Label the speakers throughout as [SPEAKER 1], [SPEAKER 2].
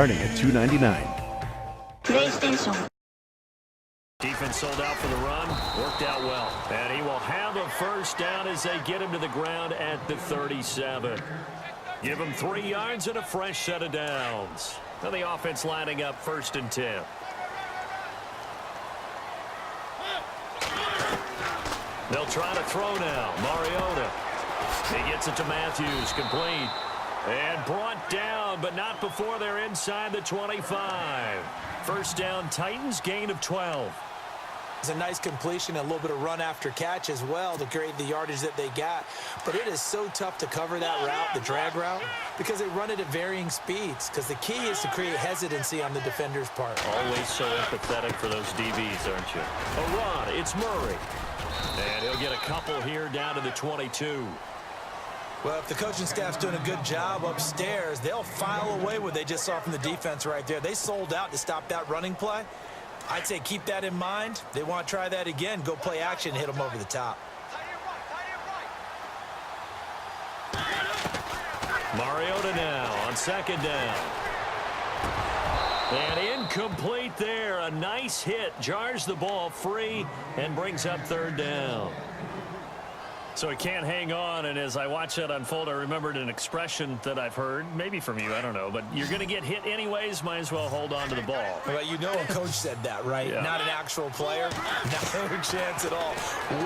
[SPEAKER 1] starting at $2.99.
[SPEAKER 2] PlayStation.
[SPEAKER 3] Defense sold out for the run. Worked out well. And he will have a first down as they get him to the ground at the 37. Give him 3 yards and a fresh set of downs. Now the offense lining up 1st and 10. They'll try to throw now. Mariota. He gets it to Matthews. Complete. And brought down, but not before they're inside the 25. First down, Titans, gain of 12.
[SPEAKER 4] It's a nice completion, a little bit of run after catch as well to create the yardage that they got. But it is so tough to cover that route, the drag route, because they run it at varying speeds. Because the key is to create hesitancy on the defender's part.
[SPEAKER 3] Always so empathetic for those DBs, aren't you? A run, it's Murray. And he'll get a couple here down to the 22.
[SPEAKER 4] Well, if the coaching staff's doing a good job upstairs, they'll file away what they just saw from the defense right there. They sold out to stop that running play. I'd say keep that in mind. They want to try that again. Go play action, hit them over the top.
[SPEAKER 3] Mariota now on 2nd down. And incomplete there. A nice hit. Jars the ball free and brings up 3rd down. So he can't hang on, and as I watch that unfold, I remembered an expression that I've heard, maybe from you, I don't know, but you're going to get hit anyways, might as well hold on to the ball.
[SPEAKER 4] Well, you know a coach said that, right?
[SPEAKER 3] Yeah.
[SPEAKER 4] Not an actual player. No chance at all.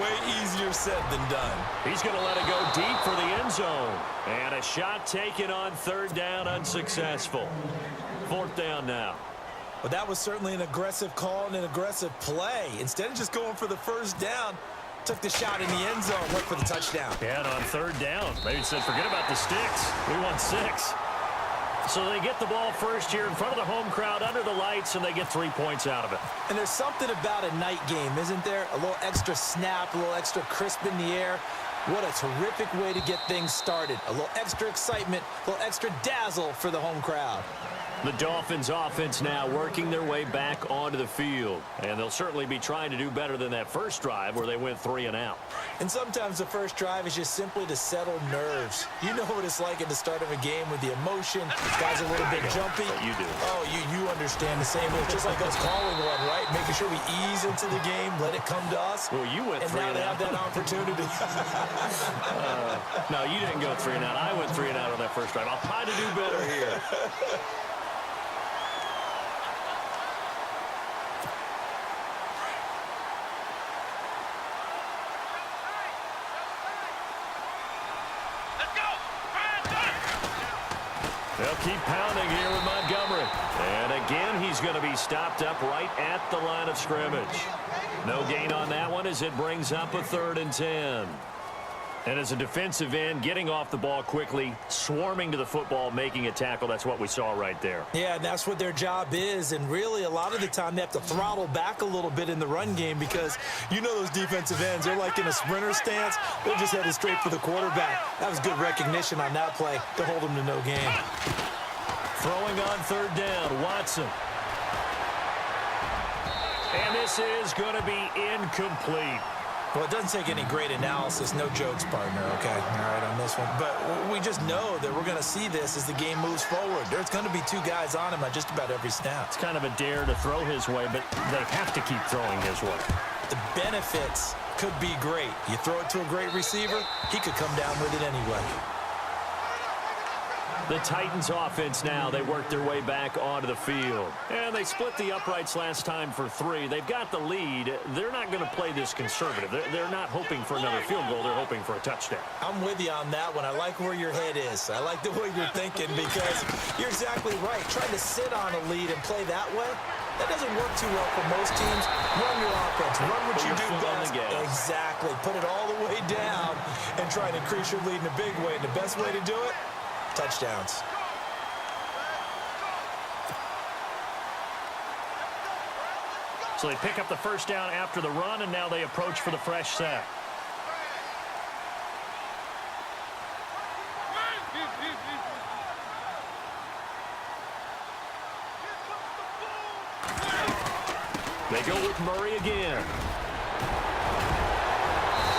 [SPEAKER 4] Way easier said than done.
[SPEAKER 3] He's going to let it go deep for the end zone. And a shot taken on 3rd down, unsuccessful. 4th down now.
[SPEAKER 4] Well, that was certainly an aggressive call and an aggressive play. Instead of just going for the first down, took the shot in the end zone, went for the touchdown.
[SPEAKER 3] Yeah, and on 3rd down, maybe said, forget about the sticks. We want 6. So they get the ball first here in front of the home crowd under the lights, and they get 3 points out of it.
[SPEAKER 4] And there's something about a night game, isn't there? A little extra snap, a little extra crisp in the air. What a terrific way to get things started. A little extra excitement, a little extra dazzle for the home crowd.
[SPEAKER 3] The Dolphins offense now working their way back onto the field. And they'll certainly be trying to do better than that first drive where they went 3 and out.
[SPEAKER 4] And sometimes the first drive is just simply to settle nerves. You know what it's like at the start of a game with the emotion. Guys are a little bit jumpy.
[SPEAKER 3] You do.
[SPEAKER 4] Oh, you understand the same way. It's just like us calling one, right? Making sure we ease into the game, let it come to us.
[SPEAKER 3] Well, you went 3 and out.
[SPEAKER 4] And now they have that opportunity.
[SPEAKER 3] No, you didn't go 3 and out. I went 3 and out on that first drive. I'll try to do better here. They'll keep pounding here with Montgomery. And again, he's going to be stopped up right at the line of scrimmage. No gain on that one as it brings up a 3rd and 10. And as a defensive end, getting off the ball quickly, swarming to the football, making a tackle, that's what we saw right there.
[SPEAKER 4] Yeah, and that's what their job is. And really, a lot of the time, they have to throttle back a little bit in the run game because you know those defensive ends, they're like in a sprinter stance. They're just headed straight for the quarterback. That was good recognition on that play to hold them to no gain.
[SPEAKER 3] Throwing on 3rd down, Watson. And this is going to be incomplete.
[SPEAKER 4] Well, it doesn't take any great analysis. No jokes, partner, okay? All right, on this one. But we just know that we're going to see this as the game moves forward. There's going to be 2 guys on him on just about every snap.
[SPEAKER 3] It's kind of a dare to throw his way, but they have to keep throwing his way.
[SPEAKER 4] The benefits could be great. You throw it to a great receiver, he could come down with it anyway.
[SPEAKER 3] The Titans offense now, they work their way back onto the field. And they split the uprights last time for 3. They've got the lead. They're not going to play this conservative. They're not hoping for another field goal. They're hoping for a touchdown.
[SPEAKER 4] I'm with you on that one. I like where your head is. I like the way you're thinking because you're exactly right. Trying to sit on a lead and play that way, that doesn't work too well for most teams. Run your offense. Run what you do best. Exactly. Put it all the way down and try to increase your lead in a big way. And the best way to do it, touchdowns.
[SPEAKER 3] So they pick up the first down after the run, and now they approach for the fresh set. They go with Murray again.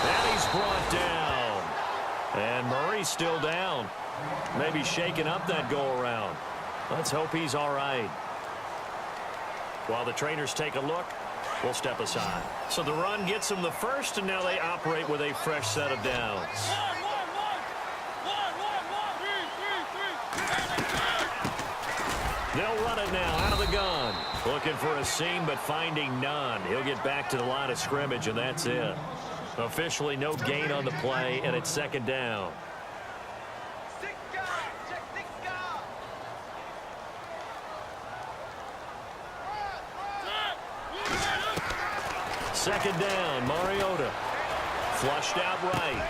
[SPEAKER 3] And he's brought down. And Murray's still down. Maybe shaking up that go-around. Let's hope he's all right. While the trainers take a look, we'll step aside. So the run gets them the first, and now they operate with a fresh set of downs. They'll run it now out of the gun. Looking for a seam, but finding none. He'll get back to the line of scrimmage, and that's it. Officially no gain on the play, and it's second down. Second down, Mariota. Flushed out right.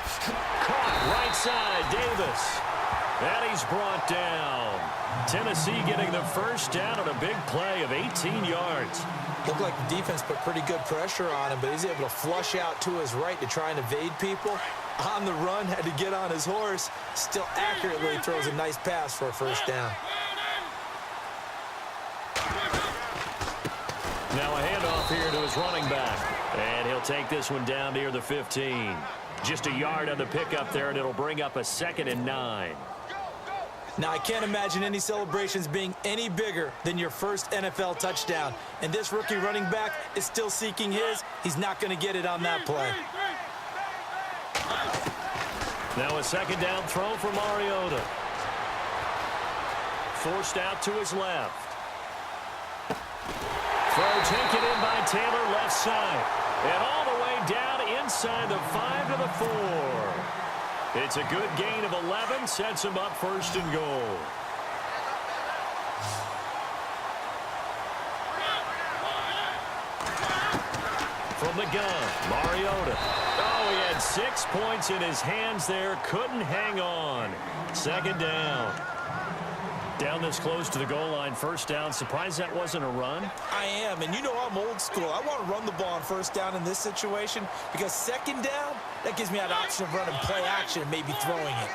[SPEAKER 3] Caught right side, Davis. And he's brought down. Tennessee getting the first down on a big play of 18 yards.
[SPEAKER 4] Looked like the defense put pretty good pressure on him, but he's able to flush out to his right to try and evade people. On the run, had to get on his horse. Still accurately throws a nice pass for a first down.
[SPEAKER 3] Now a handoff here to his running back. And he'll take this one down near the 15. Just a yard on the pickup there, and it'll bring up a 2nd and 9.
[SPEAKER 4] Now, I can't imagine any celebrations being any bigger than your first NFL touchdown. And this rookie running back is still seeking his. He's not going to get it on that play.
[SPEAKER 3] Now a second down throw for Mariota. Forced out to his left. Throw taken in by Taylor left side. And all the way down inside the 5 to the 4. It's a good gain of 11, sets him up first and goal. From the gun, Mariota. Oh, he had 6 points in his hands there, couldn't hang on. Second down. Down this close to the goal line, first down. Surprised that wasn't a run?
[SPEAKER 4] I am, and you know I'm old school. I want to run the ball on first down in this situation because second down, that gives me that option of running play action and maybe throwing it.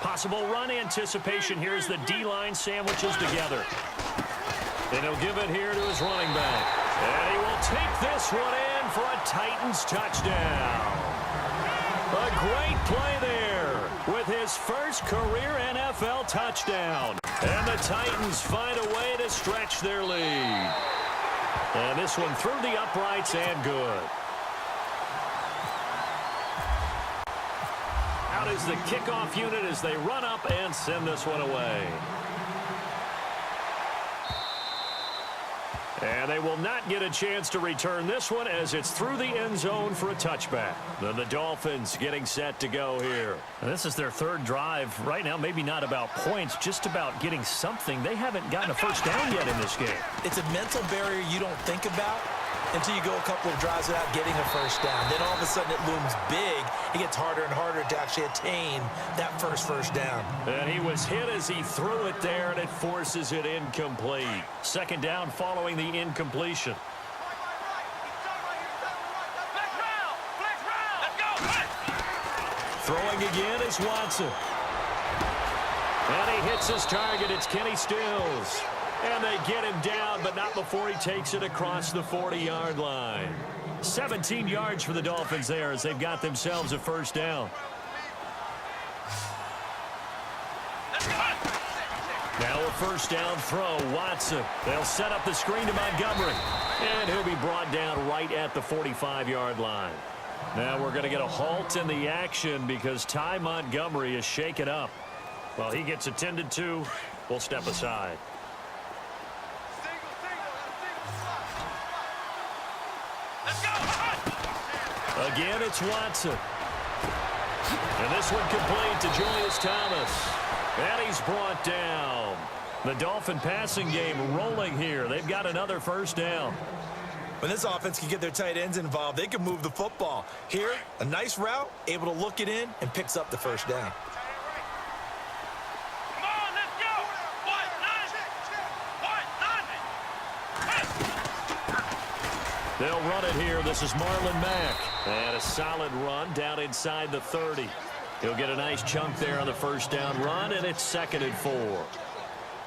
[SPEAKER 3] Possible run anticipation here as the D-line sandwiches together. And he'll give it here to his running back. And he will take this one in for a Titans touchdown. A great play there with his first career NFL touchdown. And the Titans find a way to stretch their lead. And this one through the uprights and good. Out is the kickoff unit as they run up and send this one away. And they will not get a chance to return this one as it's through the end zone for a touchback. Then the Dolphins getting set to go here. And this is their third drive. Right now, maybe not about points, just about getting something. They haven't gotten a first down yet in this game.
[SPEAKER 4] It's a mental barrier you don't think about until you go a couple of drives without getting a first down. Then all of a sudden it looms big. It gets harder and harder to actually attain that first down.
[SPEAKER 3] And he was hit as he threw it there, and it forces it incomplete. Second down following the incompletion. Throwing again is Watson. And he hits his target. It's Kenny Stills. And they get him down, but not before he takes it across the 40-yard line. 17 yards for the Dolphins there as they've got themselves a first down. Now a first down throw, Watson. They'll set up the screen to Montgomery. And he'll be brought down right at the 45-yard line. Now we're going to get a halt in the action because Ty Montgomery is shaken up. While he gets attended to, we'll step aside. Again, it's Watson. And this one complete to Julius Thomas. And he's brought down. The Dolphin passing game rolling here. They've got another first down.
[SPEAKER 4] When this offense can get their tight ends involved, they can move the football. Here, a nice route, able to look it in, and picks up the first down.
[SPEAKER 3] They'll run it here. This is Marlon Mack. And a solid run down inside the 30. He'll get a nice chunk there on the first down run, and it's 2nd and 4.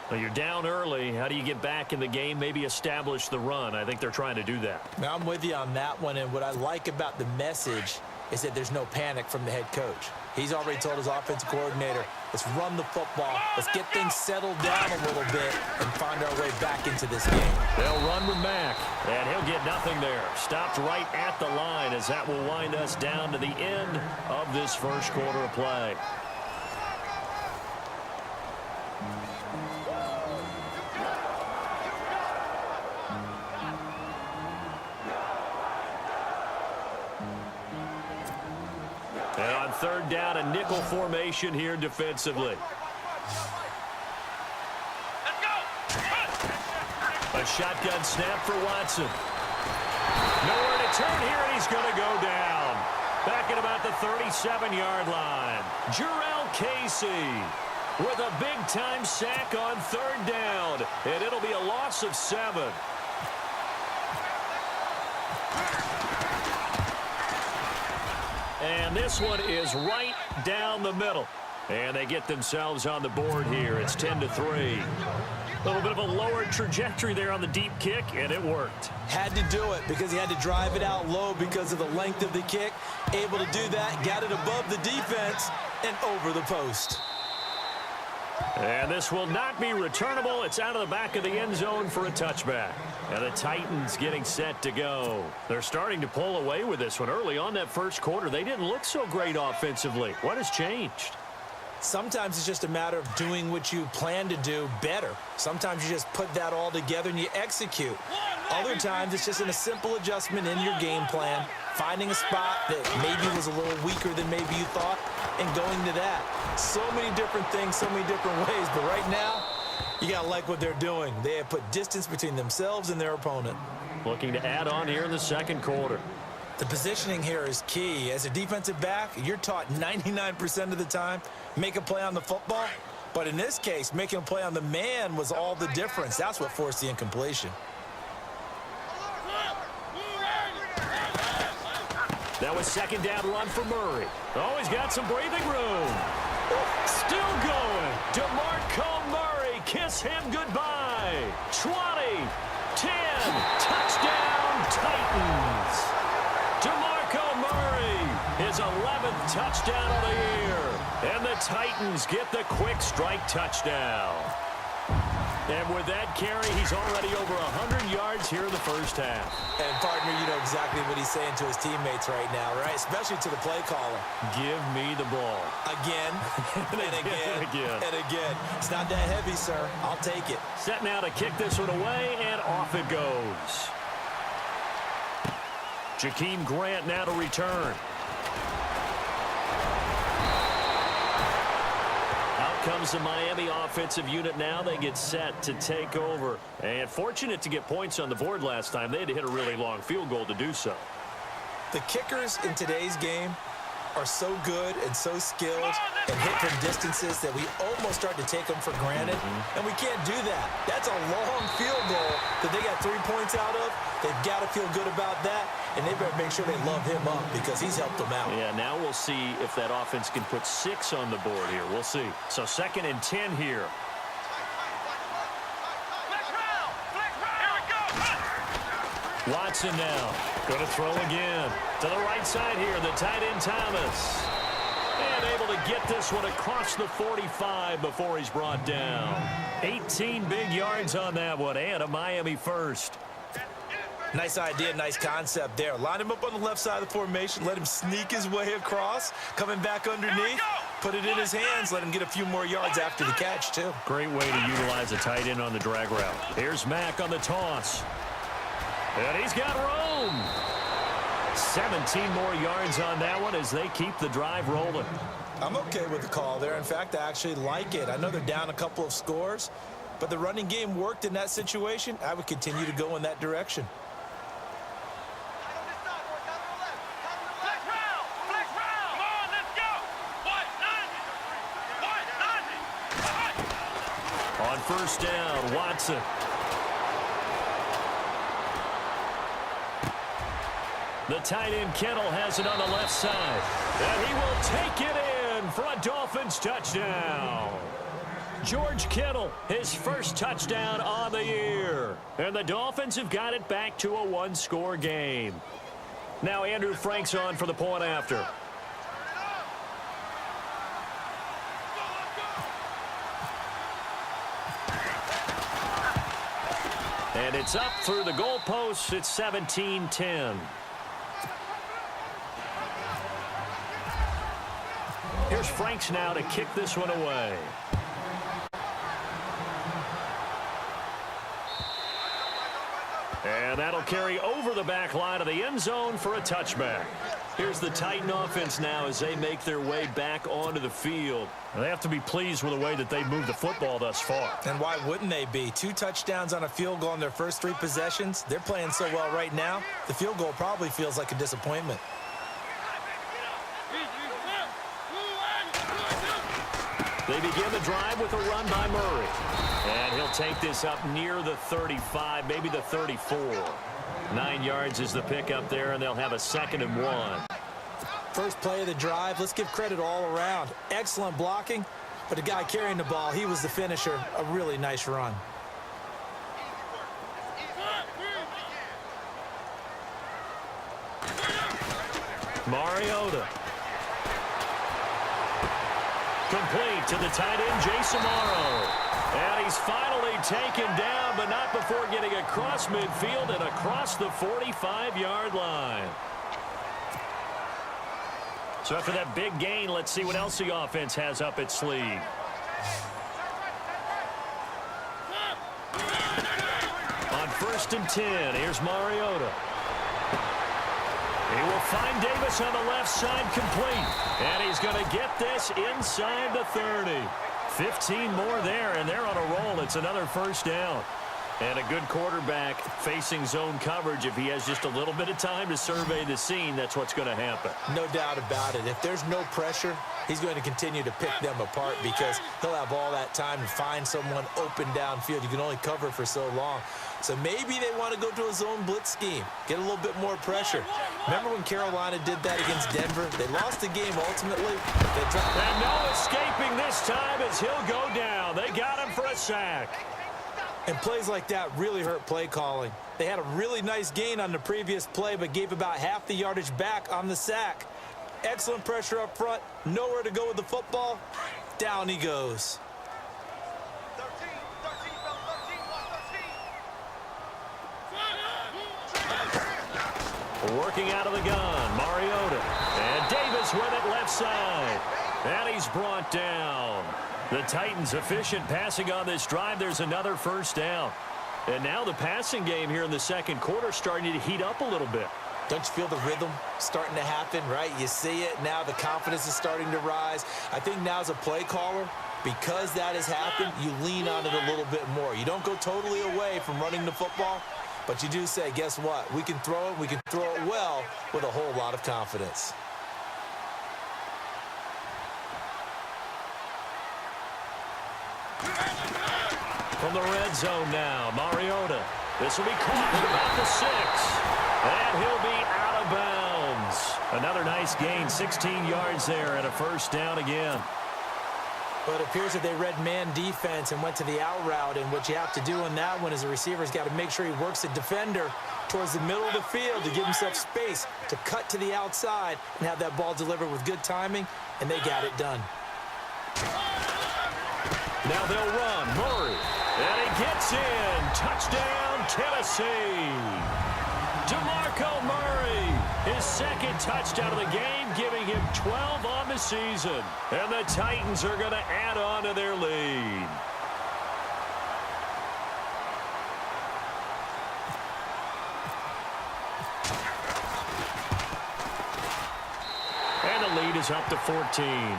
[SPEAKER 3] Well, you're down early. How do you get back in the game, maybe establish the run? I think they're trying to do that.
[SPEAKER 4] Now, I'm with you on that one, and what I like about the message is that there's no panic from the head coach. He's already told his offensive coordinator, let's run the football. Let's get things settled down a little bit and find our way back into this game.
[SPEAKER 3] They'll run with Mack, and he'll get nothing there. Stopped right at the line as that will wind us down to the end of this first quarter of play. And on third down, a nickel formation here defensively. A shotgun snap for Watson. Nowhere to turn here, and he's going to go down. Back at about the 37-yard line. Jarrell Casey with a big-time sack on third down. And it'll be a loss of 7. And this one is right down the middle. And they get themselves on the board here. It's 10-3. A little bit of a lower trajectory there on the deep kick, and it worked.
[SPEAKER 4] Had to do it because he had to drive it out low because of the length of the kick. Able to do that, got it above the defense and over the post.
[SPEAKER 3] And this will not be returnable. It's out of the back of the end zone for a touchback. And the Titans getting set to go. They're starting to pull away with this one. Early on that first quarter, they didn't look so great offensively. What has changed?
[SPEAKER 4] Sometimes it's just a matter of doing what you plan to do better. Sometimes you just put that all together and you execute. Other times it's just a simple adjustment in your game plan, finding a spot that maybe was a little weaker than maybe you thought, and going to that. So many different things, so many different ways, but right now, you got to like what they're doing. They have put distance between themselves and their opponent.
[SPEAKER 3] Looking to add on here in the second quarter.
[SPEAKER 4] The positioning here is key. As a defensive back, you're taught 99% of the time, make a play on the football. But in this case, making a play on the man was all the difference. That's what forced the incompletion.
[SPEAKER 3] That was second down run for Murray. Oh, he's got some breathing room. Still going. DeMarco Murray, kiss him goodbye. 20, 10, touchdown Titans. DeMarco Murray, his 11th touchdown of the year. And the Titans get the quick strike touchdown. And with that carry, he's already over 100 yards here in the first half.
[SPEAKER 4] And, partner, you know exactly what he's saying to his teammates right now, right? Especially to the play caller.
[SPEAKER 3] Give me the ball.
[SPEAKER 4] Again, and again, and again. It's not that heavy, sir. I'll take it.
[SPEAKER 3] Set now to kick this one away, and off it goes. Jakeem Grant now to return. Comes the Miami offensive unit now. They get set to take over. And fortunate to get points on the board last time. They had to hit a really long field goal to do so.
[SPEAKER 4] The kickers in today's game are so good and so skilled and hit from distances that we almost start to take them for granted. And we can't do that. That's a long field goal that they got 3 points out of. They've got to feel good about that. And they better make sure they love him up because he's helped them out.
[SPEAKER 3] Yeah, now we'll see if that offense can put 6 on the board here. We'll see. So 2nd and 10 here. Watson now. Going to throw again. To the right side here, the tight end Thomas. And able to get this one across the 45 before he's brought down. 18 big yards on that one, and a Miami first.
[SPEAKER 4] Nice idea, nice concept there. Line him up on the left side of the formation. Let him sneak his way across. Coming back underneath. Put it in his hands. Let him get a few more yards after the catch, too.
[SPEAKER 3] Great way to utilize a tight end on the drag route. Here's Mack on the toss. And he's got room. 17 more yards on that one as they keep the drive rolling.
[SPEAKER 4] I'm okay with the call there. In fact, I actually like it. I know they're down a couple of scores, but the running game worked in that situation. I would continue to go in that direction. On first down, Watson.
[SPEAKER 3] The tight end Kittle has it on the left side. And he will take it in for a Dolphins touchdown. George Kittle, his first touchdown on the year. And the Dolphins have got it back to a one-score game. Now Andrew Frank's on for the point after. And it's up through the goalposts. It's 17-10. Here's Franks now to kick this one away. And that'll carry over the back line of the end zone for a touchback. Here's the Titan offense now as they make their way back onto the field. They have to be pleased with the way that they've moved the football thus far.
[SPEAKER 4] And why wouldn't they be? 2 touchdowns on a field goal in their first 3 possessions. They're playing so well right now, the field goal probably feels like a disappointment.
[SPEAKER 3] They begin the drive with a run by Murray. And he'll take this up near the 35, maybe the 34. 9 yards is the pickup there, and they'll have a 2nd and 1.
[SPEAKER 4] First play of the drive, let's give credit all around. Excellent blocking, but the guy carrying the ball, he was the finisher. A really nice run.
[SPEAKER 3] Mariota. Complete to the tight end, Jason Morrow. And he's finally taken down, but not before getting across midfield and across the 45-yard line. So after that big gain, let's see what else the offense has up its sleeve. On 1st and 10, here's Mariota. He will find Davis on the left side, complete. And he's going to get this inside the 30. 15 more there, and they're on a roll. It's another first down. And a good quarterback facing zone coverage. If he has just a little bit of time to survey the scene, that's what's going to happen.
[SPEAKER 4] No doubt about it. If there's no pressure, he's going to continue to pick them apart because he'll have all that time to find someone open downfield. You can only cover for so long. So maybe they want to go to a zone blitz scheme, get a little bit more pressure. Remember when Carolina did that against Denver? They lost the game ultimately.
[SPEAKER 3] And no escaping this time as he'll go down. They got him for a sack.
[SPEAKER 4] And plays like that really hurt play calling. They had a really nice gain on the previous play, but gave about half the yardage back on the sack. Excellent pressure up front. Nowhere to go with the football. Down he goes.
[SPEAKER 3] Working out of the gun, Mariota. And Davis with it left side. And he's brought down. The Titans efficient passing on this drive. There's another first down. And now the passing game here in the second quarter starting to heat up a little bit.
[SPEAKER 4] Don't you feel the rhythm starting to happen, right? You see it. Now the confidence is starting to rise. I think now as a play caller, because that has happened, you lean on it a little bit more. You don't go totally away from running the football, but you do say, guess what? We can throw it. We can throw it well with a whole lot of confidence.
[SPEAKER 3] From the red zone now, Mariota. This will be caught at about the 6. And he'll be out of bounds. Another nice gain, 16 yards there and a first down again.
[SPEAKER 4] But it appears that they read man defense and went to the out route. And what you have to do on that one is the receiver's got to make sure he works the defender towards the middle of the field to give himself space to cut to the outside and have that ball delivered with good timing. And they got it done.
[SPEAKER 3] Now they'll run. Murray. And he gets in. Touchdown, Tennessee. DeMarco Murray, his second touchdown of the game, giving him 12 on the season. And the Titans are going to add on to their lead. And the lead is up to 14.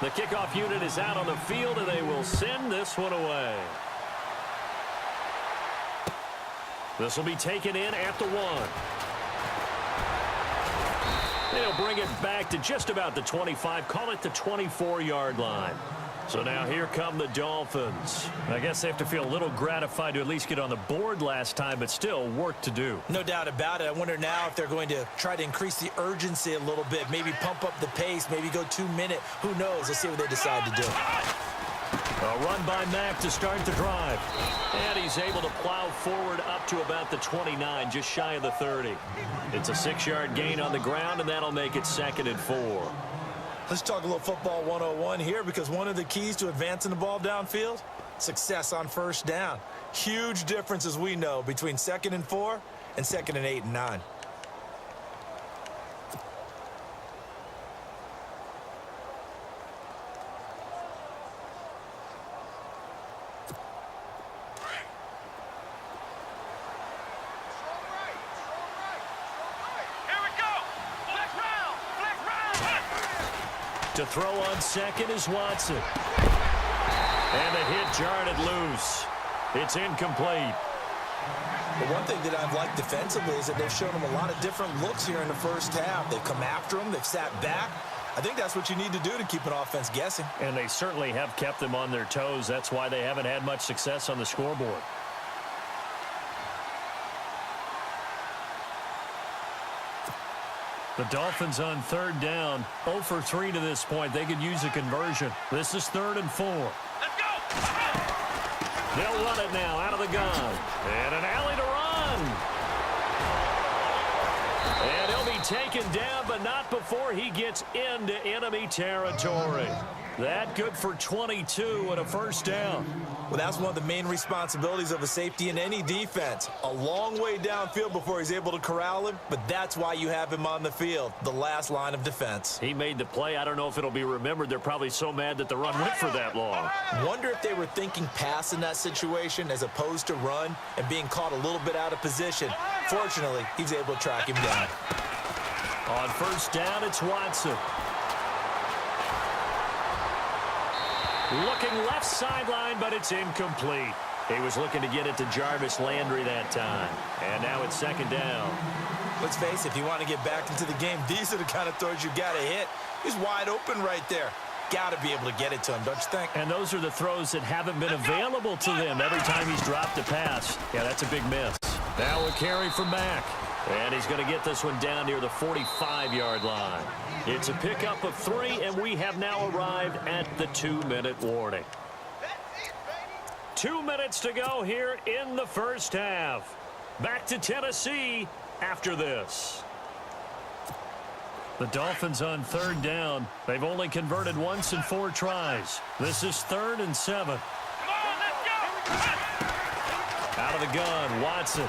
[SPEAKER 3] The kickoff unit is out on the field, and they will send this one away. This will be taken in at the 1. They'll bring it back to just about the 25, call it the 24-yard line. So now here come the Dolphins. I guess they have to feel a little gratified to at least get on the board last time, but still work to do.
[SPEAKER 4] No doubt about it. I wonder now if they're going to try to increase the urgency a little bit, maybe pump up the pace, maybe go 2 minute. Who knows? Let's see what they decide to do.
[SPEAKER 3] A run by Mack to start the drive. And he's able to plow forward up to about the 29, just shy of the 30. It's a 6-yard gain on the ground, and that'll make it 2nd and 4.
[SPEAKER 4] Let's talk a little football 101 here, because one of the keys to advancing the ball downfield, success on first down. Huge difference, as we know, between 2nd and 4 and 2nd and 8 and 9.
[SPEAKER 3] To throw on second is Watson. And the hit jarred it loose. It's incomplete.
[SPEAKER 4] But one thing that I've liked defensively is that they've shown him a lot of different looks here in the first half. They've come after him. They've sat back. I think that's what you need to do to keep an offense guessing.
[SPEAKER 3] And they certainly have kept them on their toes. That's why they haven't had much success on the scoreboard. The Dolphins on 3rd down, 0 for 3 to this point. They could use a conversion. This is 3rd and 4.
[SPEAKER 1] Let's go!
[SPEAKER 3] They'll run it now out of the gun. And an alley to run. And he'll be taken down, but not before he gets into enemy territory. That good for 22 and a first down.
[SPEAKER 4] Well, that's one of the main responsibilities of a safety in any defense. A long way downfield before he's able to corral him, but that's why you have him on the field, the last line of defense.
[SPEAKER 3] He made the play. I don't know if it'll be remembered. They're probably so mad that the run went for that long.
[SPEAKER 4] Wonder if they were thinking pass in that situation as opposed to run and being caught a little bit out of position. Fortunately, he's able to track him down.
[SPEAKER 3] On first down, it's Watson. Looking left sideline, but it's incomplete. He was looking to get it to Jarvis Landry that time. And now it's 2nd down.
[SPEAKER 4] Let's face it, if you want to get back into the game, these are the kind of throws you got to hit. He's wide open right there. Got to be able to get it to him, don't you think?
[SPEAKER 3] And those are the throws that haven't been available to them every time he's dropped a pass. Yeah, that's a big miss. Now a carry from Mack. And he's going to get this one down near the 45-yard line. It's a pickup of 3, and we have now arrived at the 2-minute warning. 2 minutes to go here in the first half. Back to Tennessee after this. The Dolphins on 3rd down. They've only converted once in 4 tries. This is 3rd and 7.
[SPEAKER 1] Come on, let's go!
[SPEAKER 3] Out of the gun, Watson.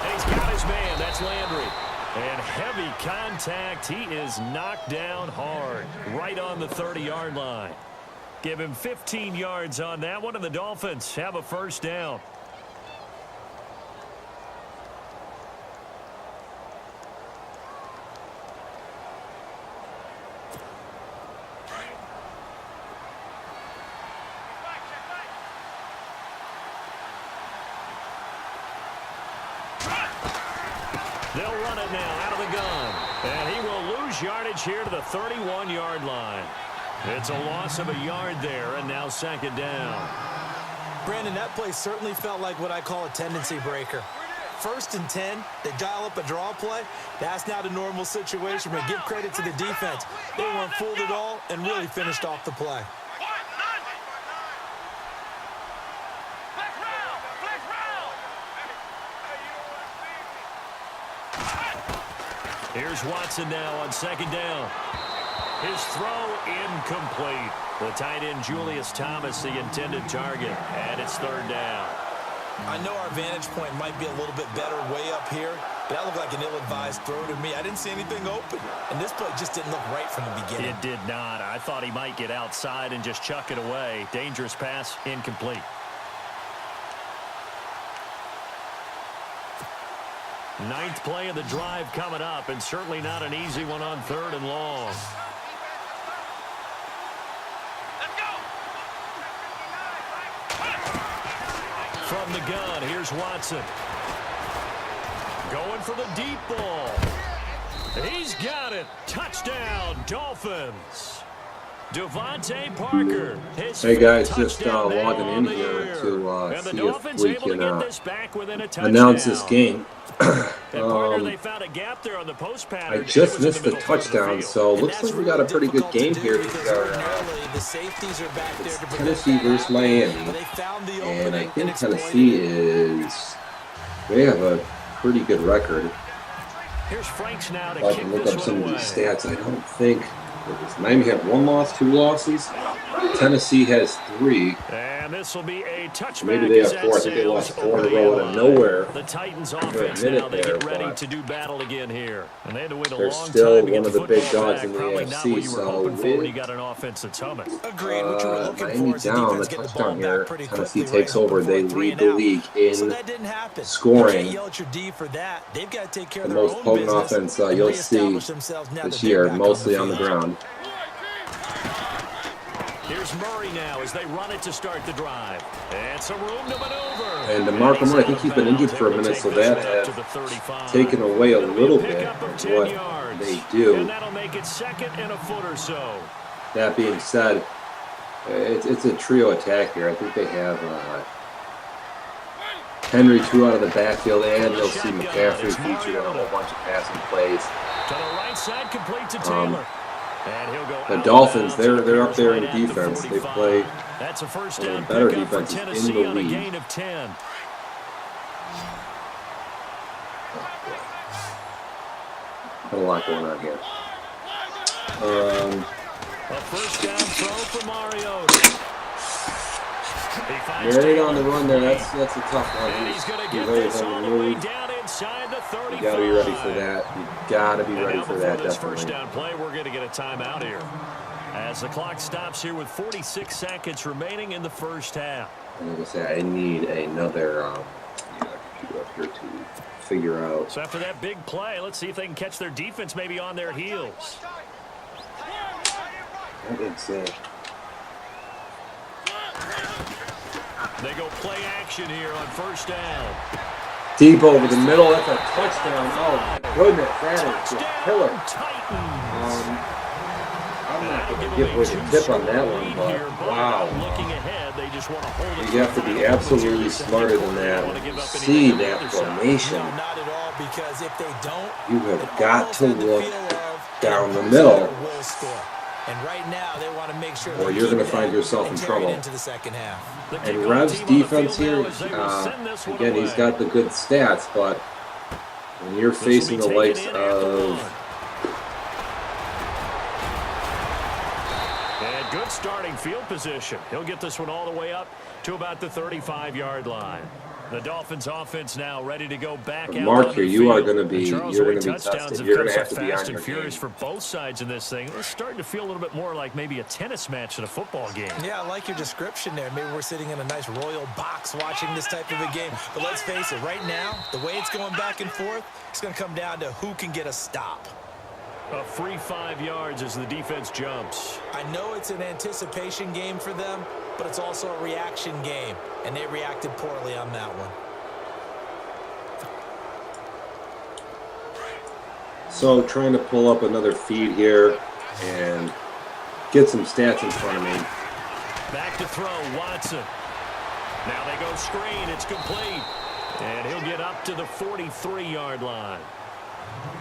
[SPEAKER 3] And he's got his man. That's Landry. And heavy contact. He is knocked down hard right on the 30-yard line. Give him 15 yards on that one, and the Dolphins have a first down. They'll run it now out of the gun. And he will lose yardage here to the 31-yard line. It's a loss of a yard there, and now 2nd down.
[SPEAKER 4] Brandon, that play certainly felt like what I call a tendency breaker. 1st and 10, they dial up a draw play. That's not a normal situation, but give credit to the defense. They weren't fooled at all and really finished off the play.
[SPEAKER 3] Here's Watson now on 2nd down. His throw incomplete. The tight end Julius Thomas, the intended target, and it's 3rd down.
[SPEAKER 4] I know our vantage point might be a little bit better way up here, but that looked like an ill-advised throw to me. I didn't see anything open, and this play just didn't look right from the beginning.
[SPEAKER 3] It did not. I thought he might get outside and just chuck it away. Dangerous pass, incomplete. Ninth play of the drive coming up, and certainly not an easy one on 3rd and long. From the gun, here's Watson. Going for the deep ball. He's got it. Touchdown, Dolphins. Devontae Parker.
[SPEAKER 5] Hey guys, just logging in here.
[SPEAKER 3] And the
[SPEAKER 5] see if
[SPEAKER 3] Dolphins
[SPEAKER 5] we
[SPEAKER 3] able to
[SPEAKER 5] can
[SPEAKER 3] get this back within a touchdown.
[SPEAKER 5] announce this game.
[SPEAKER 3] And partner, they found a gap there on the post pattern.
[SPEAKER 5] I just
[SPEAKER 3] It was in
[SPEAKER 5] missed the
[SPEAKER 3] middle third of
[SPEAKER 5] touchdown,
[SPEAKER 3] field.
[SPEAKER 5] so
[SPEAKER 4] And
[SPEAKER 5] looks
[SPEAKER 4] that's
[SPEAKER 5] like we got a
[SPEAKER 4] really
[SPEAKER 5] pretty good
[SPEAKER 4] difficult to
[SPEAKER 5] game
[SPEAKER 4] do
[SPEAKER 5] here.
[SPEAKER 4] because
[SPEAKER 5] These are
[SPEAKER 4] ordinarily the safeties are back there to prevent
[SPEAKER 5] Tennessee
[SPEAKER 4] that
[SPEAKER 5] versus
[SPEAKER 4] happening,
[SPEAKER 5] Miami,
[SPEAKER 4] but they found the
[SPEAKER 5] and I
[SPEAKER 4] opening
[SPEAKER 5] think
[SPEAKER 4] and
[SPEAKER 5] Tennessee
[SPEAKER 4] exploited it.
[SPEAKER 5] they have a pretty good record.
[SPEAKER 3] Here's Franks now to
[SPEAKER 5] I
[SPEAKER 3] kick
[SPEAKER 5] can look
[SPEAKER 3] this
[SPEAKER 5] up some
[SPEAKER 3] one
[SPEAKER 5] of these
[SPEAKER 3] away.
[SPEAKER 5] stats. I don't think Miami have 1 loss, 2 losses. Tennessee has 3.
[SPEAKER 3] And this will be a touchback.
[SPEAKER 5] Maybe they
[SPEAKER 3] as
[SPEAKER 5] have
[SPEAKER 3] that
[SPEAKER 5] 4. I think they
[SPEAKER 3] sails
[SPEAKER 5] lost 4
[SPEAKER 3] over
[SPEAKER 5] in a
[SPEAKER 3] the
[SPEAKER 5] row
[SPEAKER 3] end
[SPEAKER 5] out of
[SPEAKER 3] line.
[SPEAKER 5] nowhere.
[SPEAKER 3] The Titans
[SPEAKER 5] For a
[SPEAKER 3] offense
[SPEAKER 5] minute
[SPEAKER 3] now, they
[SPEAKER 5] there,
[SPEAKER 3] get ready
[SPEAKER 5] but
[SPEAKER 3] to do battle again here. And they had to wait a
[SPEAKER 5] they're
[SPEAKER 3] long
[SPEAKER 5] still
[SPEAKER 3] time to
[SPEAKER 5] one
[SPEAKER 3] get
[SPEAKER 5] of the big
[SPEAKER 3] football
[SPEAKER 5] dogs
[SPEAKER 3] back.
[SPEAKER 5] in the
[SPEAKER 3] Probably not
[SPEAKER 5] AFC,
[SPEAKER 3] what you were
[SPEAKER 5] so
[SPEAKER 3] hoping for when you
[SPEAKER 5] with
[SPEAKER 3] got an offense that's humming.
[SPEAKER 4] Agreed. What you were looking
[SPEAKER 5] Miami
[SPEAKER 4] for is the
[SPEAKER 5] down,
[SPEAKER 4] defense
[SPEAKER 5] a
[SPEAKER 4] getting the
[SPEAKER 5] touchdown
[SPEAKER 4] ball
[SPEAKER 5] here.
[SPEAKER 4] back pretty
[SPEAKER 5] Tennessee
[SPEAKER 4] quickly,
[SPEAKER 5] takes
[SPEAKER 4] right?
[SPEAKER 5] over. They
[SPEAKER 4] Before
[SPEAKER 5] lead
[SPEAKER 4] 3
[SPEAKER 5] the
[SPEAKER 4] and out.
[SPEAKER 5] league
[SPEAKER 4] So
[SPEAKER 5] in
[SPEAKER 4] that didn't happen. You
[SPEAKER 5] scoring.
[SPEAKER 4] can't yell at your D for that. They've got to take care of
[SPEAKER 5] The
[SPEAKER 4] their
[SPEAKER 5] most
[SPEAKER 4] own
[SPEAKER 5] potent
[SPEAKER 4] business
[SPEAKER 5] offense
[SPEAKER 4] and
[SPEAKER 5] you'll see
[SPEAKER 4] reestablish themselves now
[SPEAKER 5] this
[SPEAKER 4] that they're
[SPEAKER 5] year,
[SPEAKER 4] back
[SPEAKER 5] mostly
[SPEAKER 4] on
[SPEAKER 5] on the
[SPEAKER 4] field.
[SPEAKER 5] ground.
[SPEAKER 3] Here's Murray now as they run it to start the drive. And some room to maneuver.
[SPEAKER 5] And DeMarco Murray, I think he's been injured for a minute, so that has taken away a little bit of what they do.
[SPEAKER 3] And that'll make it second and a foot or so.
[SPEAKER 5] That being said, it's a trio attack here. I think they have Henry 2 out of the backfield, and you'll see McCaffrey featured in a whole bunch of passing plays.
[SPEAKER 3] To the right side, complete to Taylor. And he'll go
[SPEAKER 5] The
[SPEAKER 3] out
[SPEAKER 5] Dolphins,
[SPEAKER 3] of bounds.
[SPEAKER 5] they're up there in
[SPEAKER 3] Right at the
[SPEAKER 5] defense. They
[SPEAKER 3] 45.
[SPEAKER 5] play
[SPEAKER 3] That's a first
[SPEAKER 5] one of
[SPEAKER 3] down
[SPEAKER 5] the better
[SPEAKER 3] pickup for
[SPEAKER 5] defenses in
[SPEAKER 3] Tennessee
[SPEAKER 5] the
[SPEAKER 3] on a
[SPEAKER 5] league.
[SPEAKER 3] gain of 10.
[SPEAKER 5] Got a lot going on here.
[SPEAKER 3] A first down throw for Mariota. He finds
[SPEAKER 5] Right
[SPEAKER 3] Taylor.
[SPEAKER 5] on the run there. That's a tough one.
[SPEAKER 3] And he's going to
[SPEAKER 5] He's
[SPEAKER 3] get
[SPEAKER 5] very
[SPEAKER 3] this all
[SPEAKER 5] on
[SPEAKER 3] the
[SPEAKER 5] the
[SPEAKER 3] way
[SPEAKER 5] move.
[SPEAKER 3] down inside the 35.
[SPEAKER 5] You got to be ready for that. You got to be
[SPEAKER 3] And
[SPEAKER 5] ready
[SPEAKER 3] now
[SPEAKER 5] for
[SPEAKER 3] before
[SPEAKER 5] that,
[SPEAKER 3] this first
[SPEAKER 5] definitely.
[SPEAKER 3] down play, we're going to get a timeout here. As the clock stops here with 46 seconds remaining in the first half.
[SPEAKER 5] And like I say, I need another computer up here to figure out.
[SPEAKER 3] So after that big play, let's see if they can catch their defense maybe on their heels.
[SPEAKER 5] It's
[SPEAKER 3] They go play action here on first down.
[SPEAKER 5] deep over the middle. That's a touchdown. Oh, my goodness. That is just killer.
[SPEAKER 3] Titans.
[SPEAKER 5] I'm not going to give away the tip on that one, but wow.
[SPEAKER 3] Looking ahead, they just want to hold it.
[SPEAKER 5] You have to be absolutely smarter than that. When you see that formation,
[SPEAKER 4] No, not at all, because if they don't,
[SPEAKER 5] you have
[SPEAKER 4] it
[SPEAKER 5] got
[SPEAKER 4] almost
[SPEAKER 5] to
[SPEAKER 4] had the
[SPEAKER 5] look
[SPEAKER 4] feel of
[SPEAKER 5] down the
[SPEAKER 4] an
[SPEAKER 5] middle,
[SPEAKER 4] outsider will score. And right now, they want to make sure
[SPEAKER 5] or
[SPEAKER 4] they
[SPEAKER 5] you're going to
[SPEAKER 4] keep
[SPEAKER 5] find
[SPEAKER 4] that
[SPEAKER 5] yourself in
[SPEAKER 4] and carry it
[SPEAKER 5] trouble.
[SPEAKER 4] into the second half.
[SPEAKER 3] The
[SPEAKER 5] And
[SPEAKER 3] kickoff
[SPEAKER 5] Rev's
[SPEAKER 3] team on the
[SPEAKER 5] defense
[SPEAKER 3] field
[SPEAKER 5] here,
[SPEAKER 3] now as they will send this one
[SPEAKER 5] again, he's
[SPEAKER 3] away.
[SPEAKER 5] got the good stats, but when you're
[SPEAKER 3] This will be
[SPEAKER 5] facing the
[SPEAKER 3] taken
[SPEAKER 5] likes
[SPEAKER 3] in at the
[SPEAKER 5] of
[SPEAKER 3] one. And good starting field position. He'll get this one all the way up to about the 35-yard line. The Dolphins offense now ready to go back out
[SPEAKER 5] Mark
[SPEAKER 3] on
[SPEAKER 5] here,
[SPEAKER 3] the
[SPEAKER 5] you are
[SPEAKER 3] field.
[SPEAKER 5] going to be,
[SPEAKER 3] And Charles,
[SPEAKER 5] you're
[SPEAKER 3] the way
[SPEAKER 5] going to be
[SPEAKER 3] touchdowns
[SPEAKER 5] tested.
[SPEAKER 3] have
[SPEAKER 5] You're
[SPEAKER 3] come
[SPEAKER 5] going to
[SPEAKER 3] so
[SPEAKER 5] have to be
[SPEAKER 3] fast
[SPEAKER 5] on
[SPEAKER 3] and
[SPEAKER 5] your
[SPEAKER 3] furious
[SPEAKER 5] game.
[SPEAKER 3] for both sides in this thing. It's starting to feel a little bit more like maybe a tennis match in a football game.
[SPEAKER 4] Yeah, I like your description there. Maybe we're sitting in a nice royal box watching this type of a game. But let's face it, right now, the way it's going back and forth, it's going to come down to who can get a stop.
[SPEAKER 3] A free 5 yards as the defense jumps.
[SPEAKER 4] I know it's an anticipation game for them, but it's also a reaction game, and they reacted poorly on that one.
[SPEAKER 5] So trying to pull up another feed here and get some stats in front of me.
[SPEAKER 3] Back to throw, Watson. Now they go screen, it's complete. And he'll get up to the 43-yard line.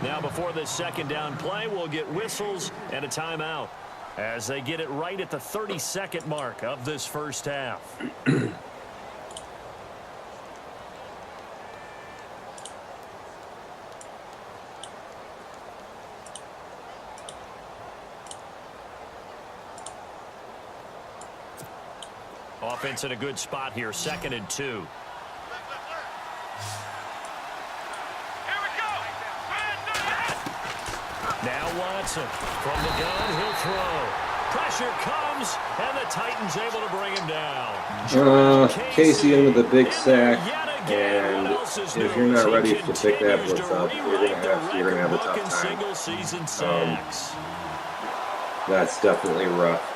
[SPEAKER 3] Now before this second down play, we'll get whistles and a timeout as they get it right at the 30-second mark of this first half. Offense in a good spot here, 2nd and 2.
[SPEAKER 1] Here we go.
[SPEAKER 3] Now Watson from the gun, he'll throw. Pressure comes, and the Titans able to bring him down.
[SPEAKER 5] Casey in with a big sack,
[SPEAKER 3] Yet again,
[SPEAKER 5] and
[SPEAKER 3] what else is
[SPEAKER 5] if
[SPEAKER 3] new
[SPEAKER 5] you're
[SPEAKER 3] as
[SPEAKER 5] not
[SPEAKER 3] he
[SPEAKER 5] ready to pick that
[SPEAKER 3] continues
[SPEAKER 5] blitz
[SPEAKER 3] to
[SPEAKER 5] up,
[SPEAKER 3] rewrite the
[SPEAKER 5] you're gonna have a
[SPEAKER 3] record book in
[SPEAKER 5] tough time.
[SPEAKER 3] single-season sacks.
[SPEAKER 5] That's definitely rough.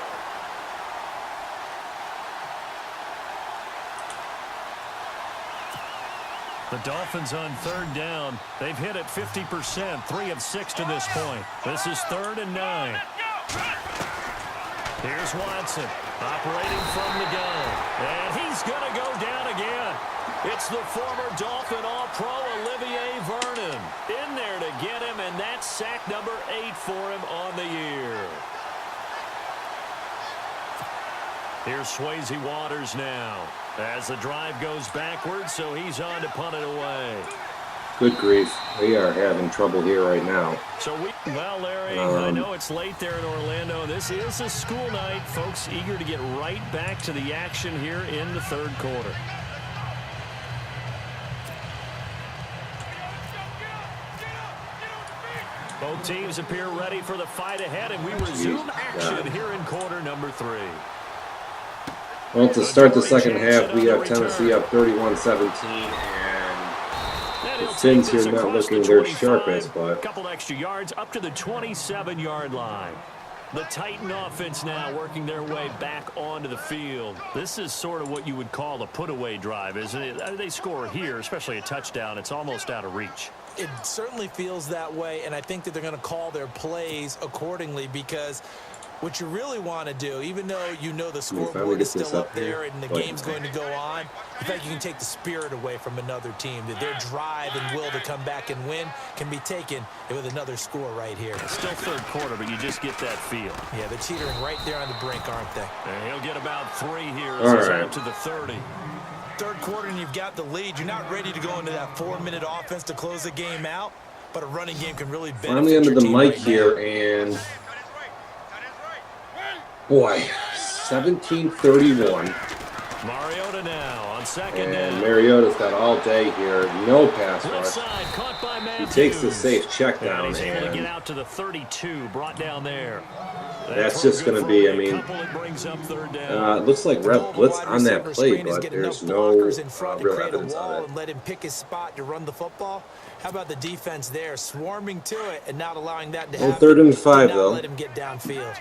[SPEAKER 3] The Dolphins on 3rd down. They've hit it 50%, 3 of 6 to this point. This is 3rd and 9. Here's Watson operating from the gun. And he's going to go the former Dolphin All-Pro Olivier Vernon in there to get him, and that's sack number 8 for him on the year. Here's Swayze Waters now as the drive goes backwards, so he's on to punt it away.
[SPEAKER 5] Good grief. We are having trouble here right now.
[SPEAKER 3] So well, Larry, I know it's late there in Orlando. This is a school night. Folks eager to get right back to the action here in the third quarter. Both teams appear ready for the fight ahead, and we resume action here in quarter number 3.
[SPEAKER 5] Well, to start the second half, we have Tennessee up 31-17, and the Finns here not looking their sharpest, but
[SPEAKER 3] a couple extra yards up to the 27-yard line. The Titan offense now working their way back onto the field. This is sort of what you would call a put-away drive, isn't it? They score here, especially a touchdown. It's almost out of reach.
[SPEAKER 4] It certainly feels that way, and I think that they're going to call their plays accordingly, because what you really want to do, even though you know the scoreboard is still up there and the game's going to go on, in fact, you can take the spirit away from another team, that their drive and will to come back and win can be taken with another score right here.
[SPEAKER 3] It's still third quarter, but you just get that feel.
[SPEAKER 4] Yeah, they're teetering right there on the brink, aren't they?
[SPEAKER 3] And he'll get about 3 here as he's out to the 30.
[SPEAKER 4] Third quarter and you've got the lead. You're not ready to go into that 4-minute offense to close the game out, but a running game can really benefit
[SPEAKER 5] finally under
[SPEAKER 4] your
[SPEAKER 5] the
[SPEAKER 4] team
[SPEAKER 5] mic
[SPEAKER 4] right
[SPEAKER 5] here,
[SPEAKER 4] now.
[SPEAKER 5] and boy, 17-31.
[SPEAKER 3] Mariota now on second
[SPEAKER 5] And
[SPEAKER 3] down.
[SPEAKER 5] Mariota's got all day here. No pass
[SPEAKER 3] Left
[SPEAKER 5] rush.
[SPEAKER 3] side, caught by
[SPEAKER 5] He
[SPEAKER 3] Matthews.
[SPEAKER 5] takes the safe check down,
[SPEAKER 3] And he's able to get
[SPEAKER 5] and
[SPEAKER 3] out to the 32, brought down there.
[SPEAKER 5] that's just going to be, I mean, it looks like Rev blitz on that play, but there's no real evidence on it.
[SPEAKER 4] And let him pick his spot to run the football. How about the defense there, swarming to it and not allowing that to happen?
[SPEAKER 5] 3rd and 5,
[SPEAKER 4] not
[SPEAKER 5] though.
[SPEAKER 4] Let him get downfield.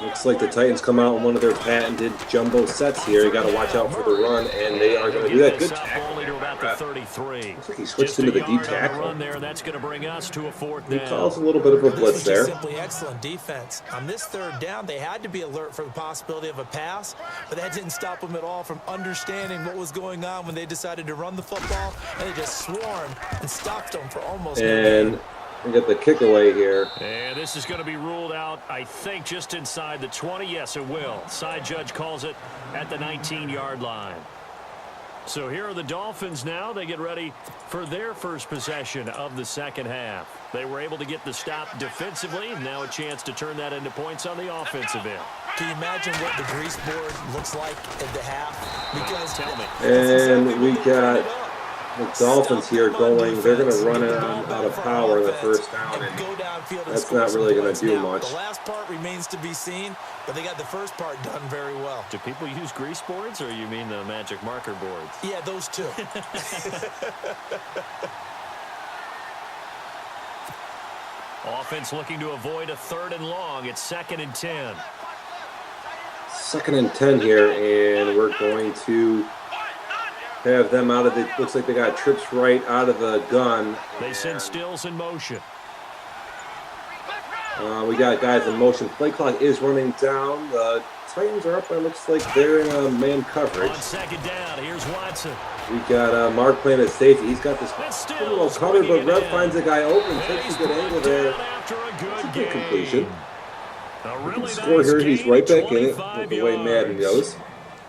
[SPEAKER 5] Looks like the Titans come out in one of their patented jumbo sets here. You got to watch out for the run, and they are going to do that. Good tackle. Looks like he switched into the D tackle.
[SPEAKER 3] That's going to bring us to a 4th
[SPEAKER 5] He
[SPEAKER 3] down.
[SPEAKER 5] calls a little bit of a blitz there.
[SPEAKER 4] Simply excellent defense. On this 3rd down, they had to be alert for the possibility of a pass, but that didn't stop them at all from understanding what was going on when they decided to run the football, and they just swarmed and stopped them for almost
[SPEAKER 5] And we got the kick away here.
[SPEAKER 3] And this is going to be ruled out, I think, just inside the 20. Yes, it will. Side judge calls it at the 19-yard line. So here are the Dolphins now. They get ready for their first possession of the second half. They were able to get the stop defensively. Now a chance to turn that into points on the offensive end.
[SPEAKER 4] Can you imagine what the grease board looks like at the half? Because
[SPEAKER 3] tell me.
[SPEAKER 5] And we got the Dolphins here going. They're going to run it out of power in the first down, and that's not really going to do much.
[SPEAKER 4] The last part remains to be seen, but they got the first part done very well.
[SPEAKER 3] Do people use grease boards, or you mean the magic marker boards?
[SPEAKER 4] Yeah, those two.
[SPEAKER 3] Offense looking to avoid a 3rd and long. It's 2nd and 10.
[SPEAKER 5] 2nd and 10 here, and we're going to have them out of the, looks like they got trips right out of the gun.
[SPEAKER 3] They send Stills in motion.
[SPEAKER 5] We got guys in motion. Play clock is running down. The Titans are up, and it looks like they're in a man coverage.
[SPEAKER 3] On 2nd down, here's Watson.
[SPEAKER 5] We got Mark playing at safety. He's got this pretty well covered, but Rev finds a guy open, takes a good angle there. It's a good completion. He can score here. He's right back in it with the way Madden goes.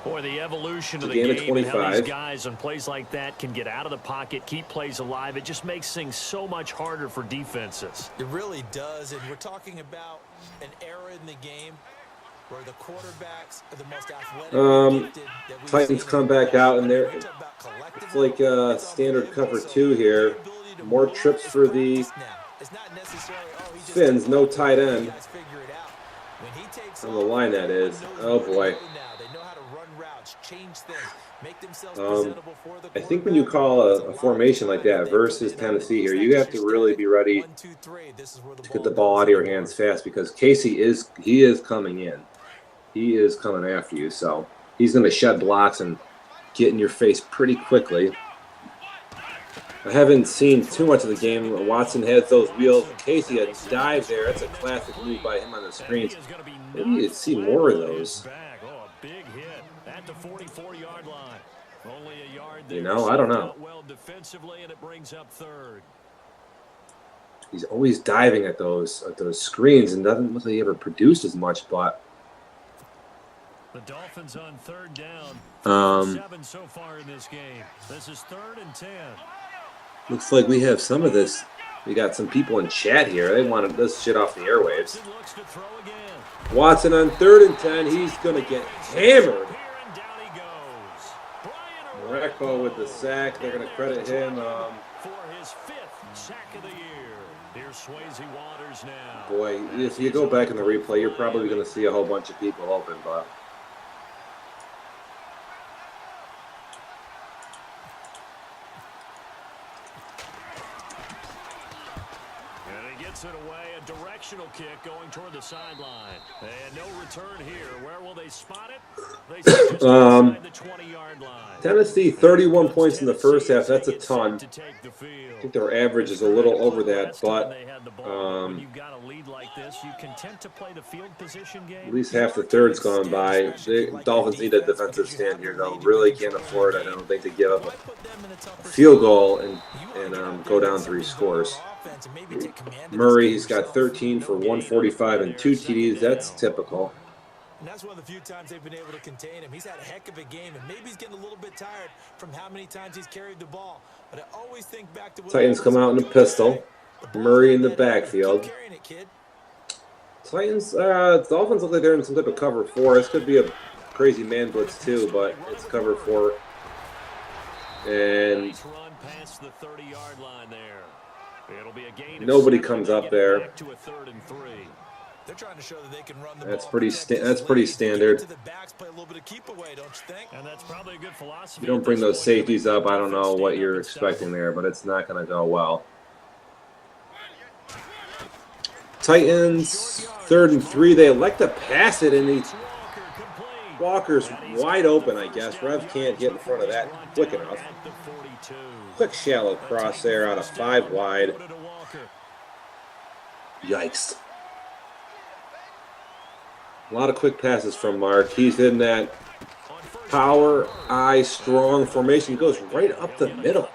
[SPEAKER 3] Boy, the evolution of the
[SPEAKER 5] Gain of
[SPEAKER 3] game and how
[SPEAKER 5] 25.
[SPEAKER 3] these guys on plays like that can get out of the pocket, keep plays alive. It just makes things so much harder for defenses.
[SPEAKER 4] It really does, and we're talking about an era in the game where the quarterbacks are the most athletic.
[SPEAKER 5] Titans come back out, and they're it's like standard cover 2 here. More trips for the Finns, no tight end. On the line, that is. Oh boy. I think when you call a formation like that versus Tennessee here, you have to really be ready to get the ball out of your hands fast, because Casey is coming in. He is coming after you, so he's going to shed blocks and get in your face pretty quickly. I haven't seen too much of the game. Watson has those wheels. Casey had dived there. That's a classic move by him on the screens. Maybe you'd see more of those.
[SPEAKER 3] the 44-yard line. Only a yard there.
[SPEAKER 5] You know, I don't know.
[SPEAKER 3] Well defensively, and it brings up third.
[SPEAKER 5] He's always diving at those screens and doesn't look like he ever produced as much, but
[SPEAKER 3] the Dolphins on third down. 7 so far in this game. This is 3rd and 10.
[SPEAKER 5] Looks like we have some of this. We got some people in chat here. They wanted this shit off the airwaves. Watson on 3rd and 10. He's going to get hammered. Morocco with the sack. They're going to credit him.
[SPEAKER 3] For his 5th sack of the year. Here's Swayze Waters now.
[SPEAKER 5] Boy, if you go back in the replay, you're probably going to see a whole bunch of people open, but
[SPEAKER 3] it away, a directional kick going toward the sideline. And no return here. Where will they spot it? They just inside the 20-yard line.
[SPEAKER 5] Tennessee 31 points in the first half. That's a ton. I think their average is a little over that, but at least half the third's gone by. The Dolphins need a defensive stand here, though. Really can't afford it. I don't think to give up a field goal and go down 3 scores. Murray, he's got 13 for 145 and 2 TDs. That's typical.
[SPEAKER 4] And that's one of the few times they've been able to contain him. He's had a heck of a game, and maybe he's getting a little bit tired from how many times he's carried the ball. But I always think back to
[SPEAKER 5] Titans come out in a pistol. Murray in the backfield. Titans, Dolphins look like they're in some type of cover 4. This could be a crazy man blitz too, but it's cover 4. And nobody comes up there.
[SPEAKER 4] They're trying to show that they can run the
[SPEAKER 5] That's
[SPEAKER 4] ball.
[SPEAKER 5] pretty standard.
[SPEAKER 3] And that's probably a good philosophy.
[SPEAKER 5] You don't bring those safeties up. I don't know what you're expecting there, but it's not going to go well. Titans 3rd and 3. They elect to pass it, and Walker's wide open, I guess. Rev can't get in front of that quick enough. Quick shallow cross there out of 5 wide. Yikes. A lot of quick passes from Mark. He's in that power eye strong formation. He goes right up the middle.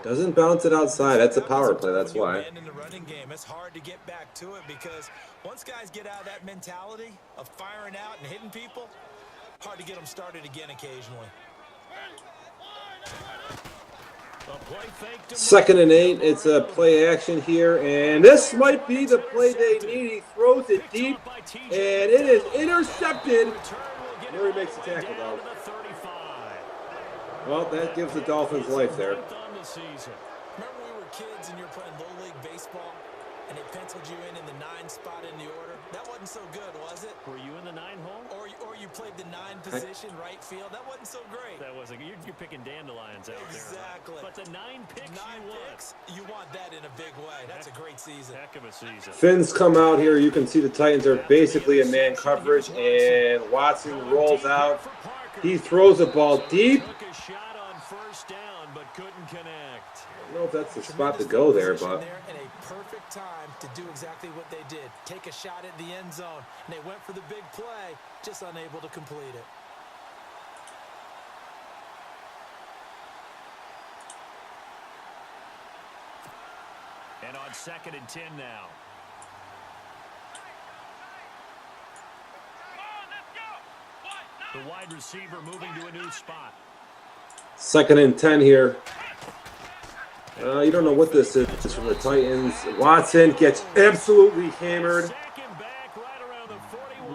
[SPEAKER 5] Doesn't bounce it outside. That's a power play. That's why.
[SPEAKER 4] In the running game, it's hard to get back to it because once guys get out of that mentality of firing out and hitting people, hard to get them started again occasionally.
[SPEAKER 5] 2nd and 8. It's a play action here, and this might be the play they need. He throws it deep, and it is intercepted. Murray makes the tackle, though. Well, that gives the Dolphins life there.
[SPEAKER 4] Remember we were kids and you were playing Little League baseball, and they penciled you in the 9 spot in the order? That wasn't so good, was it?
[SPEAKER 3] Were you in the 9 hole?
[SPEAKER 4] Or you played the 9 position, right field? That wasn't so great.
[SPEAKER 3] That wasn't. You're picking dandelions out
[SPEAKER 4] exactly.
[SPEAKER 3] there. But the 9 picks,
[SPEAKER 4] you want that in a big way. That's a great season.
[SPEAKER 3] Heck of a season.
[SPEAKER 5] Fins come out here. You can see the Titans are basically in man coverage, and Watson rolls out. He throws the ball deep.
[SPEAKER 3] Took a shot on 1st down, but couldn't connect.
[SPEAKER 5] I don't know if that's the spot to go there, but
[SPEAKER 4] in a perfect time to do exactly what they did. Take a shot at the end zone, and they went for the big play, just unable to complete it.
[SPEAKER 3] And on 2nd and 10 now. The wide receiver moving to a new spot.
[SPEAKER 5] 2nd and 10 here. You don't know what this is. It's from the Titans. Watson gets absolutely hammered.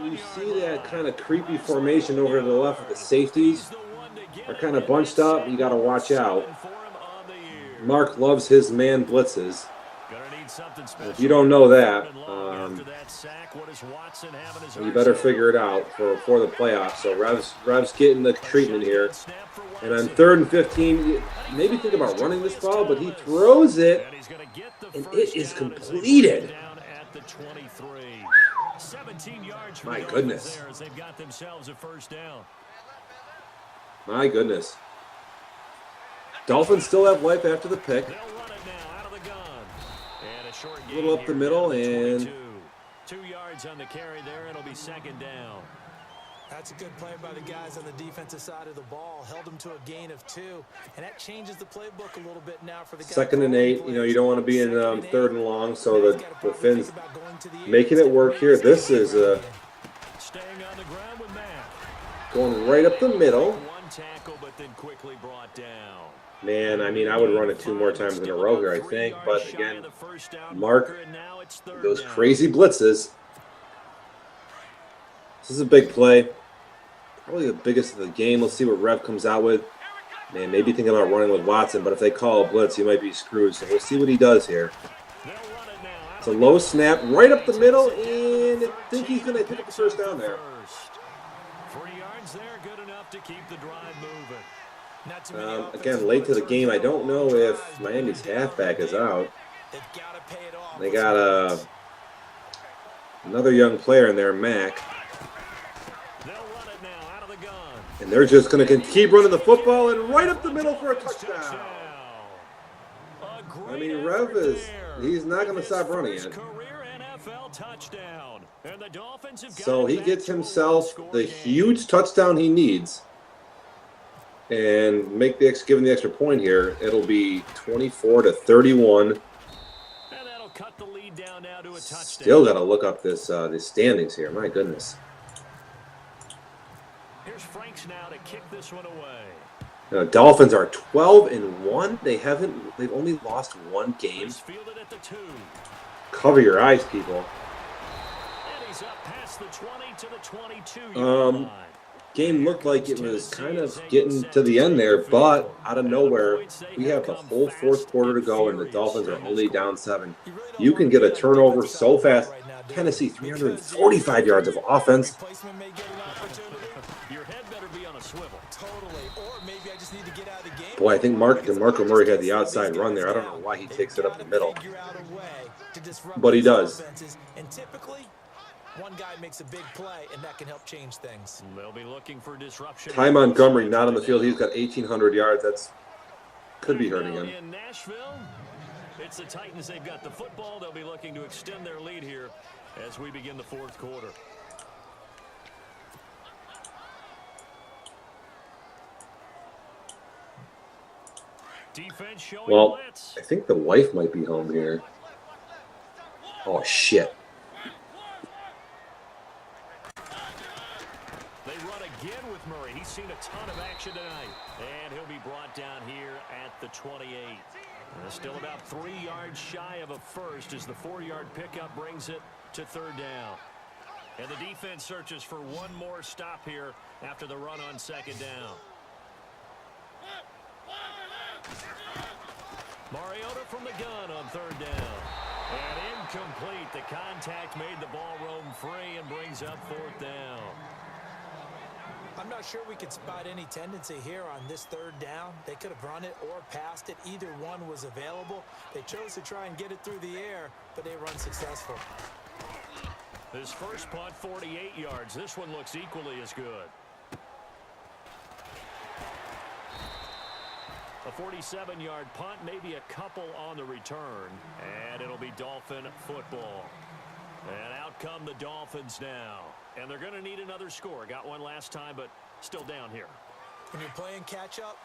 [SPEAKER 5] You see that kind of creepy formation over to the left of the safeties. Are kind of bunched up. You got to watch out. Mark loves his man blitzes. If you don't know that, you better figure it out for the playoffs. So Rev's getting the treatment here. And on 3rd and 15, maybe think about running this ball, but he throws it, and it is completed. My goodness. My goodness. Dolphins still have life after the pick. A little up the middle, and
[SPEAKER 3] 2 yards on the carry there. It'll be 2nd down.
[SPEAKER 4] That's a good play by the guys on the defensive side of the ball. Held them to a gain of 2, and that changes the playbook a little bit now for the guy.
[SPEAKER 5] 2nd and 8. You know, you don't want to be in 3rd and long, so the Finns making it work here. This is
[SPEAKER 3] Staying on the ground with Mack.
[SPEAKER 5] going right up the middle.
[SPEAKER 3] One tackle, but then quickly brought down.
[SPEAKER 5] Man, I mean, I would run it 2 more times in a row here, I think. But again, Mark, those crazy blitzes. This is a big play. Probably the biggest of the game. Let's see what Rev comes out with. Man, maybe thinking about running with Watson, but if they call a blitz, he might be screwed. So we'll see what he does here. It's a low snap right up the middle, and I think he's going to pick up the first down there.
[SPEAKER 3] 3 yards there, good enough to keep the drive moving.
[SPEAKER 5] Again, late to the game. I don't know if Miami's halfback is out. They got another young player in there, Mack. And they're just going to keep running the football and right up the middle for a touchdown. I mean, Rev he's not going to stop running it. So he gets himself the huge touchdown he needs. And give him the extra point here. It'll be 24-31.
[SPEAKER 3] And that'll cut the lead down now to a touchdown.
[SPEAKER 5] Still got to look up the standings here. My goodness.
[SPEAKER 3] Here's Franks now to kick this one away.
[SPEAKER 5] Dolphins are 12-1. They've only lost 1 game.
[SPEAKER 3] Fielded at the 2.
[SPEAKER 5] Cover your eyes, people.
[SPEAKER 3] And he's up past the 20 to the 22.
[SPEAKER 5] Game looked like it was kind of getting to the end there, but out of nowhere, we have the whole 4th quarter to go, and the Dolphins are only down 7. You can get a turnover so fast. Tennessee, 345 yards of offense.
[SPEAKER 3] Your head better be on a swivel.
[SPEAKER 4] Totally. Or maybe I just need to get out of the game.
[SPEAKER 5] Boy, I think DeMarco Murray had the outside run there. I don't know why he takes it up the middle, but he does.
[SPEAKER 4] And typically, one guy makes a big play, and that can help change things.
[SPEAKER 3] They'll be looking for disruption.
[SPEAKER 5] Ty Montgomery not on the field. He's got 1,800 yards. That's could be hurting him.
[SPEAKER 3] In Nashville, it's the Titans. They've got the football. They'll be looking to extend their lead here as we begin the 4th quarter. Defense showing blitz.
[SPEAKER 5] I think the wife might be home here. Oh, shit.
[SPEAKER 3] They run again with Murray. He's seen a ton of action tonight. And he'll be brought down here at the 28. Still about 3 yards shy of a first as the 4-yard pickup brings it to 3rd down. And the defense searches for one more stop here after the run on 2nd down. Mariota from the gun on 3rd down. And incomplete. The contact made the ball roam free and brings up 4th down.
[SPEAKER 4] I'm not sure we could spot any tendency here on this 3rd down. They could have run it or passed it. Either one was available. They chose to try and get it through the air, but they were unsuccessful.
[SPEAKER 3] His first punt, 48 yards. This one looks equally as good. A 47-yard punt, maybe a couple on the return. And it'll be Dolphin football. And out come the Dolphins now. And they're going to need another score. Got one last time, but still down here.
[SPEAKER 4] When you're playing catch-up,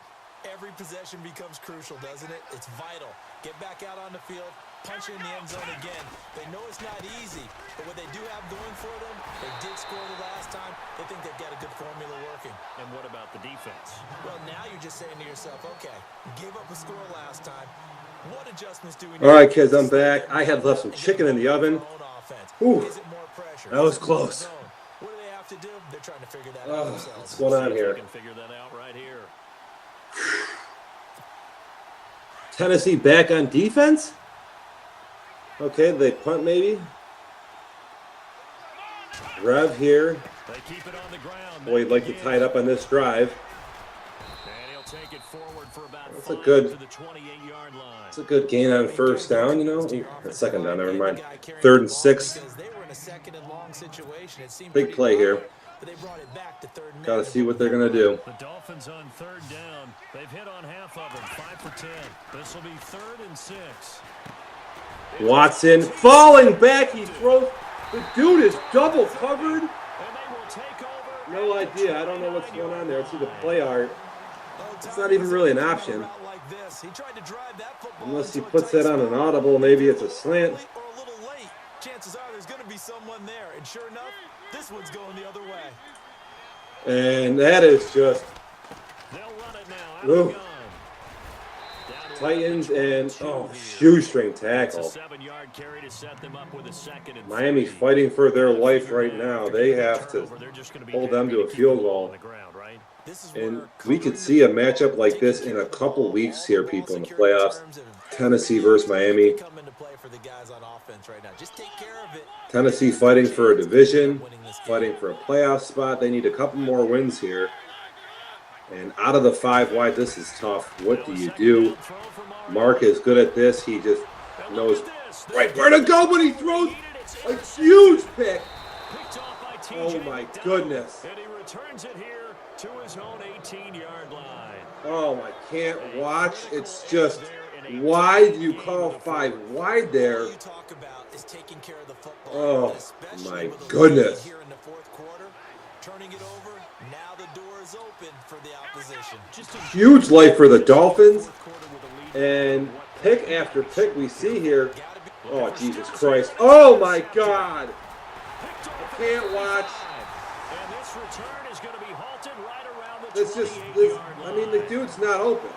[SPEAKER 4] every possession becomes crucial, doesn't it? It's vital. Get back out on the field, punch it in the end zone again. They know it's not easy, but what they do have going for them, they did score the last time. They think they've got a good formula working.
[SPEAKER 3] And what about the defense?
[SPEAKER 4] Well, now you're just saying to yourself, okay, gave up a score last time. What adjustments do we need?
[SPEAKER 5] All right, kids, I'm back. I had left some chicken in the oven. Ooh, that was close.
[SPEAKER 4] What do they have to do? They're trying to figure that out themselves.
[SPEAKER 5] What's going on here?
[SPEAKER 3] Can figure that out right here.
[SPEAKER 5] Tennessee back on defense? Okay, they punt maybe. Rev here.
[SPEAKER 3] They keep it on the ground.
[SPEAKER 5] Boy, he'd like to tie it up on this drive.
[SPEAKER 3] And he'll take it forward for about
[SPEAKER 5] That's
[SPEAKER 3] 5
[SPEAKER 5] a good,
[SPEAKER 3] to the 28-yard line.
[SPEAKER 5] it's a good gain on 1st down, you know. That's 2nd down, never mind. 3rd and 6. Big play here. Got to see what they're going to do.
[SPEAKER 3] The Dolphins on 3rd down. They've hit on half of them, 5 for 10. This will be 3rd and 6.
[SPEAKER 5] Watson falling back. He throws. The dude is double covered. No idea. I don't know what's going on there. Let's see the play art. It's not even really an option. Unless he puts that on an audible, maybe it's a slant.
[SPEAKER 4] Chances are there's going to be someone there, and sure enough, this one's going the other way.
[SPEAKER 5] And that is just ooh. Titans and shoestring tackle. Miami's fighting for their life right now. They have to hold them to a field goal. And we could see a matchup like this in a couple weeks here, people, in the playoffs. Tennessee versus Miami. Tennessee fighting for a division, fighting for a playoff spot. They need a couple more wins here. And out of the 5 wide, this is tough. What do you do? Mark is good at this. He just knows right where to go, but he throws a huge pick. Oh, my goodness.
[SPEAKER 3] And he returns it here to his own 18-yard line.
[SPEAKER 5] Oh, I can't watch. It's just, why do you call 5 wide there? Oh, my goodness.
[SPEAKER 4] Turning it over, now the door is open for the opposition.
[SPEAKER 5] Huge life for the Dolphins. And pick after pick we see here. Oh, Jesus Christ. Oh, my God. I can't watch.
[SPEAKER 3] And this return is going to be halted right around the
[SPEAKER 5] This just, I mean, the dude's not open.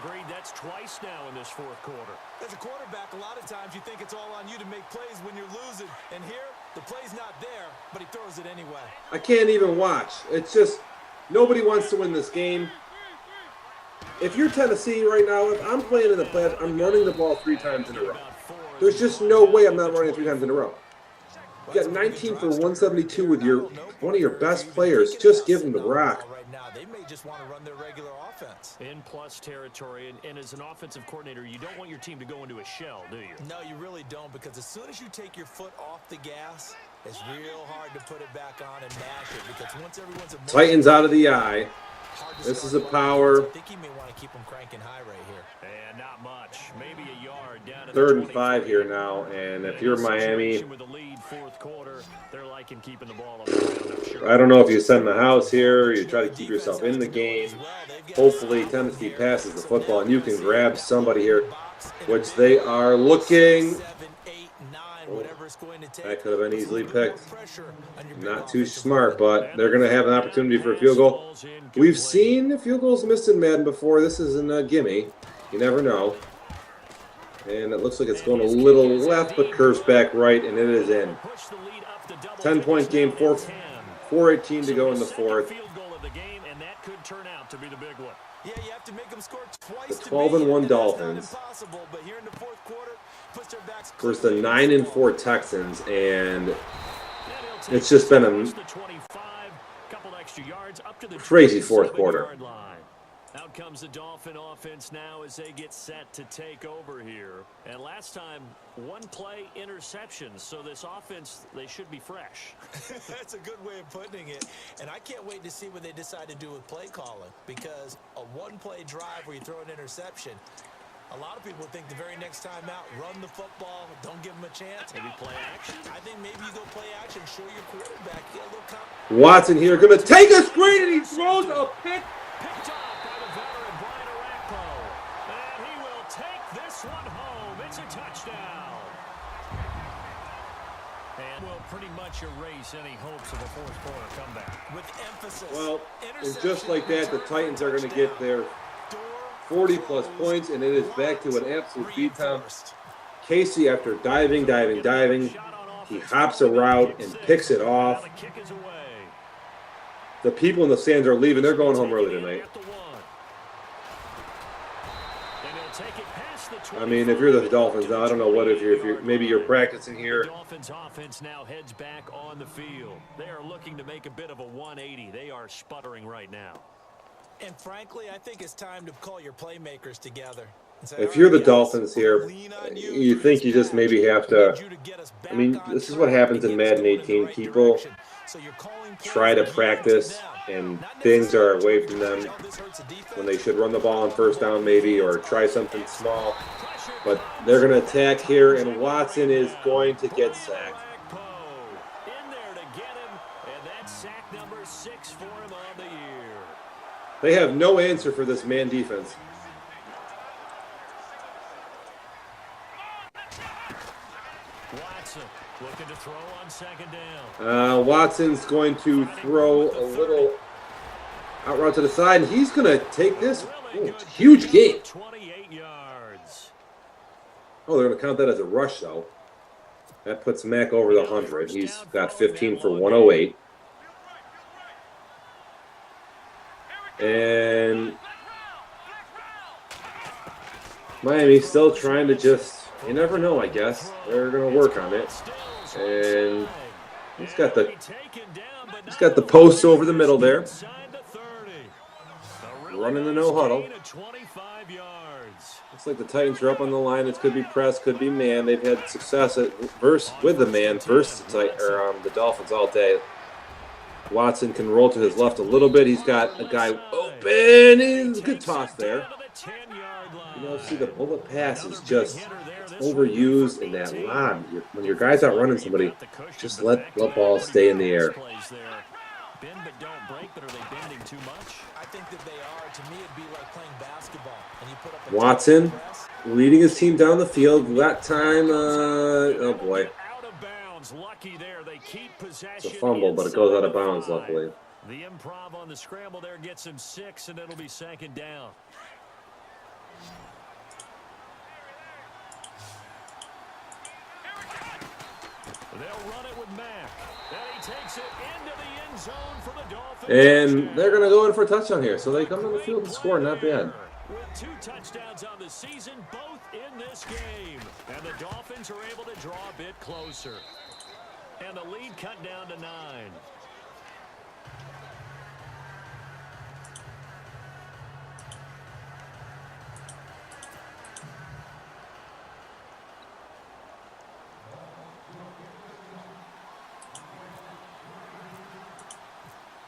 [SPEAKER 3] Agreed, that's twice now in this fourth quarter.
[SPEAKER 4] As a quarterback, a lot of times you think it's all on you to make plays when you're losing. And here, the play's not there, but he throws it anyway.
[SPEAKER 5] I can't even watch. It's just, nobody wants to win this game. If you're Tennessee right now, if I'm playing in the playoffs, I'm running the ball 3 times in a row. There's just no way I'm not running 3 times in a row. You got 19 for 172 with one of your best players. Just give him the rock.
[SPEAKER 4] They may just want to run their regular offense.
[SPEAKER 3] In plus territory, and as an offensive coordinator, you don't want your team to go into a shell, do you?
[SPEAKER 4] No, you really don't, because as soon as you take your foot off the gas, it's real hard to put it back on and mash it, because once everyone's
[SPEAKER 5] Titans out of the eye. This is a power.
[SPEAKER 4] I think he may want to keep them cranking high right here.
[SPEAKER 3] And not much. Maybe a yard down to
[SPEAKER 5] 3rd and 5 here now, and if you're Miami,
[SPEAKER 3] with the lead fourth quarter, they're liking keeping the ball on the ground, I'm sure.
[SPEAKER 5] I don't know if you send the house here, you try to keep yourself in the game. Hopefully Tennessee passes the football and you can grab somebody here, which they are looking. Oh, that could have been easily picked. Not too smart, but they're going to have an opportunity for a field goal. We've seen field goals missed in Madden before. This isn't a gimme. You never know. And it looks like it's going a little left, but curves back right, and it is in. 10-point game, 4:18 to go in the fourth.
[SPEAKER 4] Yeah, you have to make them score
[SPEAKER 5] The
[SPEAKER 4] twice.
[SPEAKER 5] 12-1 Dolphins versus the 9-4 Texans, and it's just been a crazy fourth quarter.
[SPEAKER 3] Out comes the Dolphin offense now as they get set to take over here. And last time, 1 play interceptions. So this offense, they should be fresh.
[SPEAKER 4] That's a good way of putting it. And I can't wait to see what they decide to do with play calling. Because a 1-play drive where you throw an interception, a lot of people think the very next time out, run the football, don't give them a chance.
[SPEAKER 3] Maybe play action.
[SPEAKER 4] I think maybe you go play action, show your quarterback, get a little
[SPEAKER 5] Watson here, going to take a screen, and he throws a pick.
[SPEAKER 3] Picked off by the veteran Brian Orakpo. And he will take this one home. It's a touchdown. And will pretty much erase any hopes of a fourth quarter comeback.
[SPEAKER 4] with emphasis.
[SPEAKER 5] Well, and just like that, the Titans are going to get their 40-plus points, and it is back to an absolute beatdown. Casey, after diving, he hops a route and picks it off. The people in the stands are leaving. They're going home early tonight. I mean, if you're the Dolphins now, I don't know what if you're maybe you're practicing here.
[SPEAKER 3] Dolphins offense now heads back on the field. They are looking to make a bit of a 180. They are sputtering right now.
[SPEAKER 4] And frankly, I think it's time to call your playmakers together.
[SPEAKER 5] If you're the Dolphins here, you think you just maybe have to. I mean, this is what happens in Madden 18. People try to practice, and things are away from them when they should run the ball on first down maybe, or try something small. But they're going to attack here, and Watson is going to get sacked.
[SPEAKER 3] In there to get him, and that's sack number 6 for
[SPEAKER 5] They have no answer for this man defense.
[SPEAKER 3] Watson looking to throw on second down.
[SPEAKER 5] Watson's going to throw a little out route to the side, and he's going to take this. Ooh, it's a huge gain.
[SPEAKER 3] 28 yards.
[SPEAKER 5] Oh, they're going to count that as a rush, though. That puts Mack over the 100. He's got 15 for 108. And Miami's still trying to just, you never know, I guess. They're going to work on it. And he's got the post over the middle there. Running the no huddle. Looks like the Titans are up on the line. It could be press, could be man. They've had success with the man versus the Dolphins all day. Watson can roll to his left a little bit. He's got a guy open. He's a good toss there. You know, see, the bullet pass is just overused in that line. When your guy's out running somebody, just let the ball stay in the air.
[SPEAKER 3] Bend but don't break, but are they bending too much?
[SPEAKER 4] I think that they are. To me, it'd be like playing basketball. And you put up a
[SPEAKER 5] Watson leading his team down the field. That time, oh boy.
[SPEAKER 3] Out of bounds. Lucky there. They keep possession.
[SPEAKER 5] It's a fumble, but it goes out of bounds, luckily.
[SPEAKER 3] The improv on the scramble there gets him 6, and it'll be second down. They'll run it with Mack. And he takes it into the end zone for the Dolphins.
[SPEAKER 5] And they're going to go in for a touchdown here. So they come on the field and score. Not bad.
[SPEAKER 3] With 2 touchdowns on the season, both in this game. And the Dolphins are able to draw a bit closer. And the lead cut down to 9.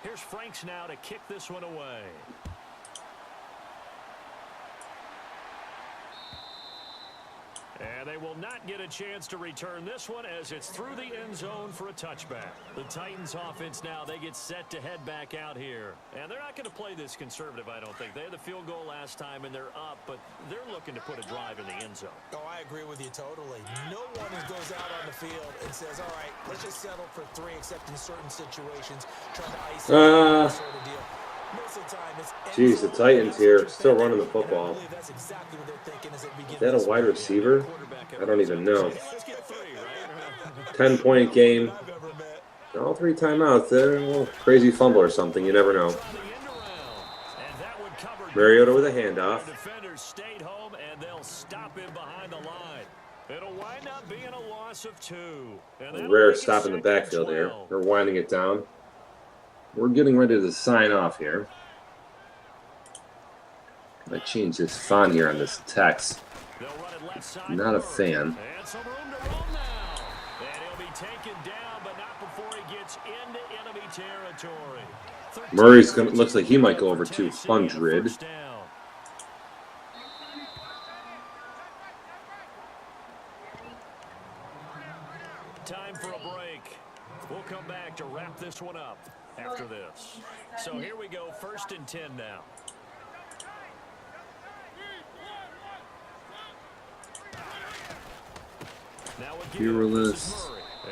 [SPEAKER 3] Here's Franks now to kick this one away. And they will not get a chance to return this one as it's through the end zone for a touchback. The Titans offense now, they get set to head back out here. And they're not going to play this conservative, I don't think. They had the field goal last time and they're up, but they're looking to put a drive in the end zone.
[SPEAKER 4] Oh, I agree with you totally. No one goes out on the field and says, all right, let's just settle for 3, except in certain situations, trying to isolate sort of deal.
[SPEAKER 5] Geez, the Titans here still running the football. Is that a wide receiver? I don't even know. 10-point game. All 3 timeouts. They're a little crazy fumble or something. You never know. Mariota with a handoff.
[SPEAKER 3] Defenders stayed home and they'll stop him behind the line. It'll wind up being a loss of 2.
[SPEAKER 5] A rare stop in the backfield here. They're winding it down. We're getting ready to sign off here. I changed this font here on this text. Not a fan. Murray's looks like he might go over 200.
[SPEAKER 3] Time for a break. We'll come back to wrap this one up after this. So here we go, 1st and 10 now. Now
[SPEAKER 5] Fearless.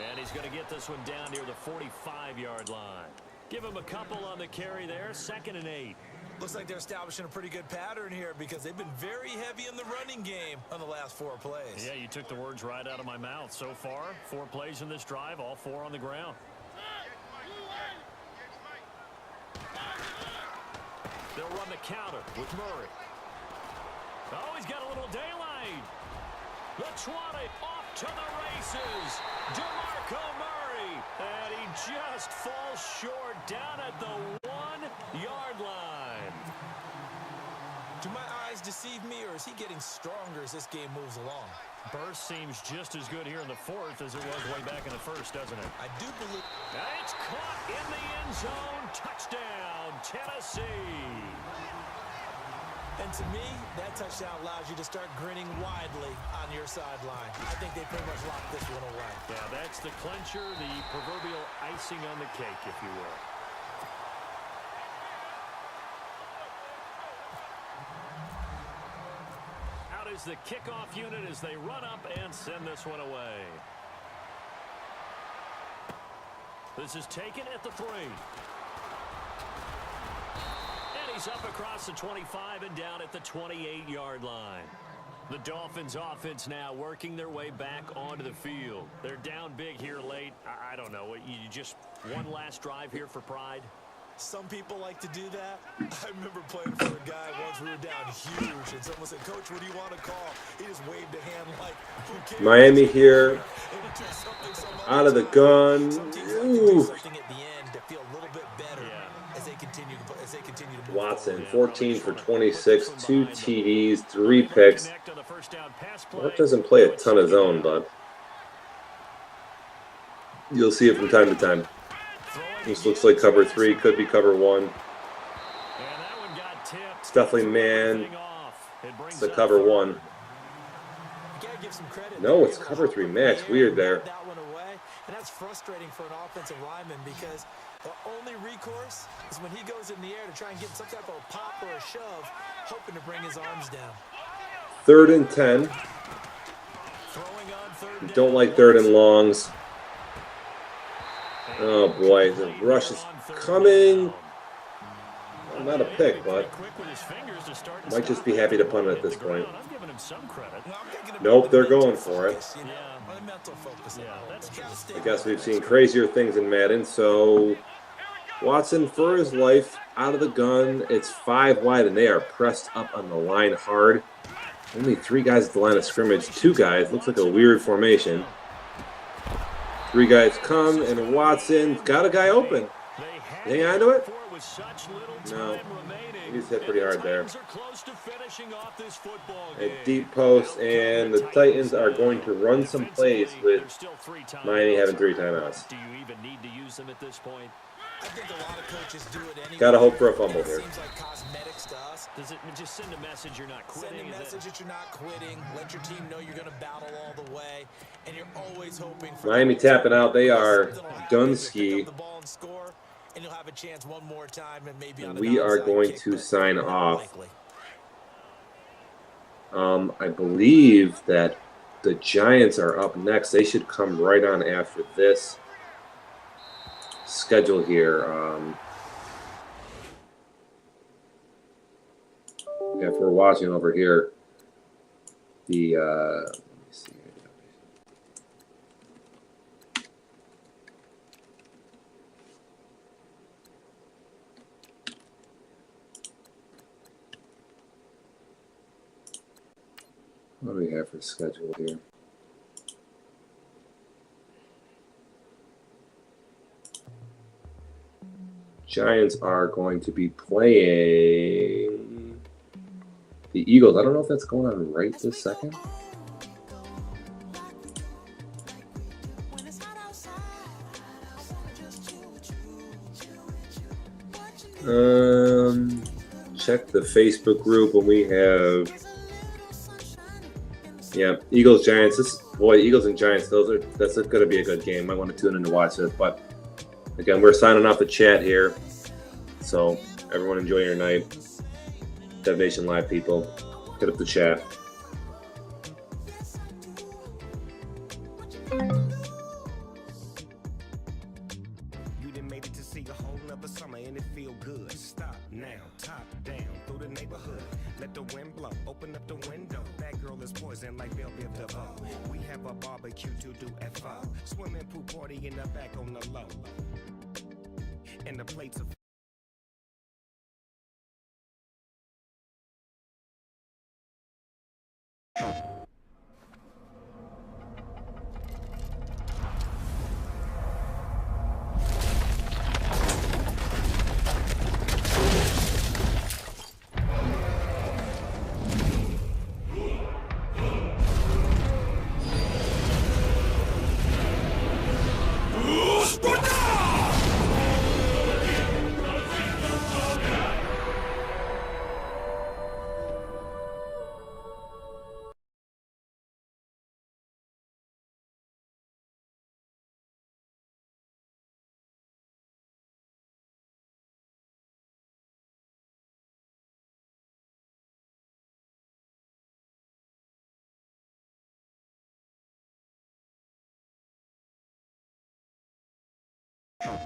[SPEAKER 3] and he's going to get this one down near the 45-yard line. Give him a couple on the carry there, 2nd and 8.
[SPEAKER 4] Looks like they're establishing a pretty good pattern here because they've been very heavy in the running game on the last 4 plays.
[SPEAKER 3] Yeah, you took the words right out of my mouth. So far, 4 plays in this drive, all 4 on the ground. They'll run the counter with Murray. Oh, he's got a little daylight. The 20 off to the races. DeMarco Murray. And he just falls short down at the 1-yard line.
[SPEAKER 4] Do my eyes deceive me, or is he getting stronger as this game moves along?
[SPEAKER 3] Burst seems just as good here in the 4th as it was way back in the 1st, doesn't it?
[SPEAKER 4] I do believe.
[SPEAKER 3] It's caught in the end zone. Touchdown, Tennessee.
[SPEAKER 4] And to me, that touchdown allows you to start grinning widely on your sideline. I think they pretty much locked this one away.
[SPEAKER 3] Yeah, that's the clincher, the proverbial icing on the cake, if you will. is the kickoff unit as they run up and send this one away. This is taken at the 3. And he's up across the 25 and down at the 28-yard line. The Dolphins offense now working their way back onto the field. They're down big here late. I don't know. You just one last drive here for pride?
[SPEAKER 4] Some people like to do that. I remember playing for a guy once we were down huge, and someone said, "Coach, what do you want to call?" He just waved a hand like, "Who cares?"
[SPEAKER 5] Miami here. Out of the gun. Ooh. Watson, 14 for 26, 2 TDs, 3 picks. Mark doesn't play a ton of zone, but you'll see it from time to time. This looks like cover 3, could be cover 1. It's definitely man. It's the cover 1. No, it's cover 3 max. Weird there.
[SPEAKER 4] And that's frustrating for an offensive lineman because the only recourse is when he goes in the air to try and get some type of a pop or a shove, hoping to bring his arms down.
[SPEAKER 5] 3rd and 10. Don't like 3rd and longs. Oh boy, the rush is coming. Well, not a pick, but might just be happy to punt it at this point. Nope, they're going for it. I guess we've seen crazier things in Madden. So Watson for his life out of the gun. It's 5 wide, and they are pressed up on the line hard. Only 3 guys at the line of scrimmage. 2 guys. Looks like a weird formation. 3 guys come, and Watson's got a guy open. Hang on to it? No. He's hit pretty hard there. A deep post, and the Titans are going to run some plays with Miami having 3 timeouts.
[SPEAKER 3] Do you even need to use them at this point?
[SPEAKER 4] I think a lot of coaches do it anyway.
[SPEAKER 5] Gotta hope for a fumble here.
[SPEAKER 4] Seems like cosmetics to us.
[SPEAKER 3] Does it just send a message you're not quitting?
[SPEAKER 4] Send a message that you're not quitting. Let your team know you're going to battle all the way, and you're always hoping for
[SPEAKER 5] Miami tapping out. They are done ski.
[SPEAKER 4] And you'll have a chance one more time, and maybe
[SPEAKER 5] we are going to sign off. I believe that the Giants are up next. They should come right on after this schedule here. If we're watching over here, the let me see. What do we have for schedule here? Giants are going to be playing the Eagles. I don't know if that's going on right this second. Check the Facebook group when we have. Yeah, Eagles, Giants. Eagles and Giants. That's going to be a good game. I want to tune in to watch this. But again, we're signing off the chat here. So everyone enjoy your night. Dev Nation Live people, hit up the chat.
[SPEAKER 6] You done made it to see a whole nother summer and it feel good. Stop now, top down through the neighborhood. Let the wind blow, open up the window. That girl is poison like Belle Biv DeVoe. We have a barbecue to do at 5. Swimming pool party in the back on the low. And the plates of
[SPEAKER 7] Now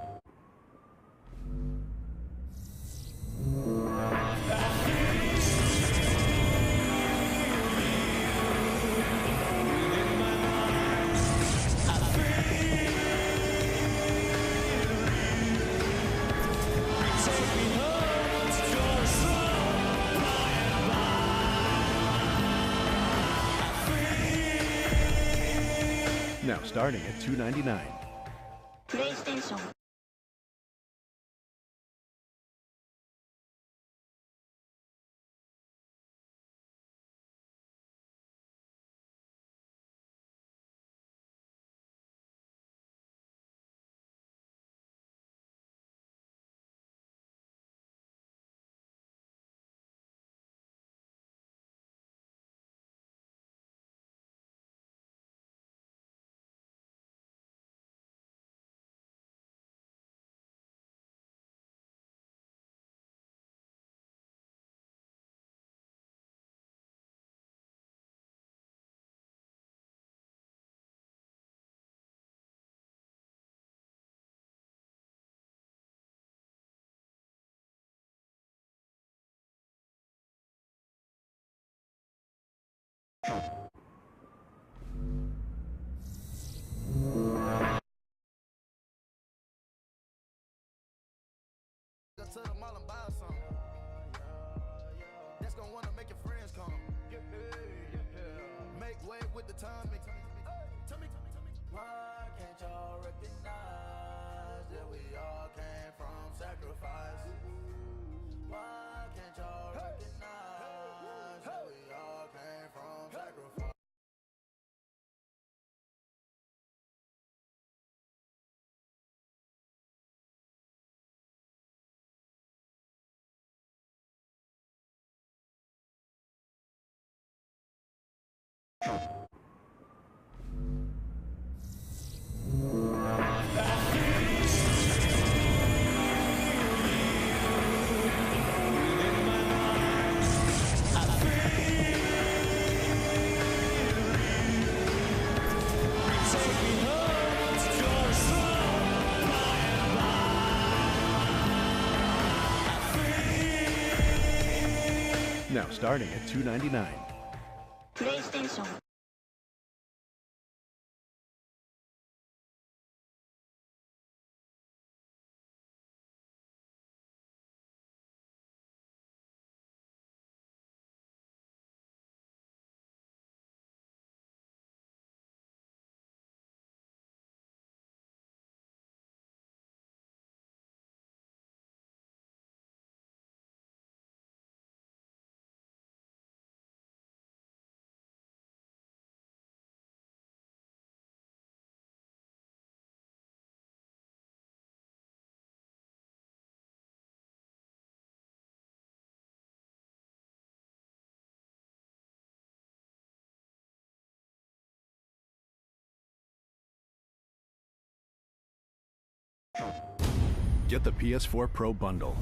[SPEAKER 7] starting at $2.99.
[SPEAKER 2] プレイステーション
[SPEAKER 8] To the mall and buy something. That's gonna wanna make your friends come. Make way with the time. Tell me. Why can't y'all recognize that we all came from sacrifice? Why can't y'all recognize that we all came from sacrifice?
[SPEAKER 7] Now starting at $2.99.
[SPEAKER 2] プレイステーション
[SPEAKER 7] Get the PS4 Pro bundle.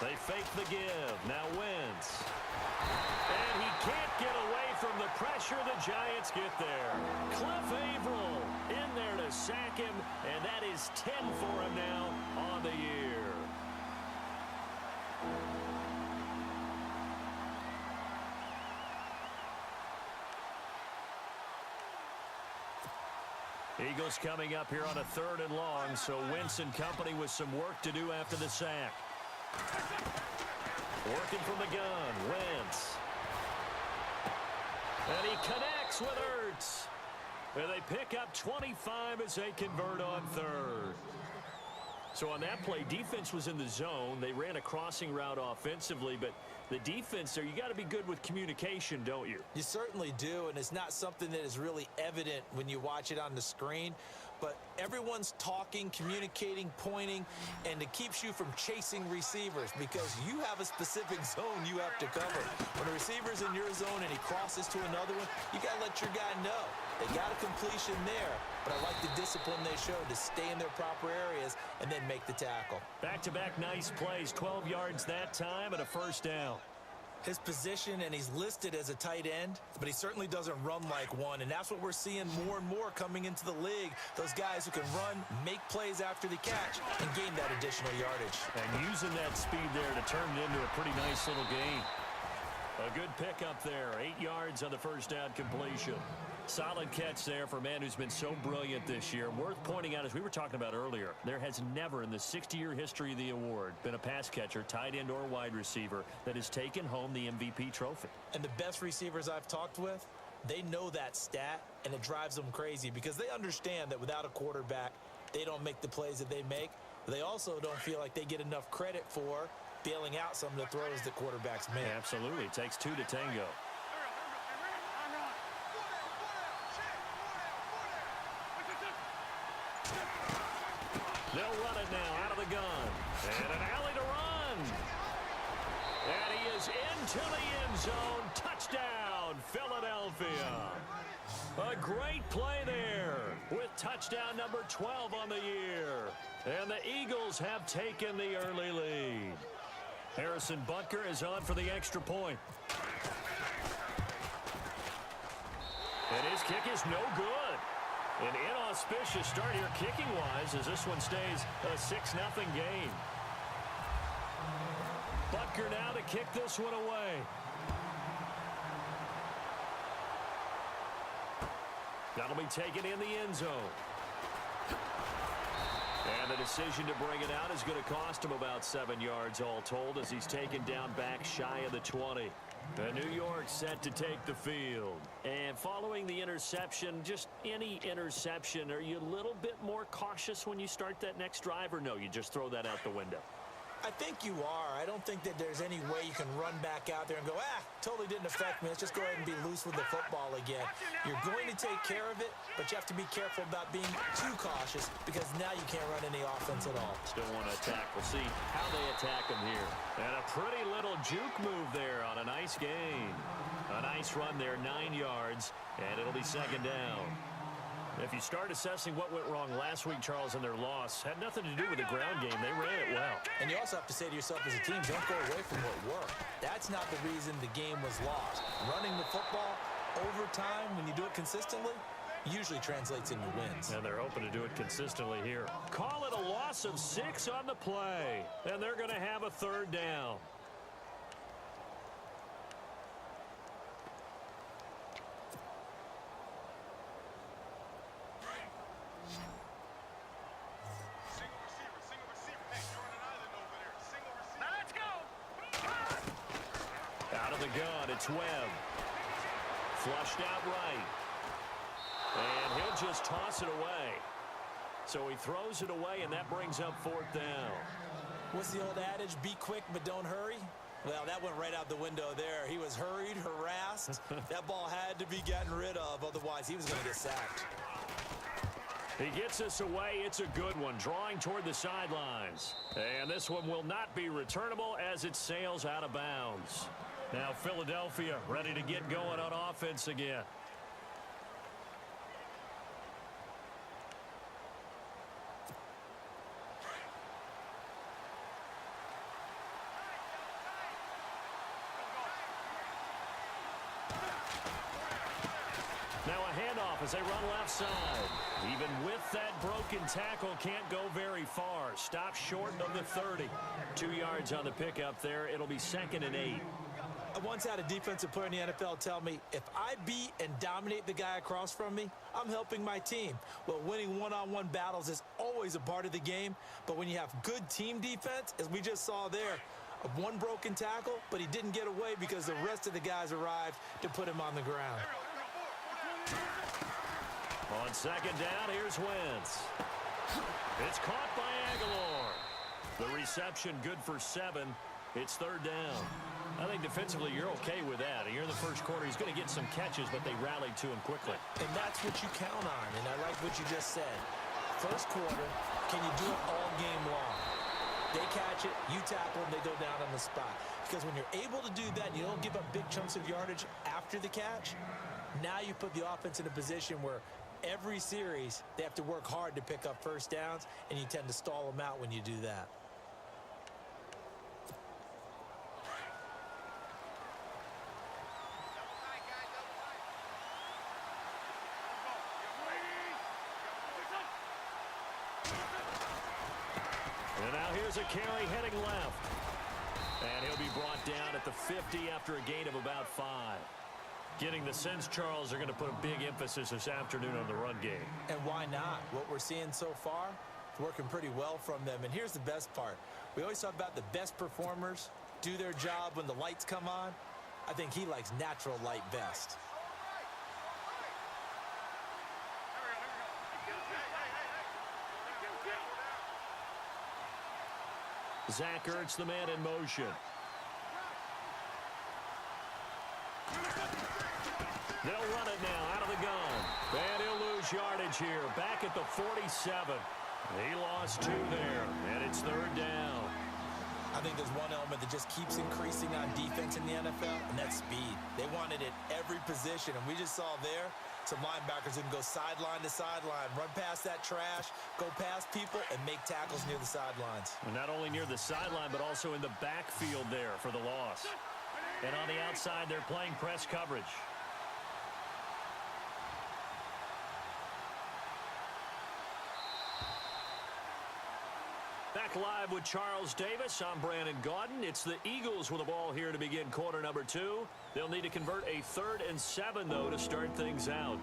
[SPEAKER 3] They fake the give. Now Wentz. And he can't get away from the pressure. The Giants get there. Cliff Averill in there to sack him, and that is 10 for him now on the year. Eagles coming up here on a 3rd and long, so Wentz and company with some work to do after the sack. Working from the gun, Wentz. And he connects with Ertz. And they pick up 25 as they convert on 3rd. So on that play, defense was in the zone. They ran a crossing route offensively, but the defense there, you got to be good with communication, don't you?
[SPEAKER 4] You certainly do, and it's not something that is really evident when you watch it on the screen. But everyone's talking, communicating, pointing, and it keeps you from chasing receivers because you have a specific zone you have to cover. When a receiver's in your zone and he crosses to another one, you got to let your guy know. They got a completion there, but I like the discipline they showed to stay in their proper areas and then make the tackle.
[SPEAKER 3] Back-to-back nice plays, 12 yards that time and a 1st down.
[SPEAKER 4] His position, and he's listed as a tight end, but he certainly doesn't run like one, and that's what we're seeing more and more coming into the league. Those guys who can run, make plays after the catch, and gain that additional yardage.
[SPEAKER 3] And using that speed there to turn it into a pretty nice little gain. A good pickup there, 8 yards on the 1st down completion. Solid catch there for a man who's been so brilliant this year. Worth pointing out, as we were talking about earlier, there has never in the 60-year history of the award been a pass catcher, tight end or wide receiver that has taken home the MVP trophy.
[SPEAKER 4] And the best receivers I've talked with, they know that stat, and it drives them crazy because they understand that without a quarterback, they don't make the plays that they make. But they also don't feel like they get enough credit for bailing out some of the throws that quarterbacks make.
[SPEAKER 3] Absolutely. It takes 2 to tango. They'll run it now out of the gun. And an alley to run. And he is into the end zone. Touchdown, Philadelphia. A great play there with touchdown number 12 on the year. And the Eagles have taken the early lead. Harrison Butker is on for the extra point. And his kick is no good. An inauspicious start here kicking-wise as this one stays a 6-0 game. Butker now to kick this one away. That'll be taken in the end zone. And the decision to bring it out is going to cost him about 7 yards all told as he's taken down back shy of the 20. New York set to take the field. And following the interception, just any interception, are you a little bit more cautious when you start that next drive, or no, you just throw that out the window?
[SPEAKER 4] I think you are. I don't think that there's any way you can run back out there and go, totally didn't affect me. Let's just go ahead and be loose with the football again. You're going to take care of it, but you have to be careful about being too cautious because now you can't run any offense at all.
[SPEAKER 3] Still want to attack. We'll see how they attack him here. And a pretty little juke move there on a nice gain. A nice run there, 9 yards, and it'll be 2nd down. If you start assessing what went wrong last week, Charles, in their loss, had nothing to do with the ground game. They ran it well.
[SPEAKER 4] And you also have to say to yourself as a team, don't go away from what worked. That's not the reason the game was lost. Running the football over time, when you do it consistently, usually translates into wins.
[SPEAKER 3] And they're hoping to do it consistently here. Call it a loss of 6 on the play. And they're going to have a 3rd down. It's Webb. Flushed out right. And he'll just toss it away. So he throws it away, and that brings up 4th down.
[SPEAKER 4] What's the old adage? Be quick, but don't hurry. Well, that went right out the window there. He was hurried, harassed. That ball had to be gotten rid of, otherwise he was going to get sacked.
[SPEAKER 3] He gets us away. It's a good one, drawing toward the sidelines. And this one will not be returnable as it sails out of bounds. Now Philadelphia ready to get going on offense again. off as they run left side. Even with that broken tackle, can't go very far. Stop short of the 30. 2 yards on the pickup there. It'll be 2nd and 8.
[SPEAKER 4] I once had a defensive player in the NFL tell me, if I beat and dominate the guy across from me, I'm helping my team. Well, winning one-on-one battles is always a part of the game, but when you have good team defense, as we just saw there, one broken tackle, but he didn't get away because the rest of the guys arrived to put him on the ground.
[SPEAKER 3] On 2nd down, here's Wentz. It's caught by Aguilar. The reception good for 7. It's 3rd down. I think defensively you're okay with that. Here in the first quarter, he's going to get some catches, but they rallied to him quickly.
[SPEAKER 4] And that's what you count on, and I like what you just said. First quarter, can you do it all game long? They catch it, you tackle them, they go down on the spot. Because when you're able to do that, you don't give up big chunks of yardage after the catch, now you put the offense in a position where every series they have to work hard to pick up first downs, and you tend to stall them out when you do that.
[SPEAKER 3] And now here's a carry heading left. And he'll be brought down at the 50 after a gain of about 5. Getting the sense, Charles, they're going to put a big emphasis this afternoon on the run game.
[SPEAKER 4] And why not? What we're seeing so far is working pretty well from them. And here's the best part. We always talk about the best performers do their job when the lights come on. I think he likes natural light best.
[SPEAKER 3] Zach Ertz, the man in motion. They'll run it now out of the gun. And he'll lose yardage here. Back at the 47. He lost 2 there, and it's 3rd down.
[SPEAKER 4] I think there's one element that just keeps increasing on defense in the NFL, and that's speed. They want it at every position, and we just saw there some linebackers who can go sideline to sideline, run past that trash, go past people, and make tackles near the sidelines.
[SPEAKER 3] And not only near the sideline, but also in the backfield there for the loss. And on the outside, they're playing press coverage. Back live with Charles Davis. I'm Brandon Gaudin. It's the Eagles with the ball here to begin quarter number 2. They'll need to convert a 3rd and 7, though, to start things out.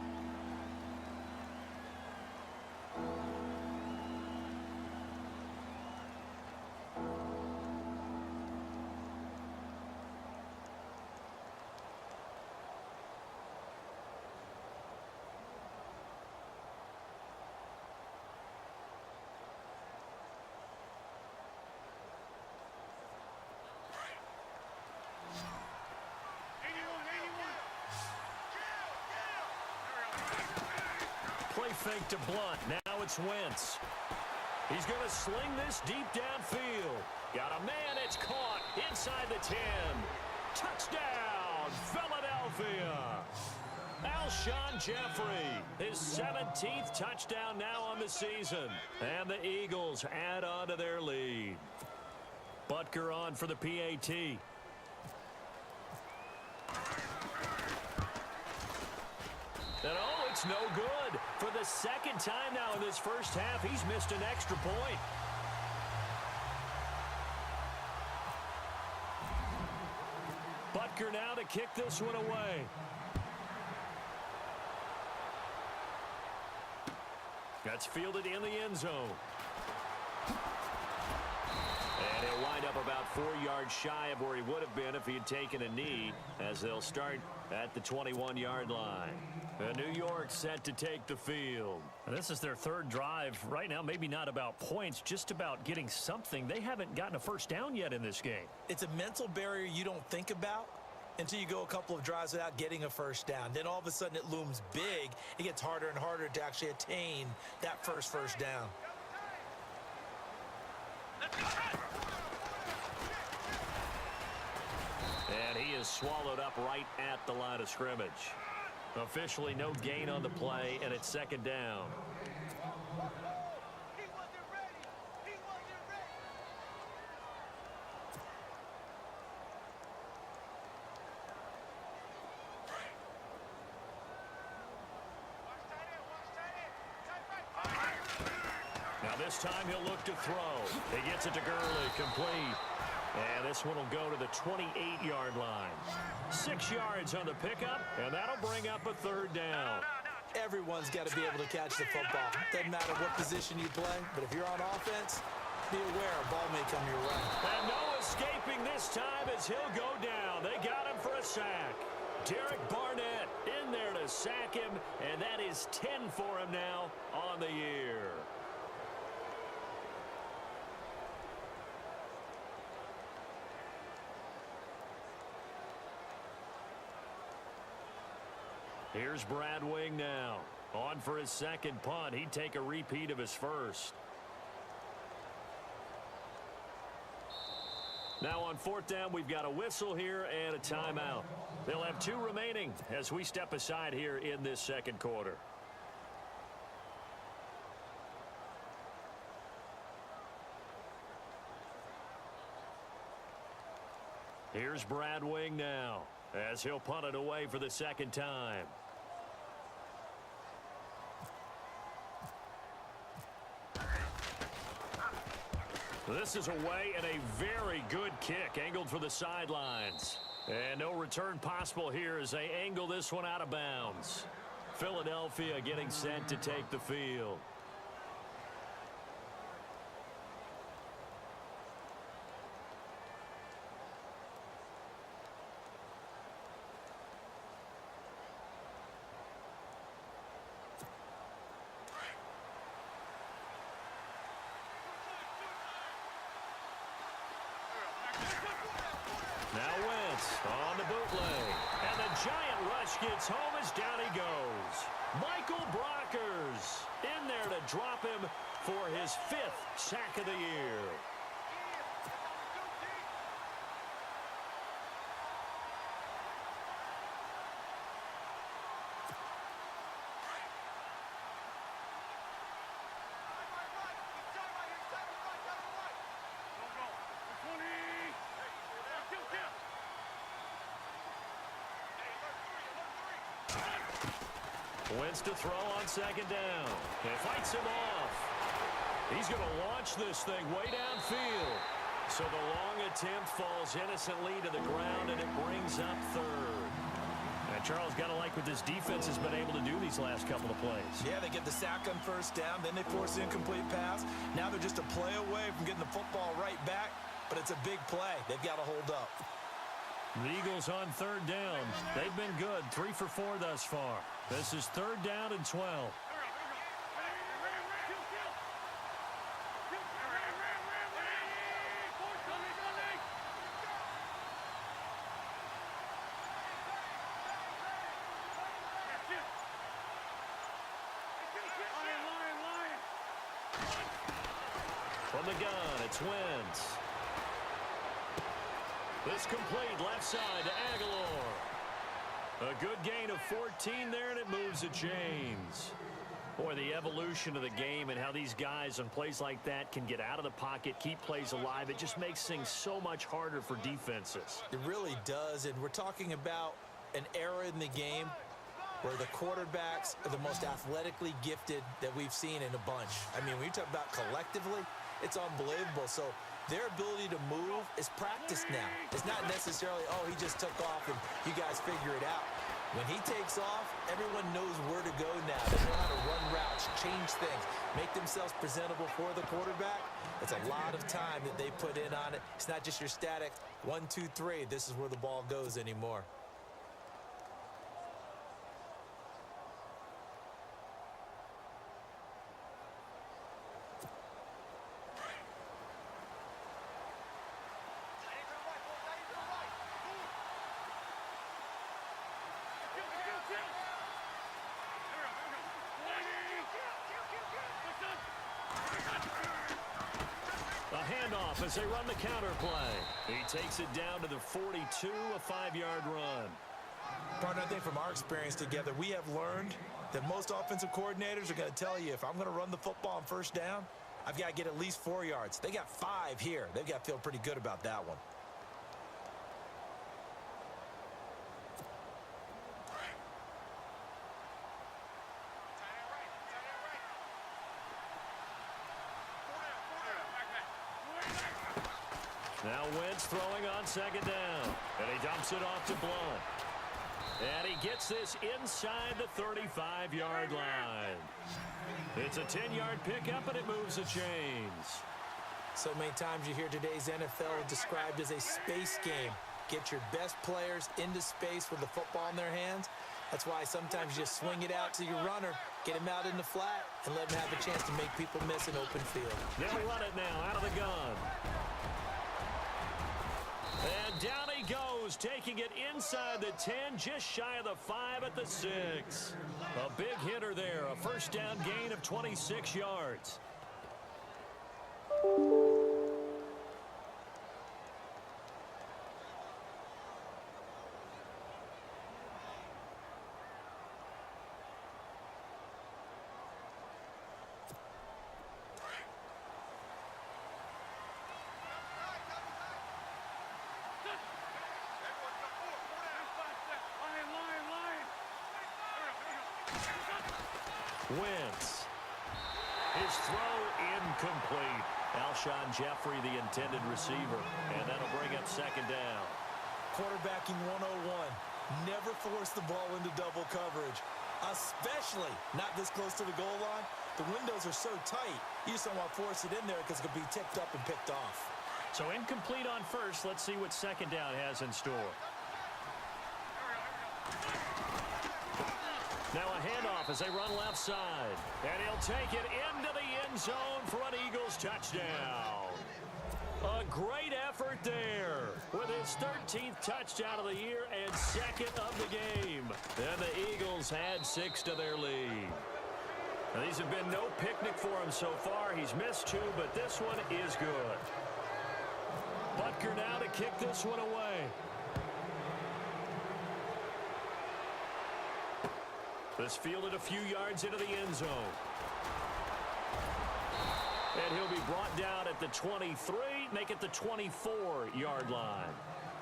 [SPEAKER 3] Play fake to Blunt. Now it's Wentz. He's going to sling this deep downfield. Got a man. It's caught inside the 10. Touchdown, Philadelphia. Alshon Jeffrey, his 17th touchdown now on the season. And the Eagles add on to their lead. Butker on for the PAT. And oh, it's no good. For the 2nd time now in this first half, he's missed an extra point. Butker now to kick this one away. That's fielded in the end zone. And he'll wind up about 4 yards shy of where he would have been if he had taken a knee, as they'll start at the 21-yard line. And New York set to take the field. And this is their 3rd drive. Right now, maybe not about points, just about getting something. They haven't gotten a first down yet in this game.
[SPEAKER 4] It's a mental barrier you don't think about until you go a couple of drives without getting a first down. Then all of a sudden it looms big. It gets harder and harder to actually attain that first down.
[SPEAKER 3] And he is swallowed up right at the line of scrimmage. Officially no gain on the play, and it's 2nd down. This time he'll look to throw. He gets it to Gurley, complete. And this one will go to the 28-yard line. 6 yards on the pickup, and that'll bring up a third down.
[SPEAKER 4] Everyone's got to be able to catch the football. Doesn't matter what position you play, but if you're on offense, be aware a ball may come your way.
[SPEAKER 3] And no escaping this time as he'll go down. They got him for a sack. Derek Barnett in there to sack him, and that is 10 for him now on the year. Here's Brad Wing now. On for his second punt. He'd take a repeat of his first. Now on fourth down, we've got a whistle here and a timeout. They'll have 2 remaining as we step aside here in this second quarter. Here's Brad Wing now as he'll punt it away for the second time. This is away and a very good kick angled for the sidelines. And no return possible here as they angle this one out of bounds. Philadelphia getting set to take the field. Now Wentz on the bootleg. And the giant rush gets home as down he goes. Michael Brockers in there to drop him for his 5th sack of the year. Wentz to throw on second down. And fights him off. He's going to launch this thing way downfield. So the long attempt falls innocently to the ground, and it brings up third. And Charles, got to like what this defense has been able to do these last couple of plays.
[SPEAKER 4] Yeah, they get the sack on first down, then they force an incomplete pass. Now they're just a play away from getting the football right back, but it's a big play. They've got to hold up.
[SPEAKER 3] The Eagles on third down. They've been good, 3 for 4 thus far. This is third down and 12. From the gun, it's Wentz. This complete left side to Aguilar. A good gain of 14 there, and it moves the chains. Boy, the evolution of the game and how these guys on plays like that can get out of the pocket, keep plays alive, it just makes things so much harder for defenses.
[SPEAKER 4] It really does, and we're talking about an era in the game where the quarterbacks are the most athletically gifted that we've seen in a bunch. I mean, when you talk about collectively, it's unbelievable. So their ability to move is practiced now. It's not necessarily, oh, he just took off and you guys figure it out. When he takes off, everyone knows where to go now. They know how to run routes, change things, make themselves presentable for the quarterback. It's a lot of time that they put in on it. It's not just your static 1, 2, 3. This is where the ball goes anymore.
[SPEAKER 3] Handoff as they run the counter play. He takes it down to the 42, a 5-yard run.
[SPEAKER 4] Partner, I think from our experience together, we have learned that most offensive coordinators are going to tell you, if I'm going to run the football on first down, I've got to get at least 4 yards. They got 5 here. They've got to feel pretty good about that one.
[SPEAKER 3] Now Wentz throwing on second down. And he dumps it off to Blunt. And he gets this inside the 35-yard line. It's a 10-yard pickup, and it moves the chains.
[SPEAKER 4] So many times you hear today's NFL described as a space game. Get your best players into space with the football in their hands. That's why sometimes you just swing it out to your runner, get him out in the flat, and let him have a chance to make people miss an open field.
[SPEAKER 3] They'll run it now out of the gun. And down he goes, taking it inside the 10, just shy of the 5 at the 6. A big hitter there, a first down gain of 26 yards. Wentz. His throw incomplete. Alshon Jeffrey, the intended receiver, and that'll bring up second down.
[SPEAKER 4] Quarterbacking 101. Never force the ball into double coverage, especially not this close to the goal line. The windows are so tight, you just don't want to force it in there because it could be tipped up and picked off.
[SPEAKER 3] So incomplete on first. Let's see what second down has in store. Now a handoff as they run left side. And he'll take it into the end zone for an Eagles touchdown. A great effort there with his 13th touchdown of the year and second of the game. And the Eagles add 6 to their lead. Now, these have been no picnic for him so far. He's missed 2, but this one is good. Butker now to kick this one away. This fielded a few yards into the end zone. And he'll be brought down at the 23, make it the 24-yard line.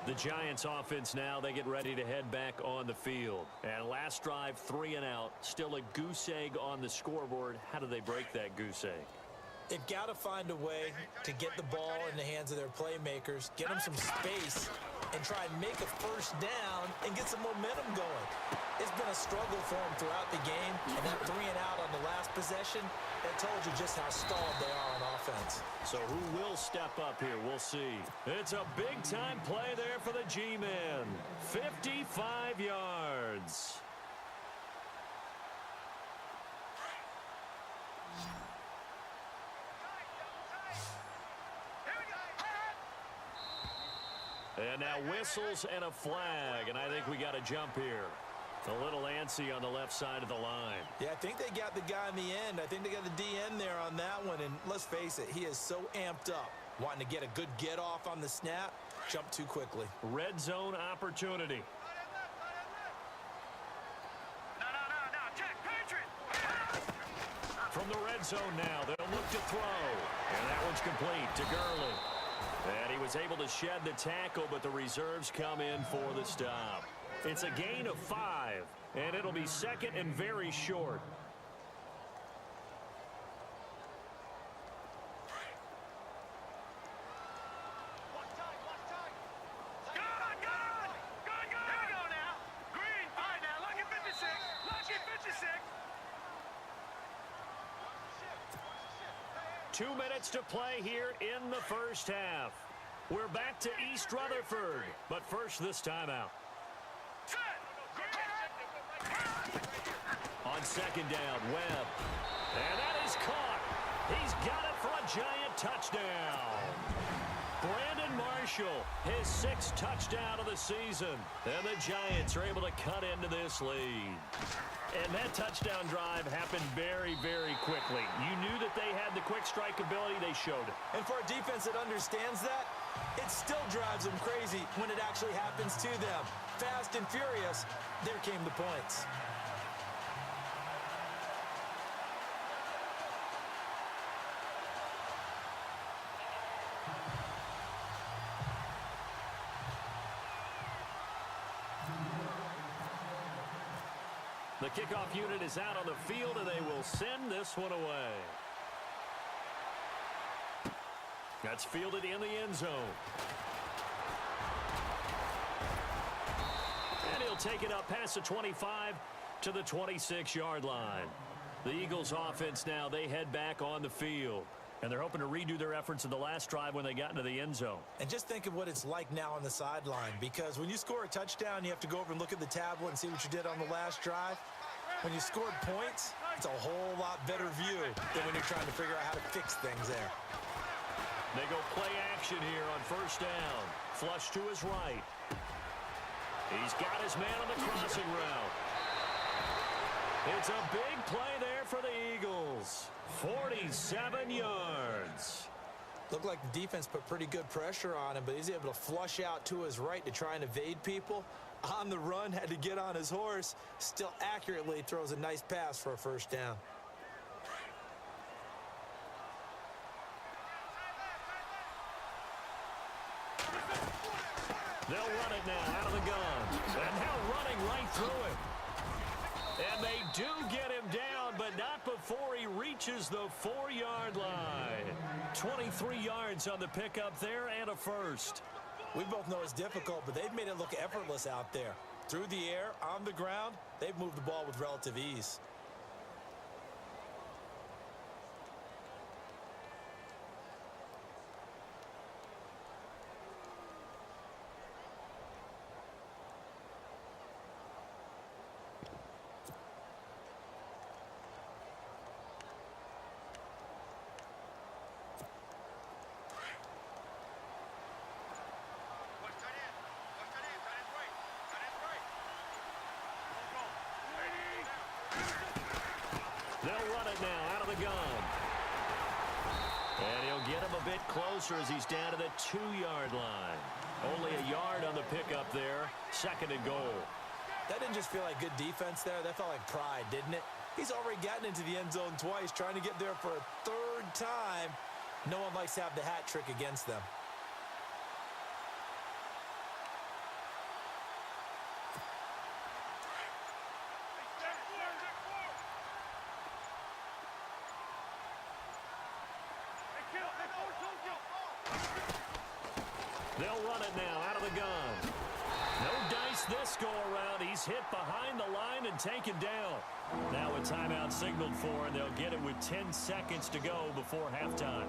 [SPEAKER 3] The Giants offense now, they get ready to head back on the field. And last drive, 3 and out. Still a goose egg on the scoreboard. How do they break that goose egg?
[SPEAKER 4] They've got to find a way to get the ball in the hands of their playmakers, get them some space, and try and make a first down and get some momentum going. It's been a struggle for them throughout the game, and that 3 and out on the last possession, that told you just how stalled they are on offense.
[SPEAKER 3] So who will step up here? We'll see. It's a big-time play there for the G-men. 55 yards. And now whistles and a flag, and I think we got a jump here. A little antsy on the left side of the line.
[SPEAKER 4] Yeah, I think they got the guy in the end. I think they got the DN there on that one, and let's face it, he is so amped up, wanting to get a good get-off on the snap, jump too quickly.
[SPEAKER 3] Red zone opportunity. From the red zone now, they'll look to throw. And that one's complete to Gurley. And he was able to shed the tackle, but the reserves come in for the stop. It's a gain of 5, and it'll be second and very short. Two minutes to play here in the first half. We're back to East Rutherford, but first this timeout. On second down, Webb. And that is caught. He's got it for a Giant touchdown. Brandon Marshall, his 6th touchdown of the season. And the Giants are able to cut into this lead. And that touchdown drive happened very, very quickly. You knew that they had the quick strike ability. They showed it.
[SPEAKER 4] And for a defense that understands that, it still drives them crazy when it actually happens to them. Fast and furious, there came the points.
[SPEAKER 3] The kickoff unit is out on the field, and they will send this one away. That's fielded in the end zone. And he'll take it up past the 25 to the 26-yard line. The Eagles offense now, they head back on the field. And they're hoping to redo their efforts in the last drive when they got into the end zone.
[SPEAKER 4] And just think of what it's like now on the sideline, because when you score a touchdown, you have to go over and look at the tablet and see what you did on the last drive. When you scored points, it's a whole lot better view than when you're trying to figure out how to fix things there.
[SPEAKER 3] They go play action here on first down. Flush to his right. He's got his man on the crossing route. It's a big play there for the Eagles. 47 yards.
[SPEAKER 4] Looked like the defense put pretty good pressure on him, but he's able to flush out to his right to try and evade people. On the run, had to get on his horse. Still accurately throws a nice pass for a first down.
[SPEAKER 3] They'll run it now out of the gun. And now running right through it. And they do get him down, but not before he reaches the 4-yard line. 23 yards on the pickup there and a first.
[SPEAKER 4] We both know it's difficult, but they've made it look effortless out there. Through the air, on the ground, they've moved the ball with relative ease.
[SPEAKER 3] They'll run it now out of the gun. And he'll get him a bit closer as he's down to the 2-yard line. Only a yard on the pickup there. Second and goal.
[SPEAKER 4] That didn't just feel like good defense there. That felt like pride, didn't it? He's already gotten into the end zone twice, trying to get there for a third time. No one likes to have the hat trick against them.
[SPEAKER 3] They'll run it now out of the gun. No dice this go-around. He's hit behind the line and taken down. Now a timeout signaled for, and they'll get it with 10 seconds to go before halftime.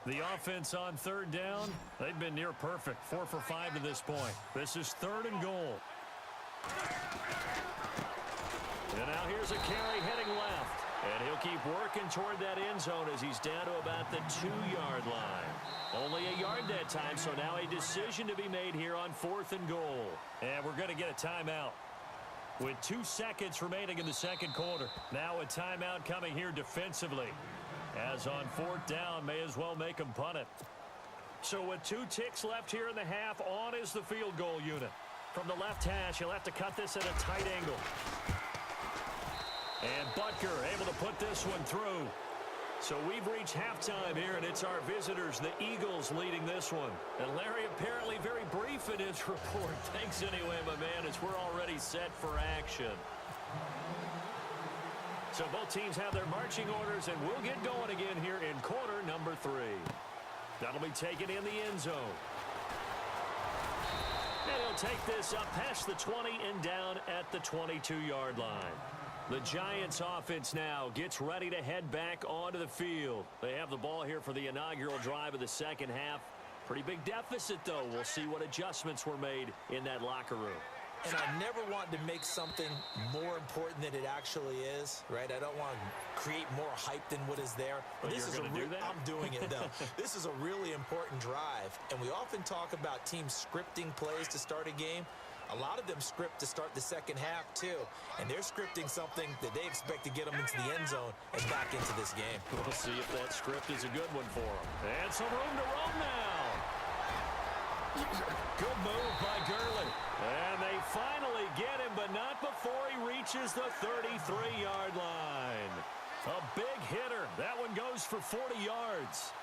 [SPEAKER 3] The offense on third down, they've been near perfect. 4 for 5 to this point. This is third and goal. And now here's a carry heading left. And he'll keep working toward that end zone as he's down to about the 2-yard line. Only a yard that time, so now a decision to be made here on 4th and goal. And we're going to get a timeout with 2 seconds remaining in the second quarter. Now a timeout coming here defensively. As on 4th down, may as well make them punt it. So with 2 ticks left here in the half, on is the field goal unit. From the left hash, he'll have to cut this at a tight angle. And Butker able to put this one through. So we've reached halftime here, and it's our visitors, the Eagles, leading this one. And Larry apparently very brief in his report. Thanks anyway, my man, as we're already set for action. So both teams have their marching orders, and we'll get going again here in quarter number 3. That'll be taken in the end zone. And he'll take this up past the 20 and down at the 22-yard line. The Giants offense now gets ready to head back onto the field. They have the ball here for the inaugural drive of the second half. Pretty big deficit, though. We'll see what adjustments were made in that locker room.
[SPEAKER 4] And I never want to make something more important than it actually is, right? I don't want to create more hype than what is there.
[SPEAKER 3] But this is do that?
[SPEAKER 4] I'm doing it, though. This is a really important drive, and we often talk about teams scripting plays to start a game. A lot of them script to start the second half, too. And they're scripting something that they expect to get them into the end zone and back into this game.
[SPEAKER 3] We'll see if that script is a good one for them. And some room to roam now. Good move by Gurley. And they finally get him, but not before he reaches the 33-yard line. A big hitter. That one goes for 40 yards.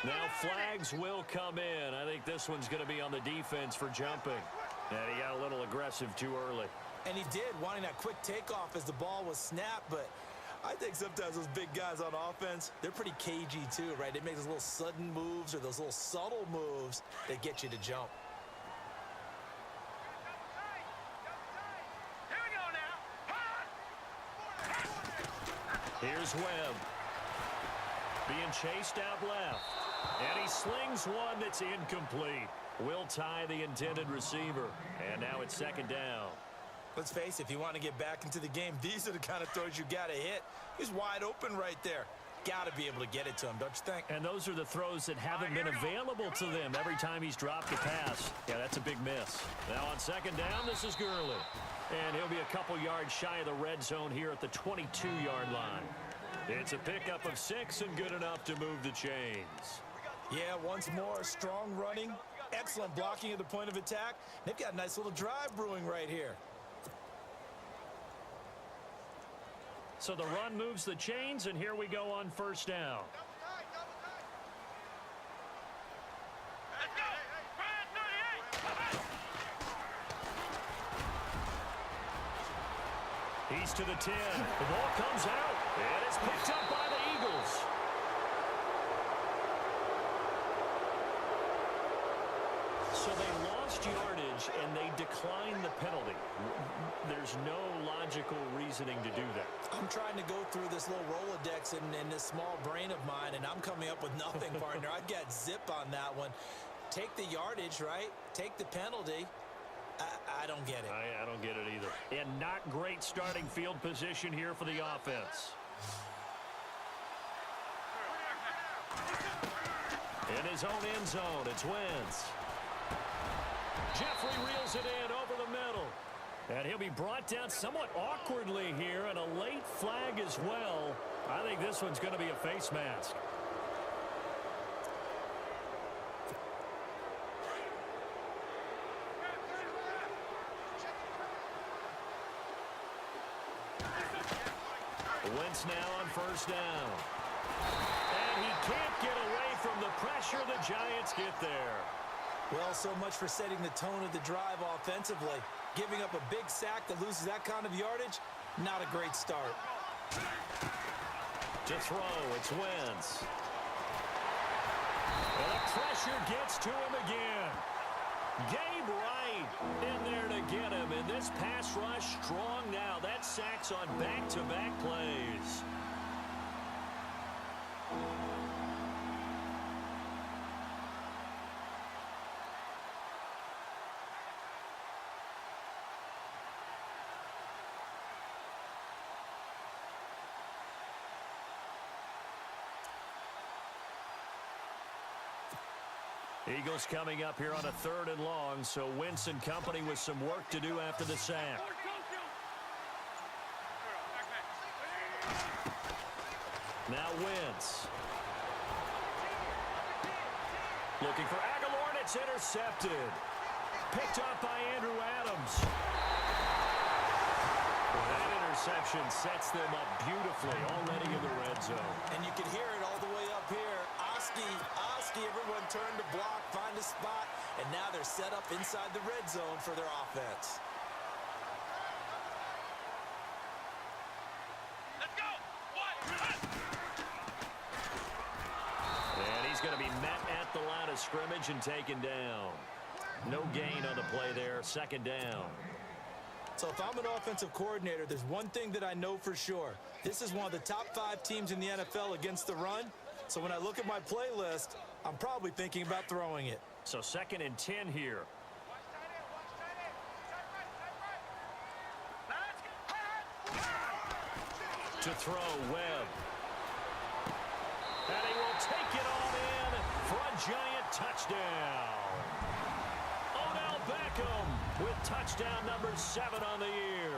[SPEAKER 3] Now flags will come in. I think this one's going to be on the defense for jumping. And he got a little aggressive too early.
[SPEAKER 4] And he did, wanting that quick takeoff as the ball was snapped, but I think sometimes those big guys on offense, they're pretty cagey too, right? They make those little sudden moves or those little subtle moves that get you to jump.
[SPEAKER 1] Here we go now.
[SPEAKER 3] Here's Webb. Being chased out left. And he slings one that's incomplete. Will tie the intended receiver. And now it's second down.
[SPEAKER 4] Let's face it, if you want to get back into the game, these are the kind of throws you got to hit. He's wide open right there. Got to be able to get it to him, don't you think?
[SPEAKER 3] And those are the throws that haven't been available to them every time he's dropped a pass. Yeah, that's a big miss. Now on second down, this is Gurley. And he'll be a couple yards shy of the red zone here at the 22-yard line. It's a pickup of 6 and good enough to move the chains.
[SPEAKER 4] Yeah, once more, strong running, excellent blocking at the point of attack. They've got a nice little drive brewing right here.
[SPEAKER 3] So the run moves the chains, and here we go on first down.
[SPEAKER 1] Let's go. Brad 38.
[SPEAKER 3] He's to the 10. The ball comes out, and it's picked up by the Eagles. So they lost yardage, and they declined the penalty. There's no logical reasoning to do that.
[SPEAKER 4] I'm trying to go through this little Rolodex in this small brain of mine, and I'm coming up with nothing, partner. I've got zip on that one. Take the yardage, right? Take the penalty. I don't get it.
[SPEAKER 3] I don't get it either. And not great starting field position here for the offense. In his own end zone, it's Wentz. Jeffrey reels it in over the middle. And he'll be brought down somewhat awkwardly here, and a late flag as well. I think this one's going to be a face mask. Wentz now on first down. And he can't get away from the pressure. The Giants get there.
[SPEAKER 4] Well, so much for setting the tone of the drive offensively. Giving up a big sack that loses that kind of yardage, not a great start.
[SPEAKER 3] To throw, it's Wentz. And the pressure gets to him again. Gabe Wright in there to get him. And this pass rush strong now. That sacks on back-to-back plays. Eagles coming up here on a 3rd and long, so Wentz and company with some work to do after the sack. Now Wentz. Looking for Aguilar, and it's intercepted. Picked up by Andrew Adams. That interception sets them up beautifully already in the red zone.
[SPEAKER 4] And you can hear it all the way up here. Oski, everyone turned to block, find a spot, and now they're set up inside the red zone for their offense.
[SPEAKER 1] Let's go.
[SPEAKER 3] And he's going to be met at the line of scrimmage and taken down. No gain on the play there, second down.
[SPEAKER 4] So if I'm an offensive coordinator, there's one thing that I know for sure. This is one of the top 5 teams in the NFL against the run. So when I look at my playlist, I'm probably thinking about throwing it.
[SPEAKER 3] So 2nd and 10 here. To throw, Webb. And he will take it on in for a Giant touchdown. Odell Beckham with touchdown number 7 on the year.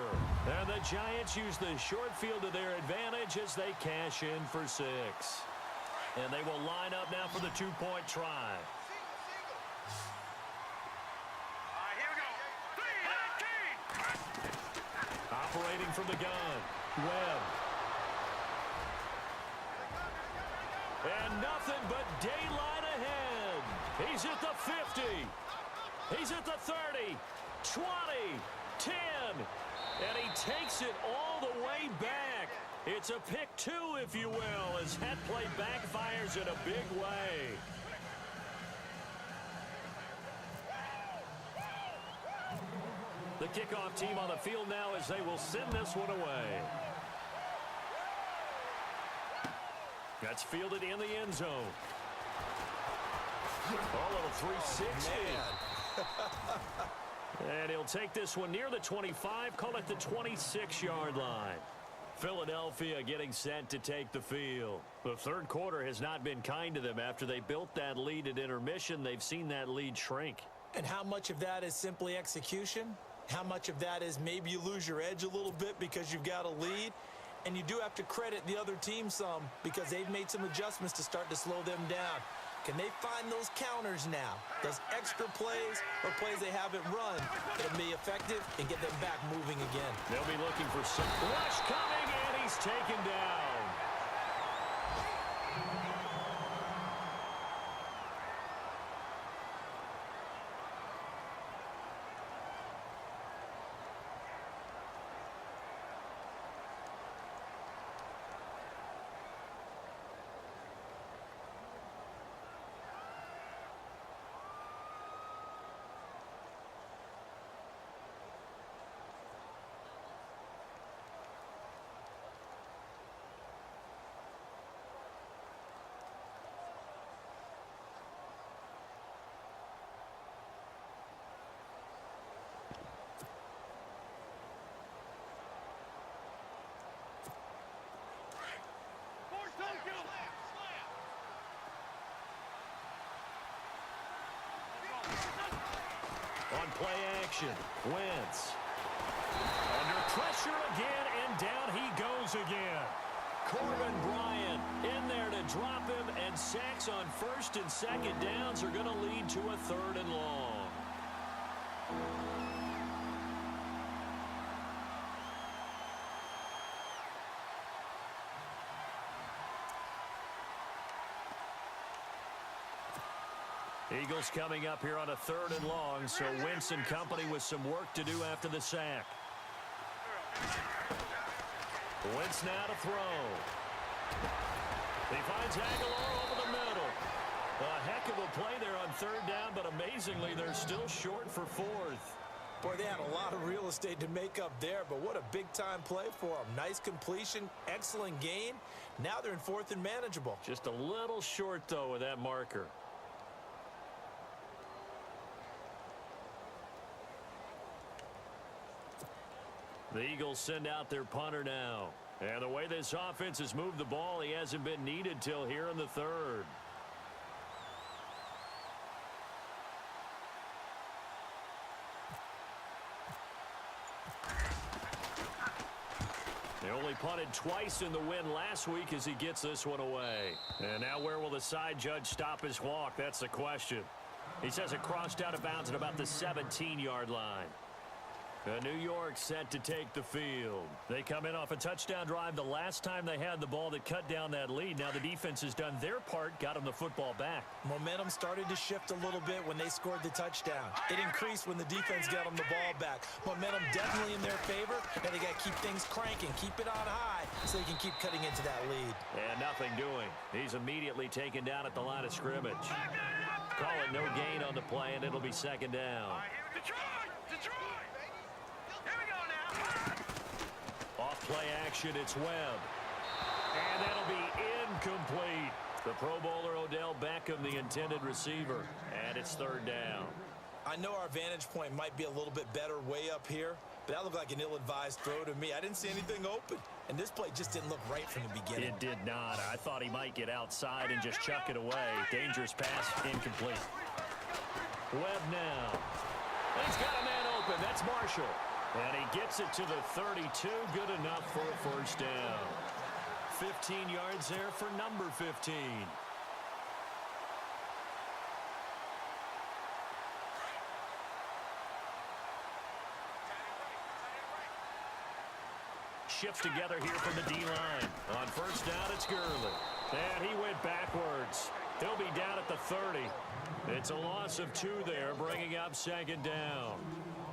[SPEAKER 3] And the Giants use the short field to their advantage as they cash in for 6. And they will line up now for the 2-point try.
[SPEAKER 1] Here we go. 3-19.
[SPEAKER 3] Operating from the gun, Webb. And nothing but daylight He's at the 50. He's at the 30, 20, 10. And he takes it all the way back. It's a pick 2, if you will, as that play backfires in a big way. The kickoff team on the field now as they will send this one away. That's fielded in the end zone. Oh, little 360. And he'll take this one near the 25, call it the 26-yard line. Philadelphia getting set to take the field. The third quarter has not been kind to them. After they built that lead at intermission, they've seen that lead shrink.
[SPEAKER 4] And how much of that is simply execution? How much of that is maybe you lose your edge a little bit because you've got a lead? And you do have to credit the other team some because they've made some adjustments to start to slow them down. Can they find those counters now? Those extra plays or plays they haven't run that'll be effective and get them back moving again?
[SPEAKER 3] They'll be looking for some rush coming, and he's taken down. On play action, Wentz. Under pressure again, and down he goes again. Corbin Bryant in there to drop him, and sacks on first and second downs are going to lead to a 3rd and long. Eagles coming up here on a 3rd and long, so Wentz and company with some work to do after the sack. Wentz now to throw. He finds Aguilar over the middle. A heck of a play there on 3rd down, but amazingly, they're still short for 4th.
[SPEAKER 4] Boy, they had a lot of real estate to make up there, but what a big-time play for them. Nice completion, excellent gain. Now they're in 4th and manageable.
[SPEAKER 3] Just a little short, though, with that marker. The Eagles send out their punter now. And the way this offense has moved the ball, he hasn't been needed till here in the 3rd. They only punted twice in the win last week as he gets this one away. And now where will the side judge stop his walk? That's the question. He says it crossed out of bounds at about the 17-yard line. New York set to take the field. They come in off a touchdown drive the last time they had the ball that cut down that lead. Now the defense has done their part, got them the football back.
[SPEAKER 4] Momentum started to shift a little bit when they scored the touchdown. It increased when the defense got them the ball back. Momentum definitely in their favor, and they got to keep things cranking, keep it on high so they can keep cutting into that lead.
[SPEAKER 3] And nothing doing. He's immediately taken down at the line of scrimmage. Call it no gain on the play, and it'll be 2nd down. Off play action, it's Webb. And that'll be incomplete. The Pro Bowler Odell Beckham, the intended receiver. And it's 3rd down.
[SPEAKER 4] I know our vantage point might be a little bit better way up here, but that looked like an ill-advised throw to me. I didn't see anything open, and this play just didn't look right from the beginning.
[SPEAKER 3] It did not. I thought he might get outside and just chuck it away. Dangerous pass, incomplete. Webb now. He's got a man open. That's Marshall. And he gets it to the 32. Good enough for a 1st down. 15 yards there for number 15. Shifts together here from the D-line. On 1st down, it's Gurley. And he went backwards. He'll be down at the 30. It's a loss of 2 there, bringing up second down.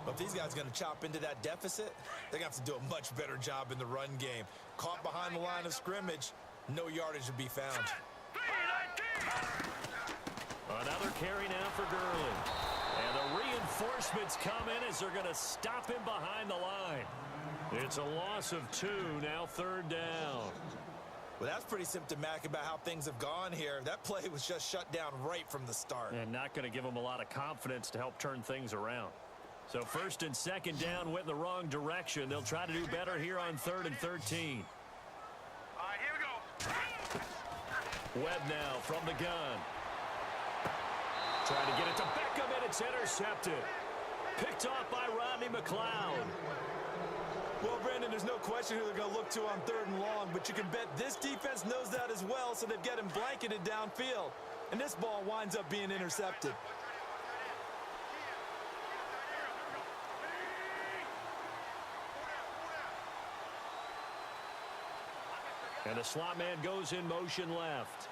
[SPEAKER 4] But if these guys are going to chop into that deficit, they're going to have to do a much better job in the run game. Caught behind the line of scrimmage, no yardage to be found.
[SPEAKER 3] Another carry now for Gurley. And the reinforcements come in as they're going to stop him behind the line. It's a loss of 2, now third down.
[SPEAKER 4] Well, that's pretty symptomatic about how things have gone here. That play was just shut down right from the start.
[SPEAKER 3] And not going to give them a lot of confidence to help turn things around. So first and second down went in the wrong direction. They'll try to do better here on 3rd and 13.
[SPEAKER 1] All right, here we go.
[SPEAKER 3] Webb now from the gun. Trying to get it to Beckham, and it's intercepted. Picked off by Rodney McLeod.
[SPEAKER 4] Well, Brandon, there's no question who they're going to look to on 3rd and long, but you can bet this defense knows that as well, so they've got him blanketed downfield. And this ball winds up being intercepted.
[SPEAKER 3] And the slot man goes in motion left.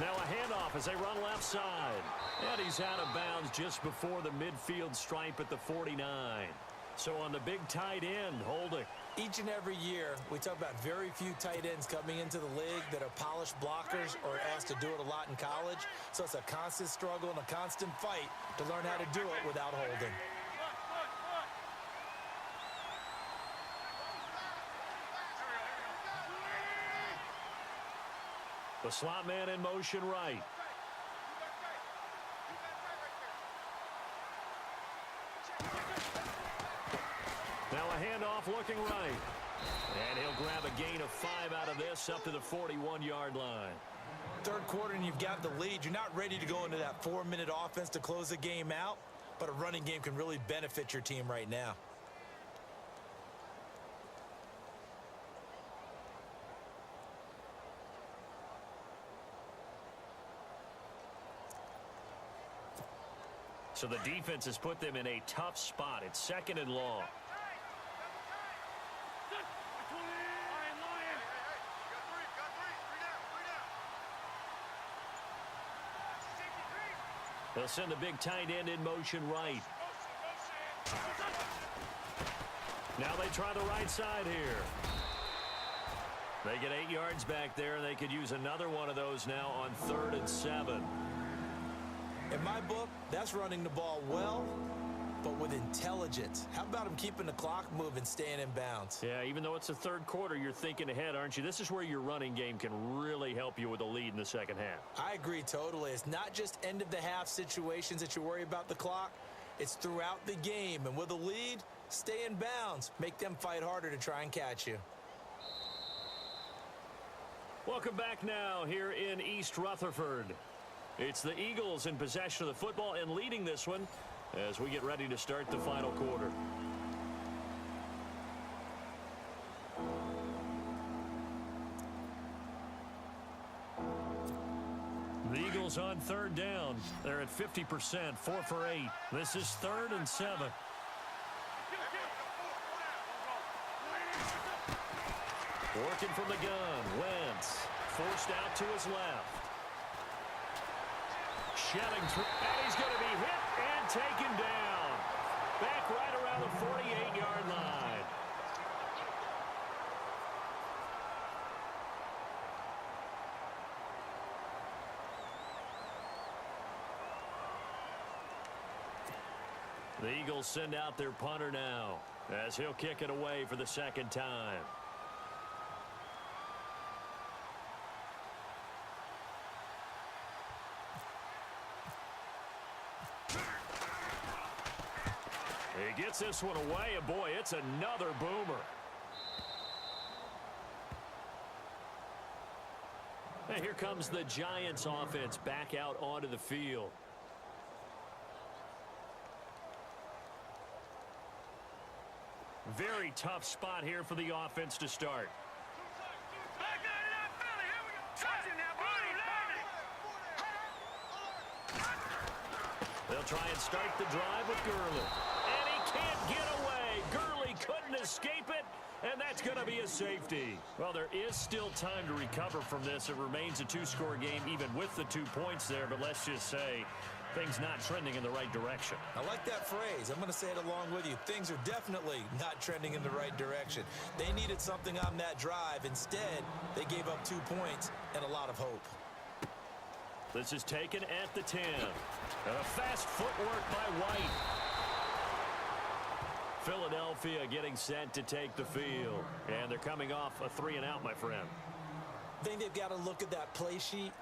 [SPEAKER 3] Now a handoff as they run left side. And he's out of bounds just before the midfield stripe at the 49. So on the big tight end, holding.
[SPEAKER 4] Each and every year, we talk about very few tight ends coming into the league that are polished blockers or asked to do it a lot in college. So it's a constant struggle and a constant fight to learn how to do it without holding.
[SPEAKER 3] The slot man in motion right. Now a handoff looking right. And he'll grab a gain of 5 out of this up to the 41-yard line.
[SPEAKER 4] 3rd quarter and you've got the lead. You're not ready to go into that 4-minute offense to close the game out, but a running game can really benefit your team right now.
[SPEAKER 3] So the defense has put them in a tough spot. It's 2nd and long. They'll send the big tight end in motion right. Now they try the right side here. They get 8 yards back there, and they could use another one of those now on 3rd and 7.
[SPEAKER 4] In my book, that's running the ball well, but with intelligence. How about him keeping the clock moving, staying in bounds?
[SPEAKER 3] Yeah, even though it's the 3rd quarter, you're thinking ahead, aren't you? This is where your running game can really help you with a lead in the 2nd half.
[SPEAKER 4] I agree totally. It's not just end-of-the-half situations that you worry about the clock. It's throughout the game. And with a lead, stay in bounds. Make them fight harder to try and catch you.
[SPEAKER 3] Welcome back now here in East Rutherford. It's the Eagles in possession of the football and leading this one as we get ready to start the final quarter. The Eagles on 3rd down. They're at 50%, 4 for 8. This is 3rd and 7. Working from the gun, Wentz forced out to his left. Shelling through, and he's going to be hit and taken down. Back right around the 48-yard line. The Eagles send out their punter now as he'll kick it away for the 2nd time. He gets this one away, and boy, it's another boomer. And here comes the Giants offense back out onto the field. Very tough spot here for the offense to start. They'll try and start the drive with Gurley. And he can't get away. Gurley couldn't escape it, and that's going to be a safety. Well, there is still time to recover from this. It remains a two-score game even with the 2 points there, but let's just say things not trending in the right direction.
[SPEAKER 4] I like that phrase. I'm going to say it along with you. Things are definitely not trending in the right direction. They needed something on that drive. Instead, they gave up 2 points and a lot of hope.
[SPEAKER 3] This is taken at the 10. And a fast footwork by White. Philadelphia getting set to take the field. And they're coming off a 3-and-out, my friend.
[SPEAKER 4] I think they've got to look at that play sheet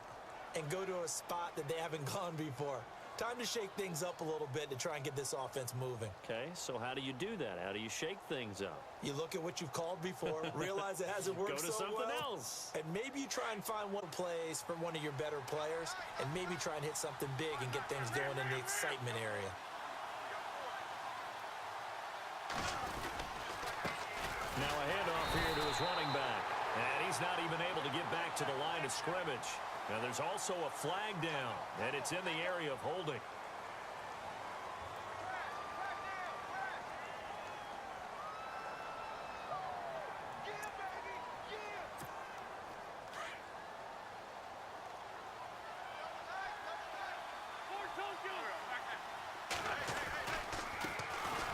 [SPEAKER 4] and go to a spot that they haven't gone before. Time to shake things up a little bit to try and get this offense moving.
[SPEAKER 3] Okay, so how do you do that? How do you shake things up?
[SPEAKER 4] You look at what you've called before, realize it hasn't worked so well.
[SPEAKER 3] Go to something else.
[SPEAKER 4] And maybe you try and find one plays from one of your better players, and maybe try and hit something big and get things going in the excitement area.
[SPEAKER 3] Now a handoff here to his running back. And he's not even able to get back to the line of scrimmage. Now there's also a flag down, and it's in the area of holding.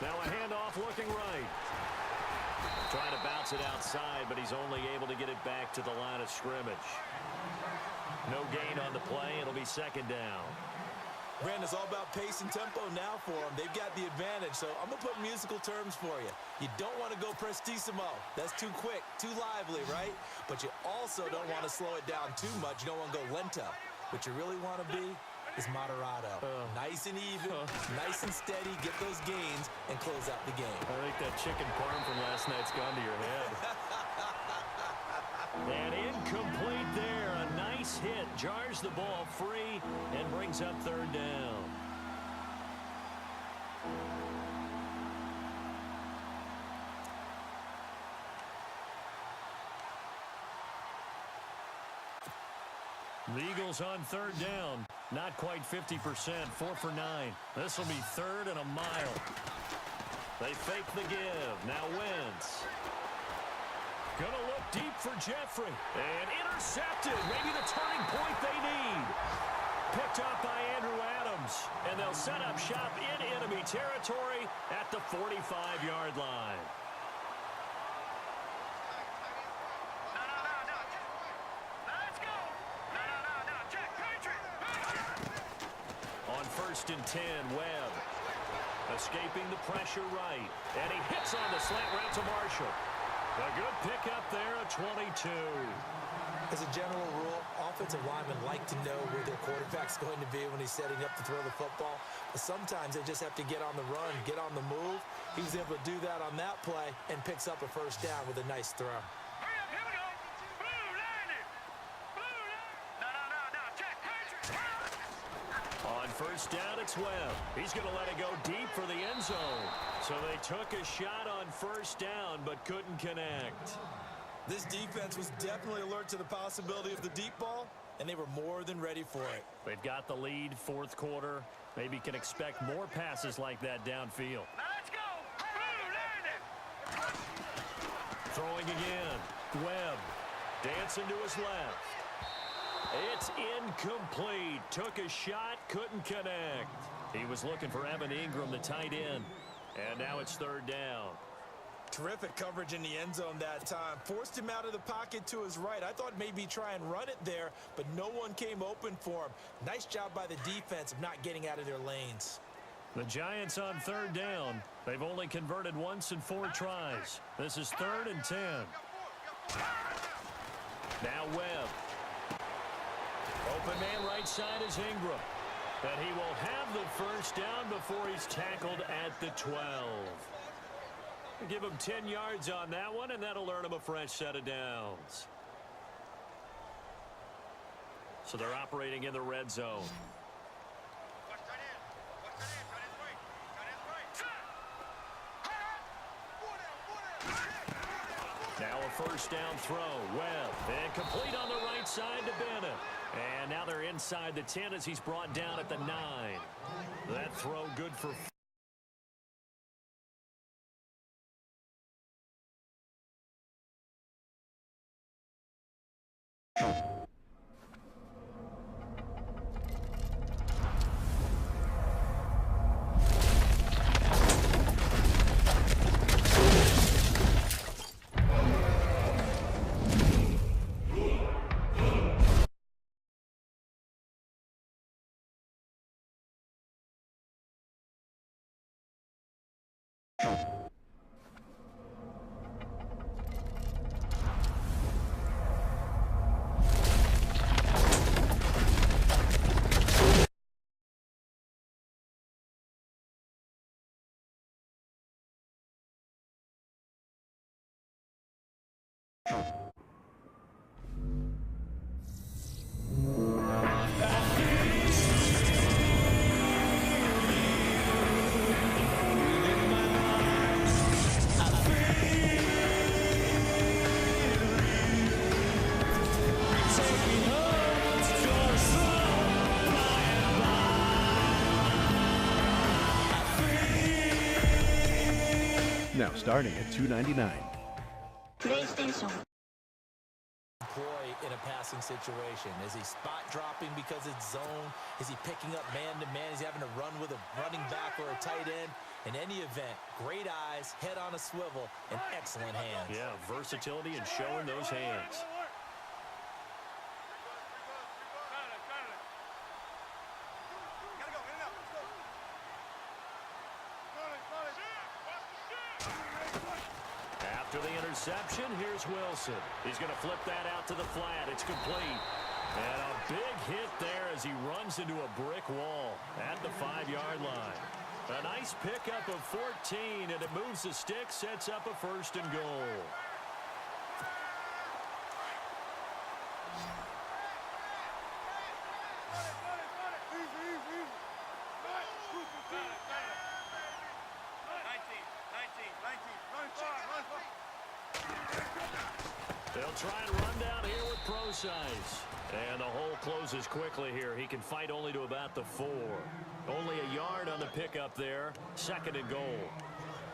[SPEAKER 3] Now a handoff looking right. Trying to bounce it outside, but he's only able to get it back to the line of scrimmage. No gain on the play. It'll be second down.
[SPEAKER 4] Brandon, it's all about pace and tempo now for them. They've got the advantage, so I'm going to put musical terms for you. You don't want to go prestissimo. That's too quick, too lively, right? But you also don't want to slow it down too much. You don't want to go lento. What you really want to be is moderato. Nice and even, nice and steady, get those gains, and close out the game.
[SPEAKER 3] I think that chicken parm from last night's gone to your head. And incomplete there. A nice hit. Jars the ball free and brings up third down. The Eagles on third down. Not quite 50%. 4 for 9. This will be third and a mile. They fake the give. Now Wentz. Gonna look deep for Jeffrey. And intercepted. Maybe the turning point they need. Picked up by Andrew Adams. And they'll set up shop in enemy territory at the 45-yard line. On 1st and 10, Webb. Escaping the pressure right. And he hits on the slant route to Marshall. A good pickup there at 22.
[SPEAKER 4] As a general rule, offensive linemen like to know where their quarterback's going to be when he's setting up to throw the football. But sometimes they just have to get on the run, get on the move. He was able to do that on that play and picks up a first down with a nice throw.
[SPEAKER 3] On 1st down, it's Webb. He's going to let it go deep for the end zone. So they took a shot on 1st down, but couldn't connect.
[SPEAKER 4] This defense was definitely alert to the possibility of the deep ball, and they were more than ready for it.
[SPEAKER 3] They've got the lead, 4th quarter. Maybe can expect more passes like that downfield.
[SPEAKER 1] Let's go!
[SPEAKER 3] Throwing again. Webb. Dancing to his left. It's incomplete. Took a shot, couldn't connect. He was looking for Evan Ingram, the tight end. And now it's 3rd down.
[SPEAKER 4] Terrific coverage in the end zone that time. Forced him out of the pocket to his right. I thought maybe try and run it there, but no one came open for him. Nice job by the defense of not getting out of their lanes.
[SPEAKER 3] The Giants on 3rd down. They've only converted once in 4 tries. This is 3rd and 10. Now Webb. Open man right side is Ingram. And he will have the first down before he's tackled at the 12. Give him 10 yards on that one, and that'll earn him a fresh set of downs. So they're operating in the red zone. Now a first down throw. Webb. And complete on the right side to Bennett. And now they're inside the 10 as he's brought down at the 9. That throw good for
[SPEAKER 7] Now starting at $2.99.
[SPEAKER 2] PlayStation.
[SPEAKER 4] Employ in a passing situation. Is he spot dropping because it's zone? Is he picking up man-to-man? Is he having to run with a running back or a tight end? In any event, great eyes, head on a swivel, and excellent hands.
[SPEAKER 3] Yeah, versatility and showing those hands. After the interception, here's Wilson. He's going to flip that out to the flat. It's complete. And a big hit there as he runs into a brick wall at the 5-yard line. A nice pickup of 14, and it moves the stick, sets up a 1st and goal. They'll try and run down here with Pro-Size. And the hole closes quickly here. He can fight only to about the 4. Only a yard on the pickup there. 2nd and goal.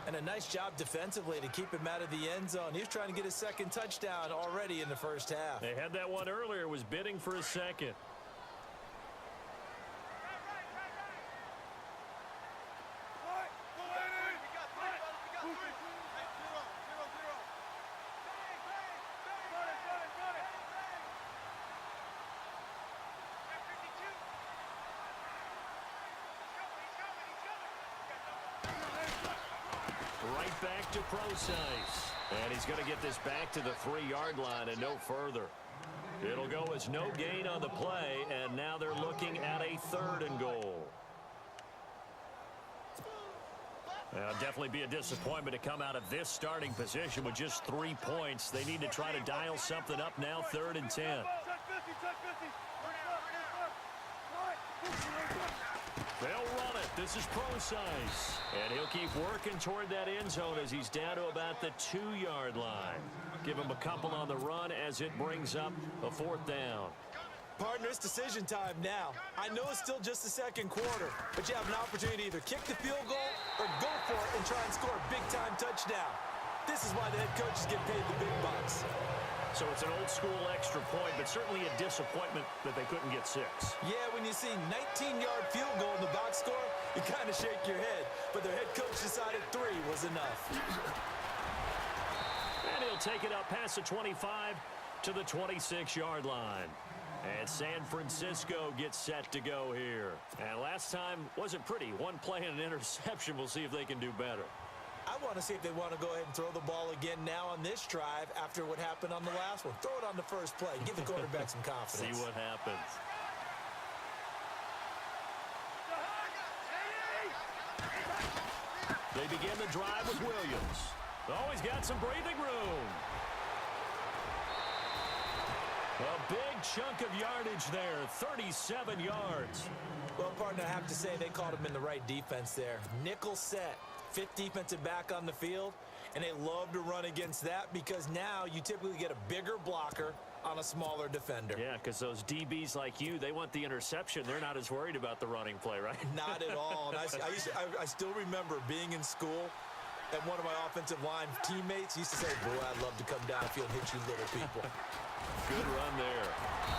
[SPEAKER 4] And a nice job defensively to keep him out of the end zone. He was trying to get his 2nd touchdown already in the 1st half.
[SPEAKER 3] They had that one earlier, was bidding for a 2nd. Right back to Pro-Size. And he's going to get this back to the 3-yard line and no further. It'll go as no gain on the play, and now they're looking at a 3rd and goal. Definitely be a disappointment to come out of this starting position with just 3 points. They need to try to dial something up now, 3rd and 10. They'll run it. This is Pro-Size. And he'll keep working toward that end zone as he's down to about the 2-yard line. Give him a couple on the run as it brings up a 4th down.
[SPEAKER 4] Partner, it's decision time now. I know it's still just the 2nd quarter, but you have an opportunity to either kick the field goal or go for it and try and score a big-time touchdown. This is why the head coaches get paid the big bucks.
[SPEAKER 3] So it's an old-school extra point, but certainly a disappointment that they couldn't get 6.
[SPEAKER 4] Yeah, when you see 19-yard field goal in the box score, you kind of shake your head. But their head coach decided 3 was enough.
[SPEAKER 3] And he'll take it up past the 25 to the 26-yard line. And San Francisco gets set to go here. And last time wasn't pretty. 1 play and an interception. We'll see if they can do better.
[SPEAKER 4] I want to see if they want to go ahead and throw the ball again now on this drive after what happened on the last one. Throw it on the first play. Give the quarterback some confidence.
[SPEAKER 3] See what happens. They begin the drive with Williams. Oh, he's got some breathing room. A big chunk of yardage there, 37 yards.
[SPEAKER 4] Well, partner, I have to say they caught him in the right defense there. Nickel set. 5th defensive back on the field, and they love to run against that because now you typically get a bigger blocker on a smaller defender.
[SPEAKER 3] Yeah, because those DBs like you, they want the interception. They're not as worried about the running play, right?
[SPEAKER 4] Not at all. And I still remember being in school, and one of my offensive line teammates used to say, boy, I'd love to come downfield and hit you little people.
[SPEAKER 3] Good run there.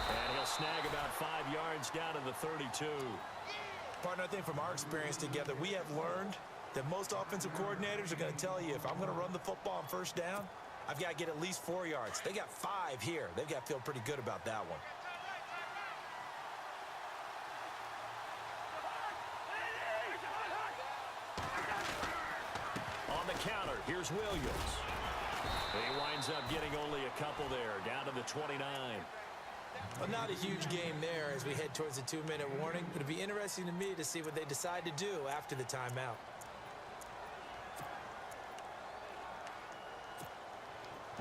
[SPEAKER 3] And he'll snag about 5 yards down to the 32.
[SPEAKER 4] Partner, I think from our experience together, we have learned that most offensive coordinators are going to tell you, if I'm going to run the football on first down, I've got to get at least 4 yards. They got 5 here. They've got to feel pretty good about that one.
[SPEAKER 3] On the counter, here's Williams. He winds up getting only a couple there, down to the 29.
[SPEAKER 4] Well, not a huge game there as we head towards the 2-minute warning. It'll be interesting to me to see what they decide to do after the timeout.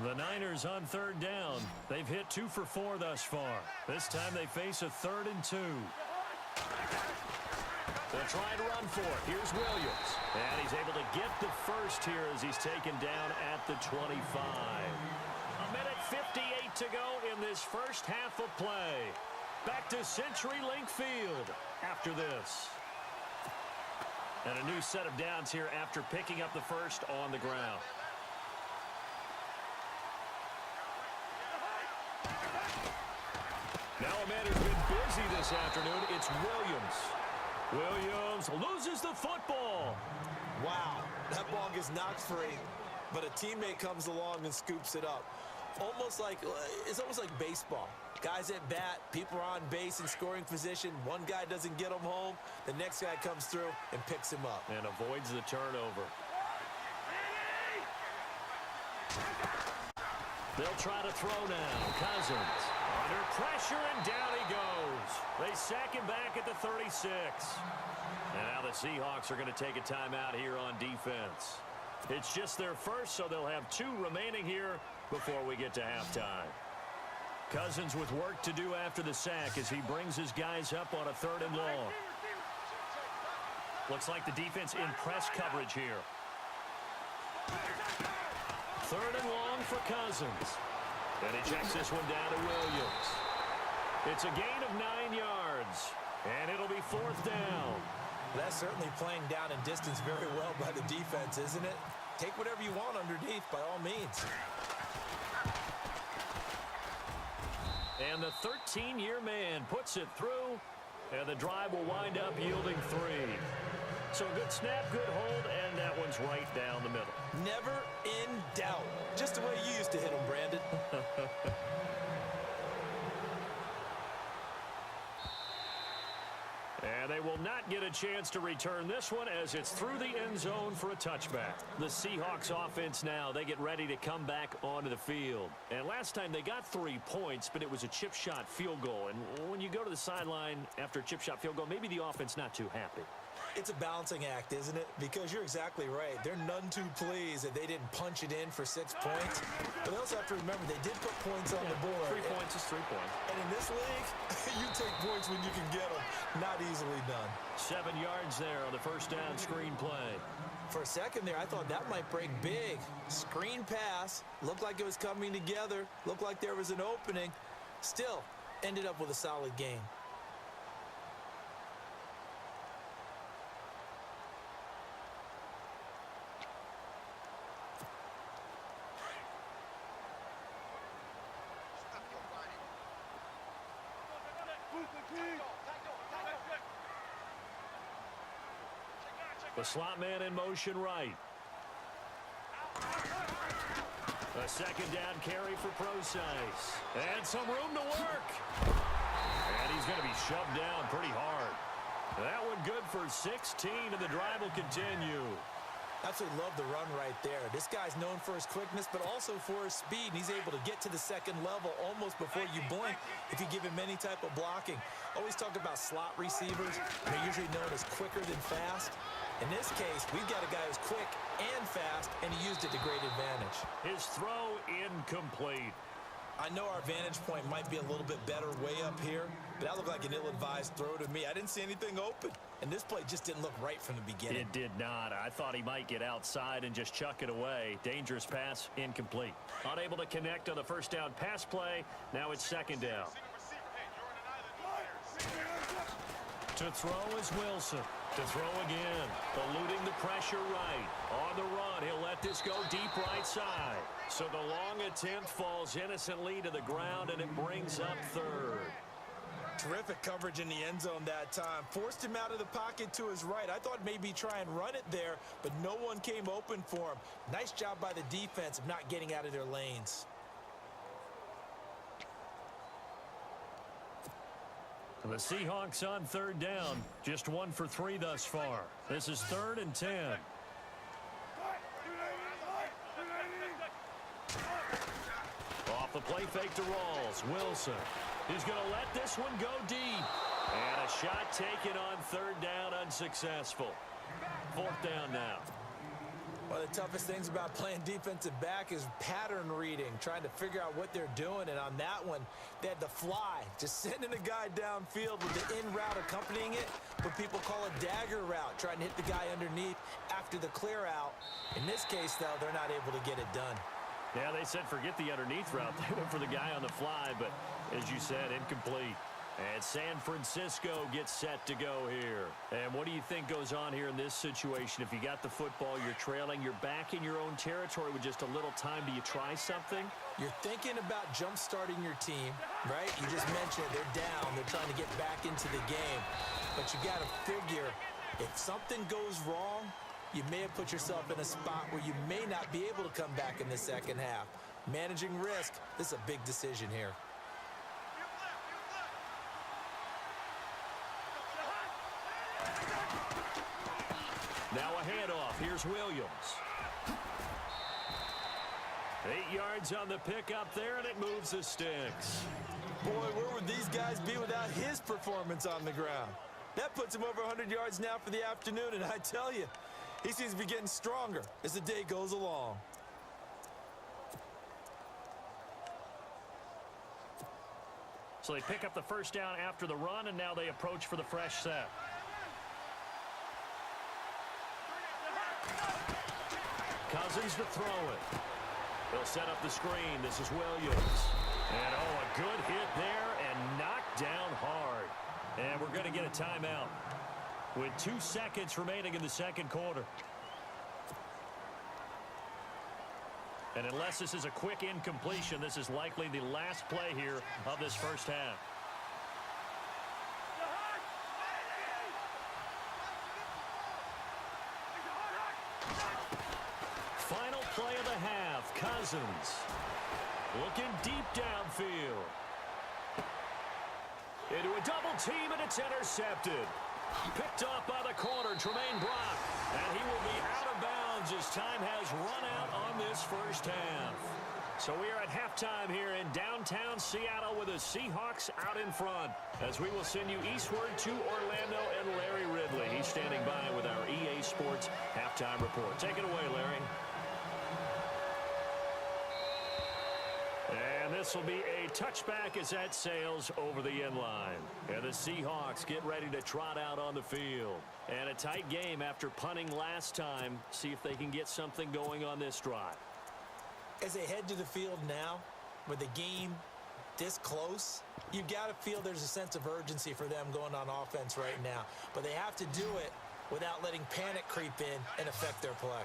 [SPEAKER 3] The Niners on third down. They've hit 2 for 4 thus far. This time they face a 3rd and 2. They'll try to run for it. Here's Williams. And he's able to get the first here as he's taken down at the 25. A minute 58 to go in this first half of play. Back to CenturyLink Field after this. And a new set of downs here after picking up the first on the ground. Now a man who's been busy this afternoon, it's Williams. Williams loses the football.
[SPEAKER 4] Wow, that ball gets knocked free, but a teammate comes along and scoops it up. It's almost like baseball. Guys at bat, people are on base in scoring position. One guy doesn't get him home. The next guy comes through and picks him up.
[SPEAKER 3] And avoids the turnover. They'll try to throw now. Cousins under pressure, and down he goes. They sack him back at the 36. And now the Seahawks are going to take a timeout here on defense. It's just their first, so they'll have 2 remaining here before we get to halftime. Cousins with work to do after the sack as he brings his guys up on a 3rd and long. Looks like the defense in press coverage here. 3rd and long for Cousins. And he checks this one down to Williams. It's a gain of 9 yards. And it'll be 4th down.
[SPEAKER 4] That's certainly playing down and distance very well by the defense, isn't it? Take whatever you want underneath, by all means.
[SPEAKER 3] And the 13-year man puts it through, and the drive will wind up yielding 3. So good snap, good hold, and that one's right down the middle.
[SPEAKER 4] Never in doubt. Just the way you used to hit them, Brandon.
[SPEAKER 3] And they will not get a chance to return this one as it's through the end zone for a touchback. The Seahawks offense now, they get ready to come back onto the field. And last time they got 3 points, but it was a chip shot field goal. And when you go to the sideline after a chip shot field goal, maybe the offense not too happy.
[SPEAKER 4] It's a balancing act, isn't it? Because you're exactly right. They're none too pleased that they didn't punch it in for 6 points. But they also have to remember they did put points on the board.
[SPEAKER 3] 3 points is 3 points.
[SPEAKER 4] And in this league, you take points when you can get them. Not easily done.
[SPEAKER 3] 7 yards there on the first down screen play.
[SPEAKER 4] For a second there, I thought that might break big. Screen pass. Looked like it was coming together. Looked like there was an opening. Still, ended up with a solid game.
[SPEAKER 3] The slot man in motion right. A second down carry for Procise. And some room to work. And he's going to be shoved down pretty hard. That one good for 16, and the drive will continue.
[SPEAKER 4] Absolutely love the run right there. This guy's known for his quickness, but also for his speed, and he's able to get to the second level almost before you blink if you give him any type of blocking. Always talk about slot receivers. They're usually known as quicker than fast. In this case, we've got a guy who's quick and fast, and he used it to great advantage.
[SPEAKER 3] His throw incomplete.
[SPEAKER 4] I know our vantage point might be a little bit better way up here, but that looked like an ill-advised throw to me. I didn't see anything open, and this play just didn't look right from the beginning.
[SPEAKER 3] It did not. I thought he might get outside and just chuck it away. Dangerous pass, incomplete. Unable to connect on the first down pass play. Now it's second down.
[SPEAKER 1] Single receiver. Hey, you're in an island.
[SPEAKER 3] To throw is Wilson. To throw again, eluding the pressure right. On the run, he'll let this go deep right side. So the long attempt falls innocently to the ground, and it brings up third.
[SPEAKER 4] Terrific coverage in the end zone that time. Forced him out of the pocket to his right. I thought maybe try and run it there, but no one came open for him. Nice job by the defense of not getting out of their lanes.
[SPEAKER 3] The Seahawks on third down, just 1 for 3 thus far. This is 3rd and 10. Off the play fake to Rawls. Wilson. He's going to let this one go deep. And a shot taken on 3rd down, unsuccessful. 4th down now.
[SPEAKER 4] One of the toughest things about playing defensive back is pattern reading, trying to figure out what they're doing. And on that one, they had the fly, just sending a guy downfield with the in route accompanying it, what people call a dagger route, trying to hit the guy underneath after the clear out. In this case, though, they're not able to get it done.
[SPEAKER 3] Yeah, they said forget the underneath route. They went for the guy on the fly, but as you said, incomplete. And San Francisco gets set to go here. And what do you think goes on here in this situation? If you got the football, you're trailing, you're back in your own territory with just a little time. Do you try something?
[SPEAKER 4] You're thinking about jump-starting your team, right? You just mentioned it. They're down. They're trying to get back into the game. But you got to figure, if something goes wrong, you may have put yourself in a spot where you may not be able to come back in the second half. Managing risk, this is a big decision here.
[SPEAKER 3] Now a handoff. Here's Williams. 8 yards on the pickup there, and it moves the sticks.
[SPEAKER 4] Boy, where would these guys be without his performance on the ground? That puts him over 100 yards now for the afternoon, and I tell you, he seems to be getting stronger as the day goes along.
[SPEAKER 3] So they pick up the first down after the run, and now they approach for the fresh set. Cousins to throw it. They'll set up the screen. This is Williams. And, oh, a good hit there and knocked down hard. And we're going to get a timeout with 2 seconds remaining in the second quarter. And unless this is a quick incompletion, this is likely the last play here of this first half. Final play of the half. Cousins looking deep downfield. Into a double team, and it's intercepted. Picked off by the corner, Tremaine Brock. And he will be out of bounds as time has run out on this first half. So we are at halftime here in downtown Seattle with the Seahawks out in front. As we will send you eastward to Orlando and Larry Ridley. He's standing by with our EA Sports halftime report. Take it away, Larry. And this will be a touchback as that sails over the end line. And the Seahawks get ready to trot out on the field. And a tight game after punting last time. See if they can get something going on this drive.
[SPEAKER 4] As they head to the field now, with the game this close, you've got to feel there's a sense of urgency for them going on offense right now. But they have to do it without letting panic creep in and affect their play.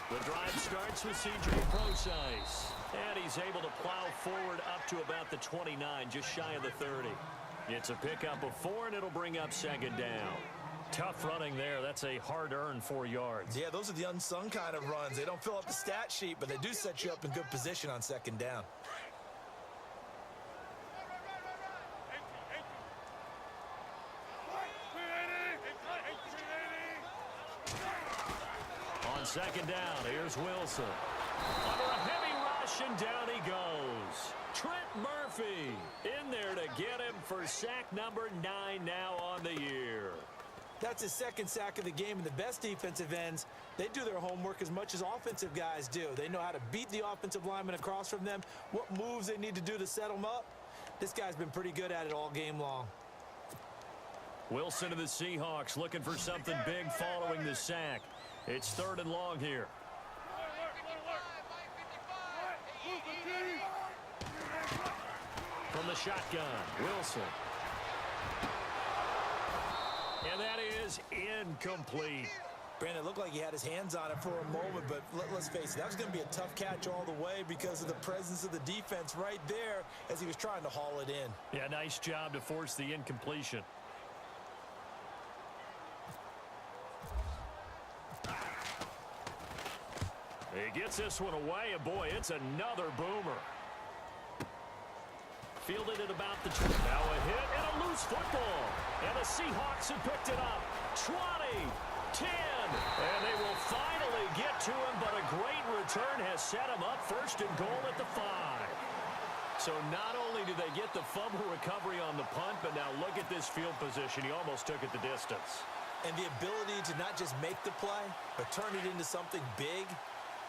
[SPEAKER 3] The drive starts with C.J. Prosise. And he's able to plow forward up to about the 29, just shy of the 30. It's a pickup of 4, and it'll bring up second down. Tough running there. That's a hard-earned 4 yards.
[SPEAKER 4] Yeah, those are the unsung kind of runs. They don't fill up the stat sheet, but they do set you up in good position on second down.
[SPEAKER 3] On second down, here's Wilson. Under a heavy rush, and down he goes. Trent Murphy in there to get him for sack number 9 now on the year.
[SPEAKER 4] That's his second sack of the game, and the best defensive ends, they do their homework as much as offensive guys do. They know how to beat the offensive lineman across from them, what moves they need to do to set them up. This guy's been pretty good at it all game long.
[SPEAKER 3] Wilson to the Seahawks looking for something big following the sack. It's 3rd and long here. From the shotgun, Wilson. And that is incomplete.
[SPEAKER 4] Brandon, it looked like he had his hands on it for a moment, but let's face it, that was going to be a tough catch all the way because of the presence of the defense right there as he was trying to haul it in.
[SPEAKER 3] Yeah, nice job to force the incompletion. He gets this one away, and boy, it's another boomer. Fielded at about the 20. Now a hit and a loose football. And the Seahawks have picked it up. 20, 10, and they will finally get to him, but a great return has set him up first and goal at the 5. So not only did they get the fumble recovery on the punt, but now look at this field position. He almost took it the distance.
[SPEAKER 4] And the ability to not just make the play, but turn it into something big,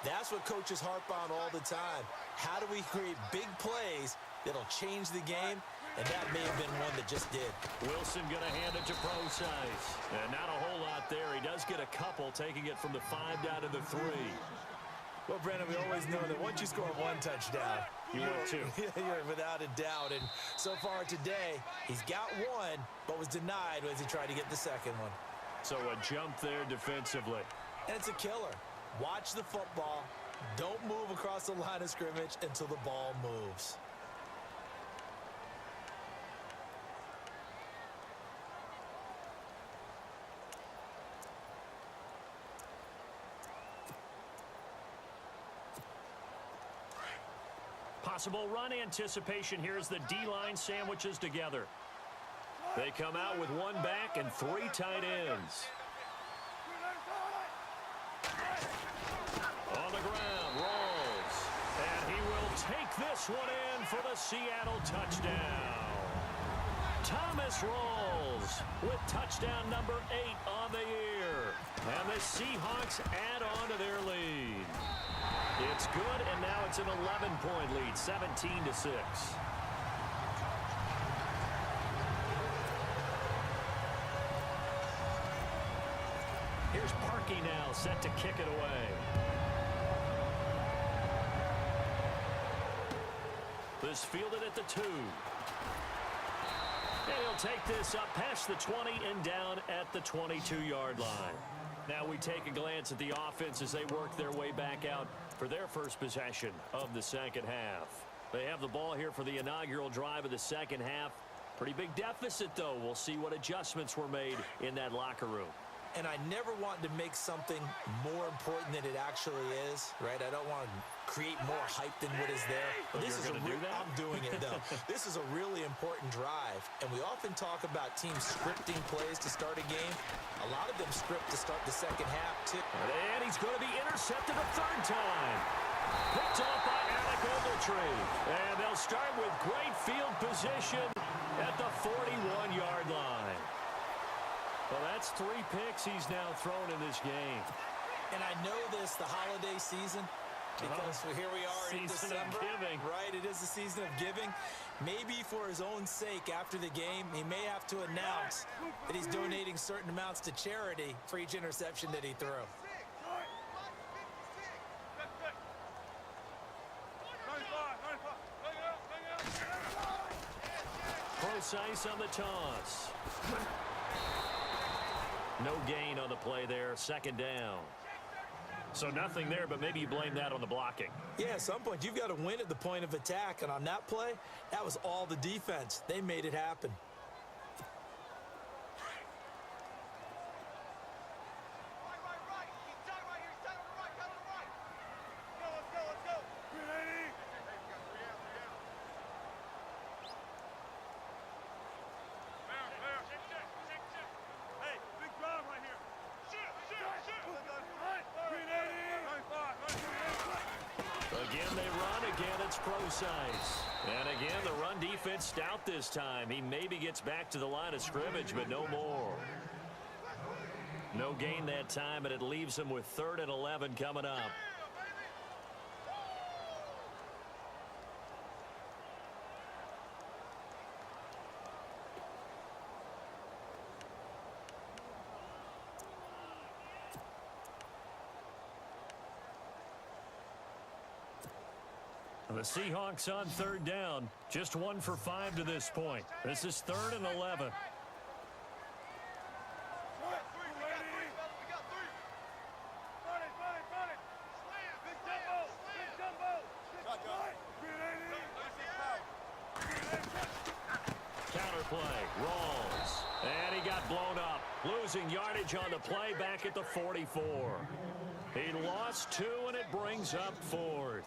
[SPEAKER 4] that's what coaches harp on all the time. How do we create big plays that'll change the game? And that may have been one that just did.
[SPEAKER 3] Wilson going to hand it to Pro-Size. And not a whole lot there. He does get a couple, taking it from the 5 down to the 3.
[SPEAKER 4] Well, Brandon, we always know that once you score one touchdown,
[SPEAKER 3] you're two.
[SPEAKER 4] You're without a doubt. And so far today, he's got one, but was denied as he tried to get the second one.
[SPEAKER 3] So a jump there defensively.
[SPEAKER 4] And it's a killer. Watch the football. Don't move across the line of scrimmage until the ball moves.
[SPEAKER 3] Possible run anticipation here as the D-line sandwiches together. They come out with one back and 3 tight ends. On the ground, rolls. And he will take this one in for the Seattle touchdown. Thomas rolls with touchdown number 8 on the year. And the Seahawks add on to their lead. It's good, and now it's an 11-point lead, 17-6. Here's Parkey now, set to kick it away. This fielded at the 2. And he'll take this up past the 20 and down at the 22-yard line. Now we take a glance at the offense as they work their way back out for their first possession of the second half. They have the ball here for the inaugural drive of the second half. Pretty big deficit, though. We'll see what adjustments were made in that locker room.
[SPEAKER 4] And I never want to make something more important than it actually is, right? I don't want to create more hype than what is there. But this is I'm doing it, though. This is a really important drive. And we often talk about teams scripting plays to start a game. A lot of them script to start the second half, too.
[SPEAKER 3] And he's going to be intercepted a 3rd time. Picked off by Alec Ogletree. And they'll start with great field position at the 41-yard line. Well, that's 3 picks he's now thrown in this game.
[SPEAKER 4] And I know this, the holiday season, because here we are in December.
[SPEAKER 3] Giving.
[SPEAKER 4] Right, it is the season of giving. Maybe for his own sake after the game, he may have to announce that he's donating certain amounts to charity for each interception that he threw.
[SPEAKER 3] Pro-Size on the toss. No gain on the play there, 2nd down. So nothing there, but maybe you blame that on the blocking.
[SPEAKER 4] Yeah, at some point, you've got to win at the point of attack. And on that play, that was all the defense. They made it happen.
[SPEAKER 3] Again, they run. Again, it's Pro-Size. And again, the run defense stout this time. He maybe gets back to the line of scrimmage, but no more. No gain that time, and it leaves him with 3rd and 11 coming up. The Seahawks on third down. Just 1 for 5 to this point. This is 3rd and 11. Counterplay, rolls, and he got blown up. Losing yardage on the play back at the 44. He lost 2, and it brings up 4th.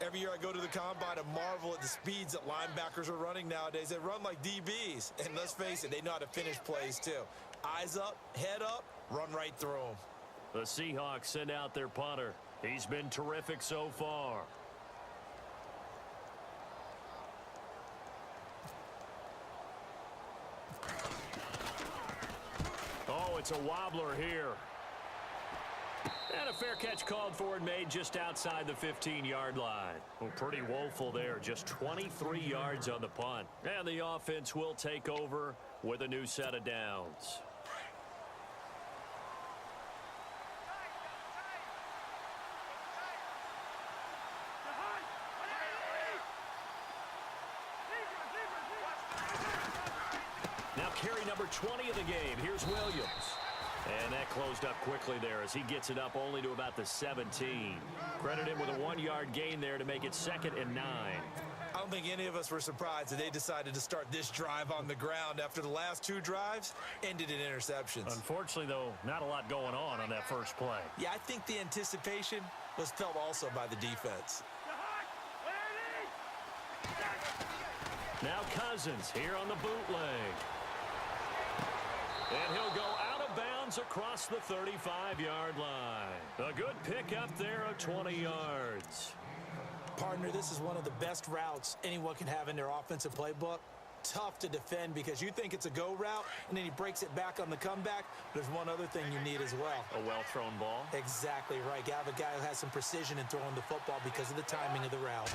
[SPEAKER 4] Every year I go to the combine and marvel at the speeds that linebackers are running nowadays. They run like DBs. And let's face it, they know how to finish plays too. Eyes up, head up, run right through them.
[SPEAKER 3] The Seahawks send out their punter. He's been terrific so far. Oh, it's a wobbler here. And a fair catch called for and made just outside the 15-yard line. Well, pretty woeful there. Just 23 yards on the punt. And the offense will take over with a new set of downs. Now carry number 20 of the game. Here's Williams. And that closed up quickly there as he gets it up only to about the 17. Credit him with a 1-yard gain there to make it 2nd and 9.
[SPEAKER 4] I don't think any of us were surprised that they decided to start this drive on the ground after the last 2 drives ended in interceptions.
[SPEAKER 3] Unfortunately, though, not a lot going on that first play.
[SPEAKER 4] Yeah, I think the anticipation was felt also by the defense.
[SPEAKER 3] Now Cousins here on the bootleg. And he'll go out of bounds across the 35-yard line. A good pickup there of 20 yards.
[SPEAKER 4] Partner, this is one of the best routes anyone can have in their offensive playbook. Tough to defend because you think it's a go route, and then he breaks it back on the comeback. There's one other thing you need as well.
[SPEAKER 3] A well-thrown ball?
[SPEAKER 4] Exactly right. You have a guy who has some precision in throwing the football because of the timing of the route.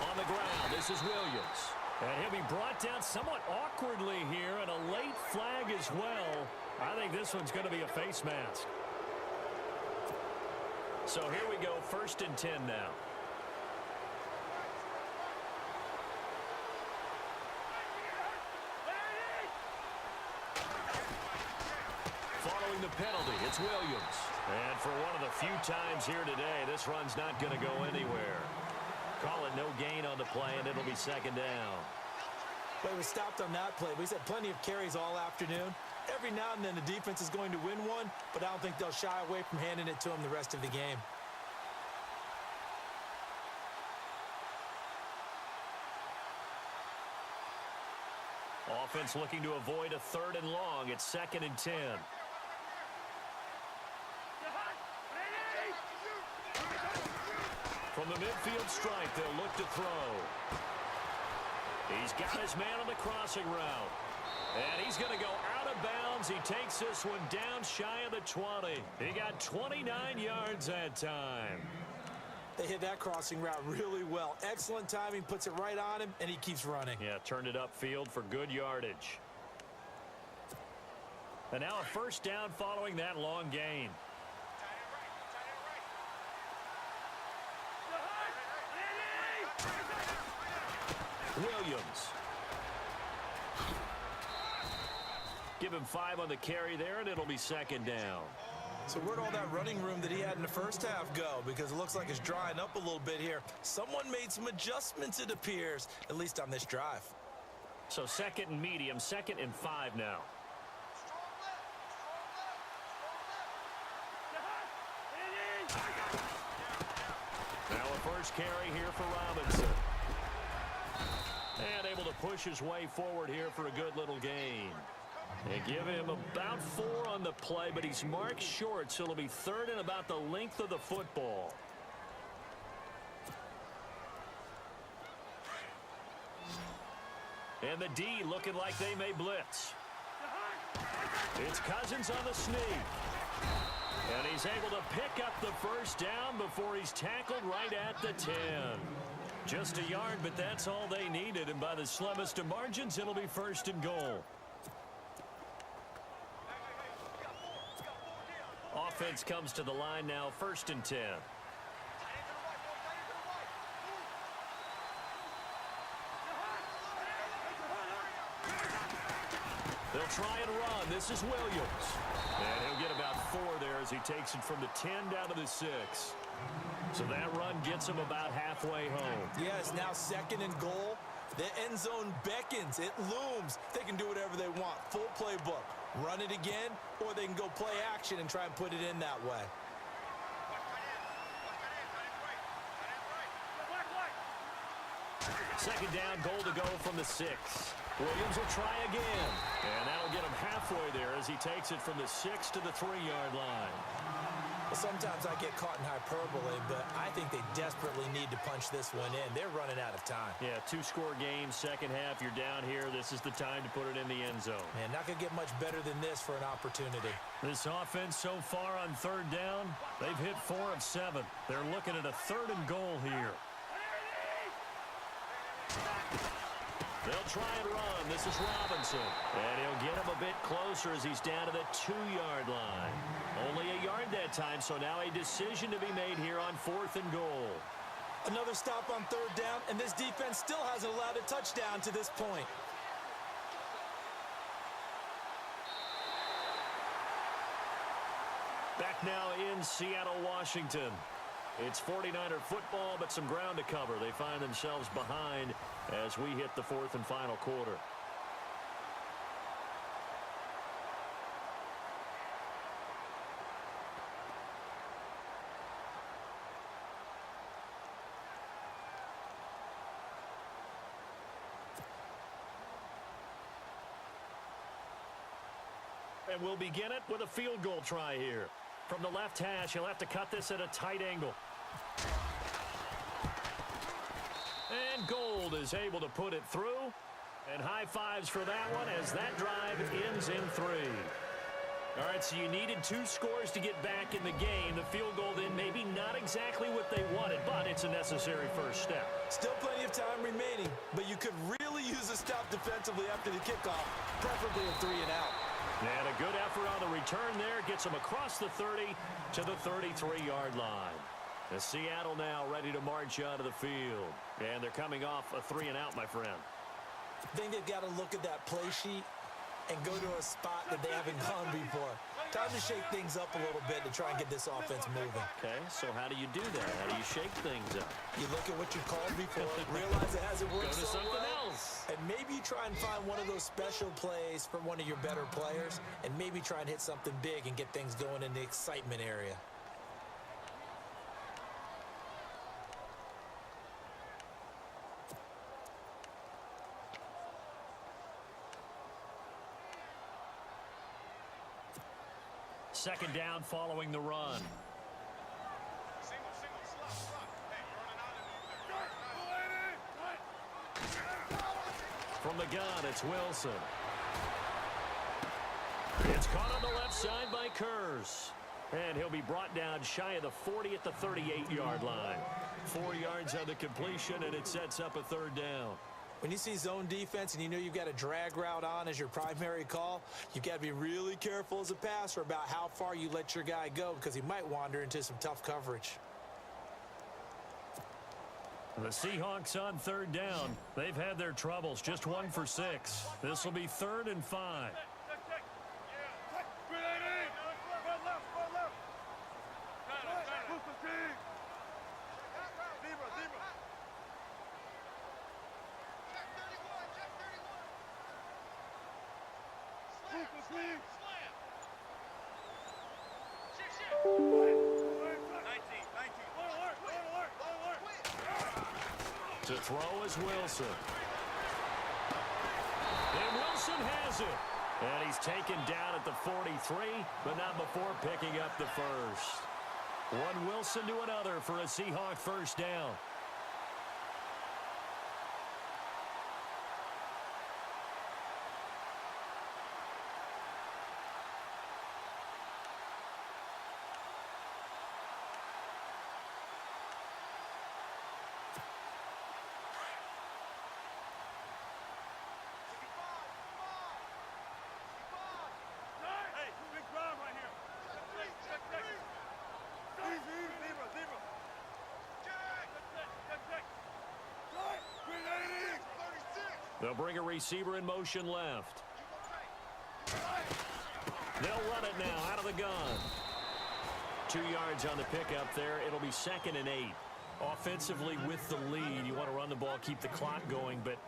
[SPEAKER 3] On the ground, this is Williams. And he'll be brought down somewhat awkwardly here, and a late flag as well. I think this one's going to be a face mask. So here we go, 1st and 10 now. Following the penalty, it's Williams. And for one of the few times here today, this run's not going to go anywhere. Call it no gain on the play, and it'll be 2nd down.
[SPEAKER 4] Well, he was stopped on that play, but he's had plenty of carries all afternoon. Every now and then the defense is going to win one, but I don't think they'll shy away from handing it to him the rest of the game.
[SPEAKER 3] Offense looking to avoid a 3rd and long. It's 2nd and 10. From the midfield stripe, they'll look to throw. He's got his man on the crossing route. And he's going to go out of bounds. He takes this one down shy of the 20. He got 29 yards that time.
[SPEAKER 4] They hit that crossing route really well. Excellent timing, puts it right on him, and he keeps running.
[SPEAKER 3] Yeah, turned it upfield for good yardage. And now a 1st down following that long gain. Williams. Give him 5 on the carry there, and it'll be 2nd down.
[SPEAKER 4] So where'd all that running room that he had in the first half go? Because it looks like it's drying up a little bit here. Someone made some adjustments, it appears, at least on this drive.
[SPEAKER 3] So 2nd and medium, 2nd and 5 now. Now a first carry here for Robinson. And able to push his way forward here for a good little gain. They give him about 4 on the play, but he's marked short, so it'll be 3rd and about the length of the football. And the D looking like they may blitz. It's Cousins on the sneak. And he's able to pick up the 1st down before he's tackled right at the 10. Just a yard, but that's all they needed. And by the slimmest of margins, it'll be 1st and goal. Offense comes to the line now, 1st and 10. try and run. This is Williams. And he'll get about 4 there as he takes it from the 10 down to the 6. So that run gets him about halfway home.
[SPEAKER 4] Yeah, it's now 2nd and goal. The end zone beckons. It looms. They can do whatever they want. Full playbook. Run it again, or they can go play action and try and put it in that way.
[SPEAKER 3] Second down, goal to go from the 6. Williams will try again. And that'll get him halfway there as he takes it from the 6 to the 3-yard line.
[SPEAKER 4] Well, sometimes I get caught in hyperbole, but I think they desperately need to punch this one in. They're running out of time.
[SPEAKER 3] Yeah, 2-score game, second half. You're down here. This is the time to put it in the end zone.
[SPEAKER 4] Man, not going to get much better than this for an opportunity.
[SPEAKER 3] This offense so far on third down, they've hit 4 of 7. They're looking at a 3rd and goal here. They'll try and run. This is Robinson. And he'll get him a bit closer as he's down to the 2-yard line. Only a yard that time, so now a decision to be made here on 4th and goal.
[SPEAKER 4] Another stop on 3rd down, and this defense still hasn't allowed a touchdown to this point.
[SPEAKER 3] Back now in Seattle, Washington. It's 49er football, but some ground to cover. They find themselves behind as we hit the 4th and final quarter. And we'll begin it with a field goal try here. From the left hash, he'll have to cut this at a tight angle. And Gold is able to put it through. And high fives for that one as that drive ends in 3. All right, so you needed 2 scores to get back in the game. The field goal then maybe not exactly what they wanted, but it's a necessary first step.
[SPEAKER 4] Still plenty of time remaining, but you could really use a stop defensively after the kickoff, preferably a 3 and out.
[SPEAKER 3] And a good effort on the return there. Gets them across the 30 to the 33-yard line. As Seattle now ready to march out of the field. And they're coming off a 3 and out, my friend.
[SPEAKER 4] I think they've got to look at that play sheet and go to a spot that they haven't gone before. Time to shake things up a little bit to try and get this offense moving.
[SPEAKER 3] Okay, so how do you do that? How do you shake things up?
[SPEAKER 4] You look at what you called before, realize it hasn't worked
[SPEAKER 3] Go to
[SPEAKER 4] so
[SPEAKER 3] something
[SPEAKER 4] well,
[SPEAKER 3] else.
[SPEAKER 4] and maybe you try and find one of those special plays from one of your better players, and maybe try and hit something big and get things going in the excitement area.
[SPEAKER 3] Second down following the run. From the gun, it's Wilson. It's caught on the left side by Kurz. And he'll be brought down shy of the 40 at the 38-yard line. 4 yards on the completion, and it sets up a 3rd down.
[SPEAKER 4] When you see zone defense and you know you've got a drag route on as your primary call, you've got to be really careful as a passer about how far you let your guy go because he might wander into some tough coverage.
[SPEAKER 3] The Seahawks on 3rd down. They've had their troubles, just 1 for 6. This will be 3rd and 5. To throw is Wilson. And Wilson has it. And he's taken down at the 43, but not before picking up the first. One Wilson to another for a Seahawk first down. They'll bring a receiver in motion left. They'll run it now out of the gun. 2 yards on the pickup there. It'll be 2nd and 8. Offensively with the lead, you want to run the ball, keep the clock going, but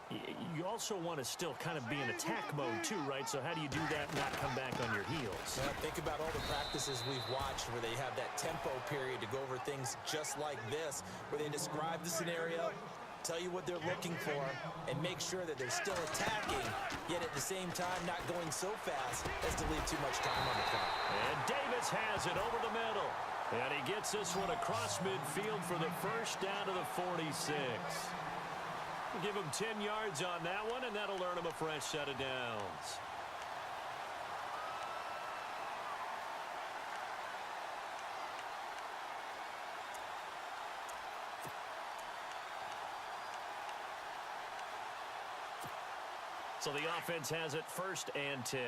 [SPEAKER 3] you also want to still kind of be in attack mode too, right? So how do you do that and not come back on your heels?
[SPEAKER 4] Well, think about all the practices we've watched where they have that tempo period to go over things just like this, where they describe the scenario, tell you what they're looking for, and make sure that they're still attacking, yet at the same time not going so fast as to leave too much time on the clock.
[SPEAKER 3] And Davis has it over the middle. And he gets this one across midfield for the first down to the 46. Give him 10 yards on that one, and that'll earn him a fresh set of downs. So the offense has it 1st and 10.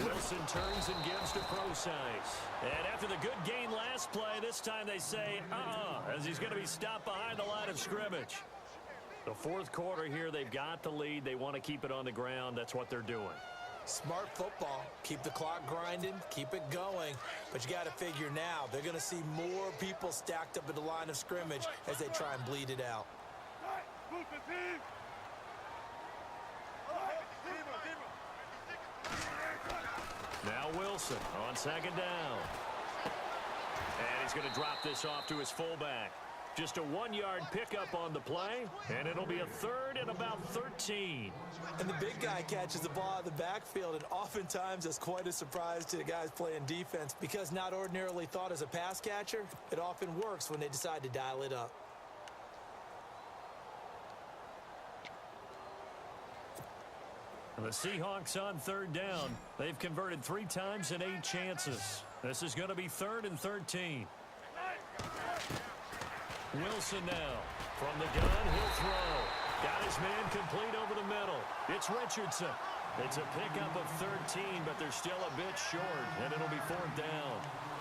[SPEAKER 3] Wilson turns and gives to Procise. And after the good gain last play, this time they say, as he's going to be stopped behind the line of scrimmage. The 4th quarter here, they've got the lead. They want to keep it on the ground. That's what they're doing.
[SPEAKER 4] Smart football. Keep the clock grinding, keep it going. But you got to figure now, they're going to see more people stacked up at the line of scrimmage as they try and bleed it out.
[SPEAKER 3] Now Wilson on 2nd down. And he's going to drop this off to his fullback. Just a 1-yard pickup on the play, and it'll be a 3rd and about 13.
[SPEAKER 4] And the big guy catches the ball out of the backfield, and oftentimes that's quite a surprise to the guys playing defense because not ordinarily thought as a pass catcher, it often works when they decide to dial it up.
[SPEAKER 3] And the Seahawks on 3rd down. They've converted 3 times in 8 chances. This is going to be 3rd and 13. Wilson now. From the gun, he'll throw. Got his man complete over the middle. It's Richardson. It's a pickup of 13, but they're still a bit short, and it'll be 4th down.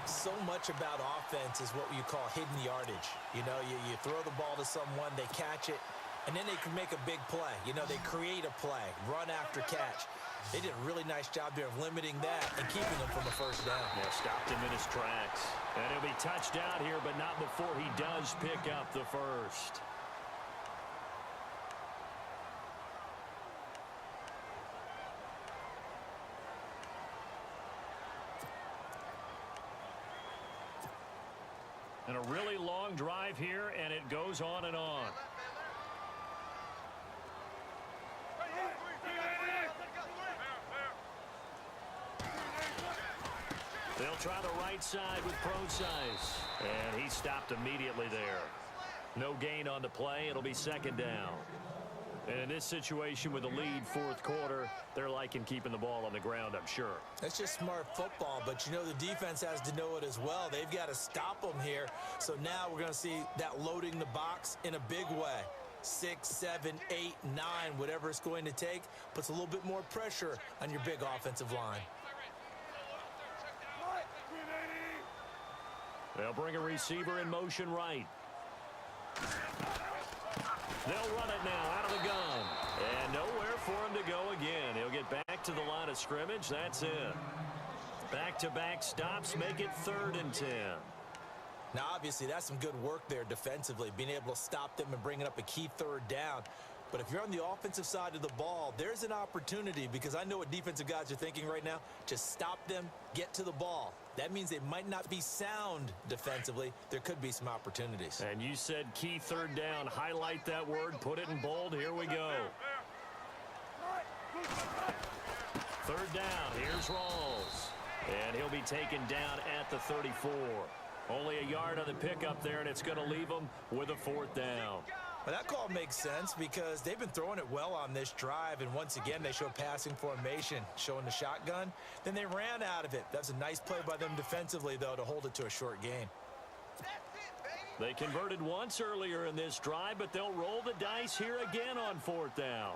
[SPEAKER 4] So much about offense is what you call hidden yardage. You know, you throw the ball to someone, they catch it, and then they can make a big play. You know, they create a play, run after catch. They did a really nice job there of limiting that and keeping him from a 1st down.
[SPEAKER 3] Yeah, stopped him in his tracks. And he'll be touched out here, but not before he does pick up the 1st. And a really long drive here, and it goes on and on. They'll try the right side with Procise. And he stopped immediately there. No gain on the play. It'll be 2nd down. And in this situation with the lead 4th quarter, they're liking keeping the ball on the ground, I'm sure.
[SPEAKER 4] That's just smart football, but you know the defense has to know it as well. They've got to stop them here. So now we're going to see that loading the box in a big way. 6, 7, 8, 9, whatever it's going to take, puts a little bit more pressure on your big offensive line.
[SPEAKER 3] They'll bring a receiver in motion right. They'll run it now out of the gun. And nowhere for him to go again. He'll get back to the line of scrimmage. That's it. Back-to-back stops make it 3rd and 10.
[SPEAKER 4] Now, obviously, that's some good work there defensively, being able to stop them and bringing up a key 3rd down. But if you're on the offensive side of the ball, there's an opportunity because I know what defensive guys are thinking right now. Just stop them, get to the ball. That means they might not be sound defensively. There could be some opportunities.
[SPEAKER 3] And you said key 3rd down. Highlight that word. Put it in bold. Here we go. 3rd down. Here's Rawls. And he'll be taken down at the 34. Only a yard on the pickup there, and it's going to leave him with a 4th down.
[SPEAKER 4] Well, that call makes sense because they've been throwing it well on this drive, and once again, they show passing formation, showing the shotgun. Then they ran out of it. That's a nice play by them defensively, though, to hold it to a short gain.
[SPEAKER 3] They converted once earlier in this drive, but they'll roll the dice here again on 4th down.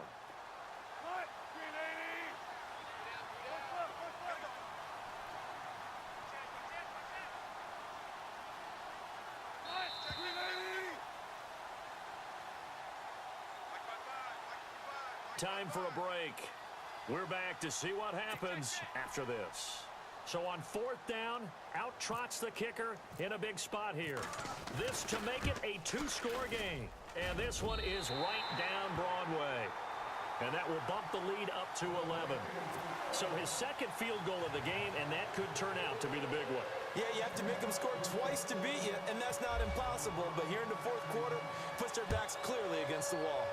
[SPEAKER 3] time for a break. We're back to see what happens after this. So on 4th down, out trots the kicker in a big spot here. This to make it a 2-score game. And this one is right down Broadway. And that will bump the lead up to 11. So his second field goal of the game, and that could turn out to be the big one.
[SPEAKER 4] Yeah, you have to make them score twice to beat you, and that's not impossible. But here in the 4th quarter, puts their backs clearly against the wall.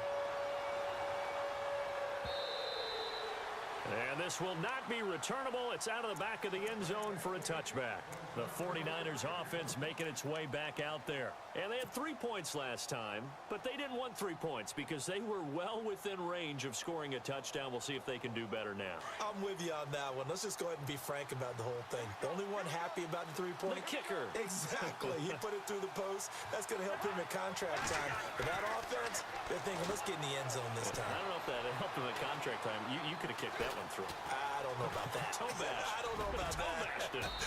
[SPEAKER 3] And this will not be returnable. It's out of the back of the end zone for a touchback. The 49ers offense making its way back out there. And they had 3 points last time, but they didn't want 3 points because they were well within range of scoring a touchdown. We'll see if they can do better now.
[SPEAKER 4] I'm with you on that one. Let's just go ahead and be frank about the whole thing. The only one happy about the 3-point?
[SPEAKER 3] The kicker.
[SPEAKER 4] Exactly. He put it through the post. That's going to help him at contract time. But that offense, they're thinking, let's get in the end zone this time.
[SPEAKER 3] I don't know if that helped him at contract time. You could have kicked that one through.
[SPEAKER 4] I don't know about that.
[SPEAKER 3] Toe bash.
[SPEAKER 4] I don't know about that.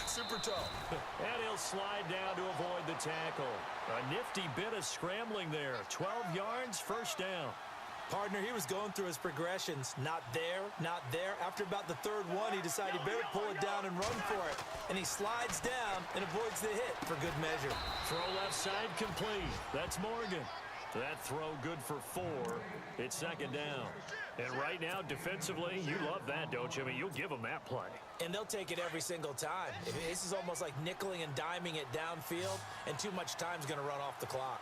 [SPEAKER 4] Super toe.
[SPEAKER 3] And he'll slide down to avoid the tackle. A nifty bit of scrambling there. 12 yards, 1st down.
[SPEAKER 4] Partner, he was going through his progressions. Not there, not there. After about the 3rd one, he decided he better pull it down and run for it. And he slides down and avoids the hit for good measure.
[SPEAKER 3] Throw left side complete. That's Morgan. That throw good for 4. It's 2nd down. And right now, defensively, you love that, don't you? I mean, you'll give them that play.
[SPEAKER 4] And they'll take it every single time. This is almost like nickeling and diming it downfield, and too much time's going to run off the clock.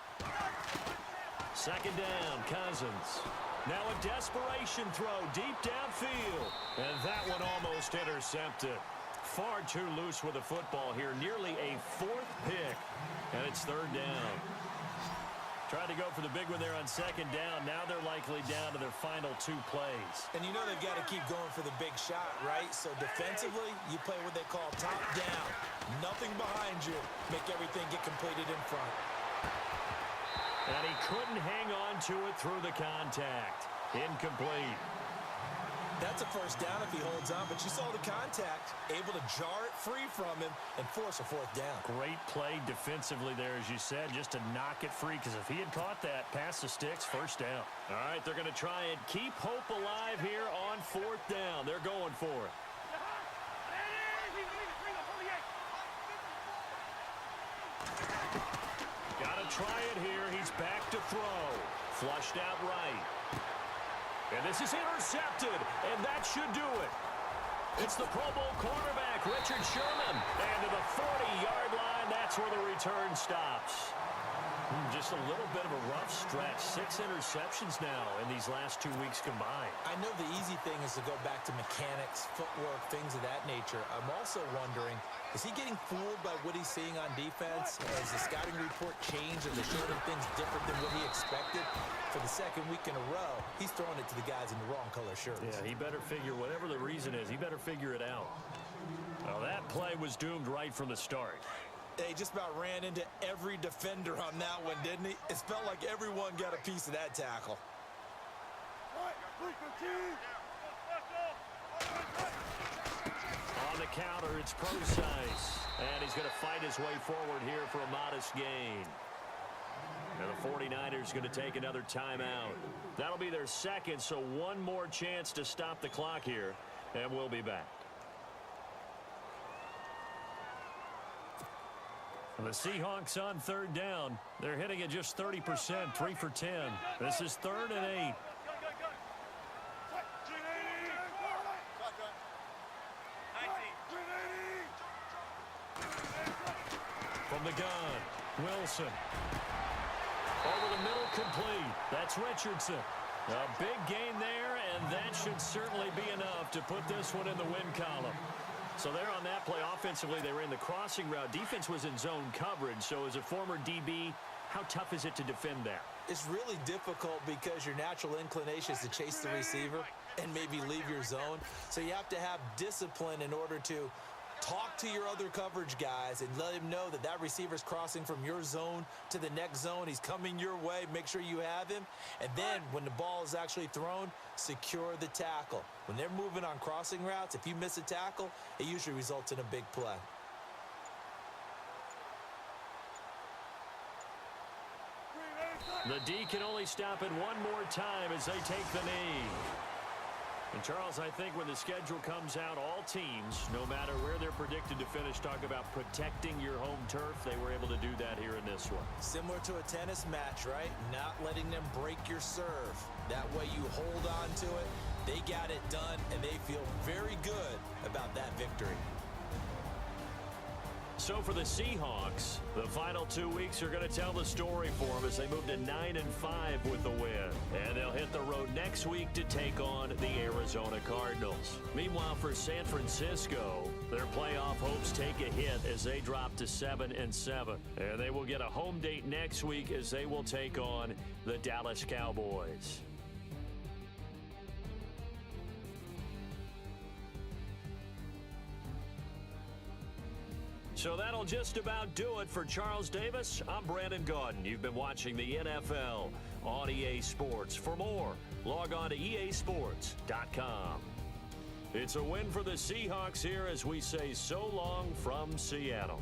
[SPEAKER 3] 2nd down, Cousins. Now a desperation throw deep downfield. And that one almost intercepted. Far too loose with the football here. Nearly a 4th pick. And it's 3rd down. Tried to go for the big one there on 2nd down. Now they're likely down to their final 2 plays.
[SPEAKER 4] And you know they've got to keep going for the big shot, right? So defensively, you play what they call top down. Nothing behind you. Make everything get completed in front.
[SPEAKER 3] And he couldn't hang on to it through the contact. Incomplete.
[SPEAKER 4] That's a 1st down if he holds on, but you saw the contact, able to jar it free from him and force a 4th down.
[SPEAKER 3] Great play defensively there, as you said, just to knock it free, because if he had caught that, past the sticks, 1st down. All right, they're going to try and keep hope alive here on 4th down. They're going for it. Got to try it here. He's back to throw. Flushed out right. And this is intercepted, and that should do it. It's the Pro Bowl cornerback, Richard Sherman. And to the 40-yard line, that's where the return stops. Just a little bit of a rough stretch. 6 interceptions now in these last 2 weeks combined.
[SPEAKER 4] I know the easy thing is to go back to mechanics, footwork, things of that nature. I'm also wondering, is he getting fooled by what he's seeing on defense? Has the scouting report changed? Are they showing him things different than what he expected? For the 2nd week in a row, he's throwing it to the guys in the wrong color shirts.
[SPEAKER 3] Yeah, he better figure, whatever the reason is, he better figure it out. Well, that play was doomed right from the start.
[SPEAKER 4] He just about ran into every defender on that one, didn't he? It felt like everyone got a piece of that tackle.
[SPEAKER 3] On the counter, it's Procise. And he's going to fight his way forward here for a modest gain. And the 49ers going to take another timeout. That'll be their 2nd, so one more chance to stop the clock here. And we'll be back. The Seahawks on 3rd down. They're hitting at just 30%, 3 for 10. This is 3rd and 8. From the gun, Wilson. Over the middle, complete. That's Richardson. A big gain there, and that should certainly be enough to put this one in the win column. So there on that play, offensively, they ran the crossing route. Defense was in zone coverage. So as a former DB, how tough is it to defend that?
[SPEAKER 4] It's really difficult because your natural inclination is to chase the receiver and maybe leave your zone. So you have to have discipline in order to talk to your other coverage guys and let him know that that receiver's crossing from your zone to the next zone. He's coming your way. Make sure you have him. And then when the ball is actually thrown, secure the tackle. When they're moving on crossing routes, if you miss a tackle, it usually results in a big play.
[SPEAKER 3] The D can only stop it one more time as they take the knee. And Charles, I think when the schedule comes out, all teams, no matter where they're predicted to finish, talk about protecting your home turf. They were able to do that here in this one.
[SPEAKER 4] Similar to a tennis match, right? Not letting them break your serve. That way you hold on to it. They got it done, and they feel very good about that victory.
[SPEAKER 3] So for the Seahawks, the final 2 weeks are going to tell the story for them as they move to 9-5 with the win. And they'll hit the road next week to take on the Arizona Cardinals. Meanwhile, for San Francisco, their playoff hopes take a hit as they drop to 7-7. And they will get a home date next week as they will take on the Dallas Cowboys. So that'll just about do it for Charles Davis. I'm Brandon Gaudin. You've been watching the NFL on EA Sports. For more, log on to easports.com. It's a win for the Seahawks here as we say so long from Seattle.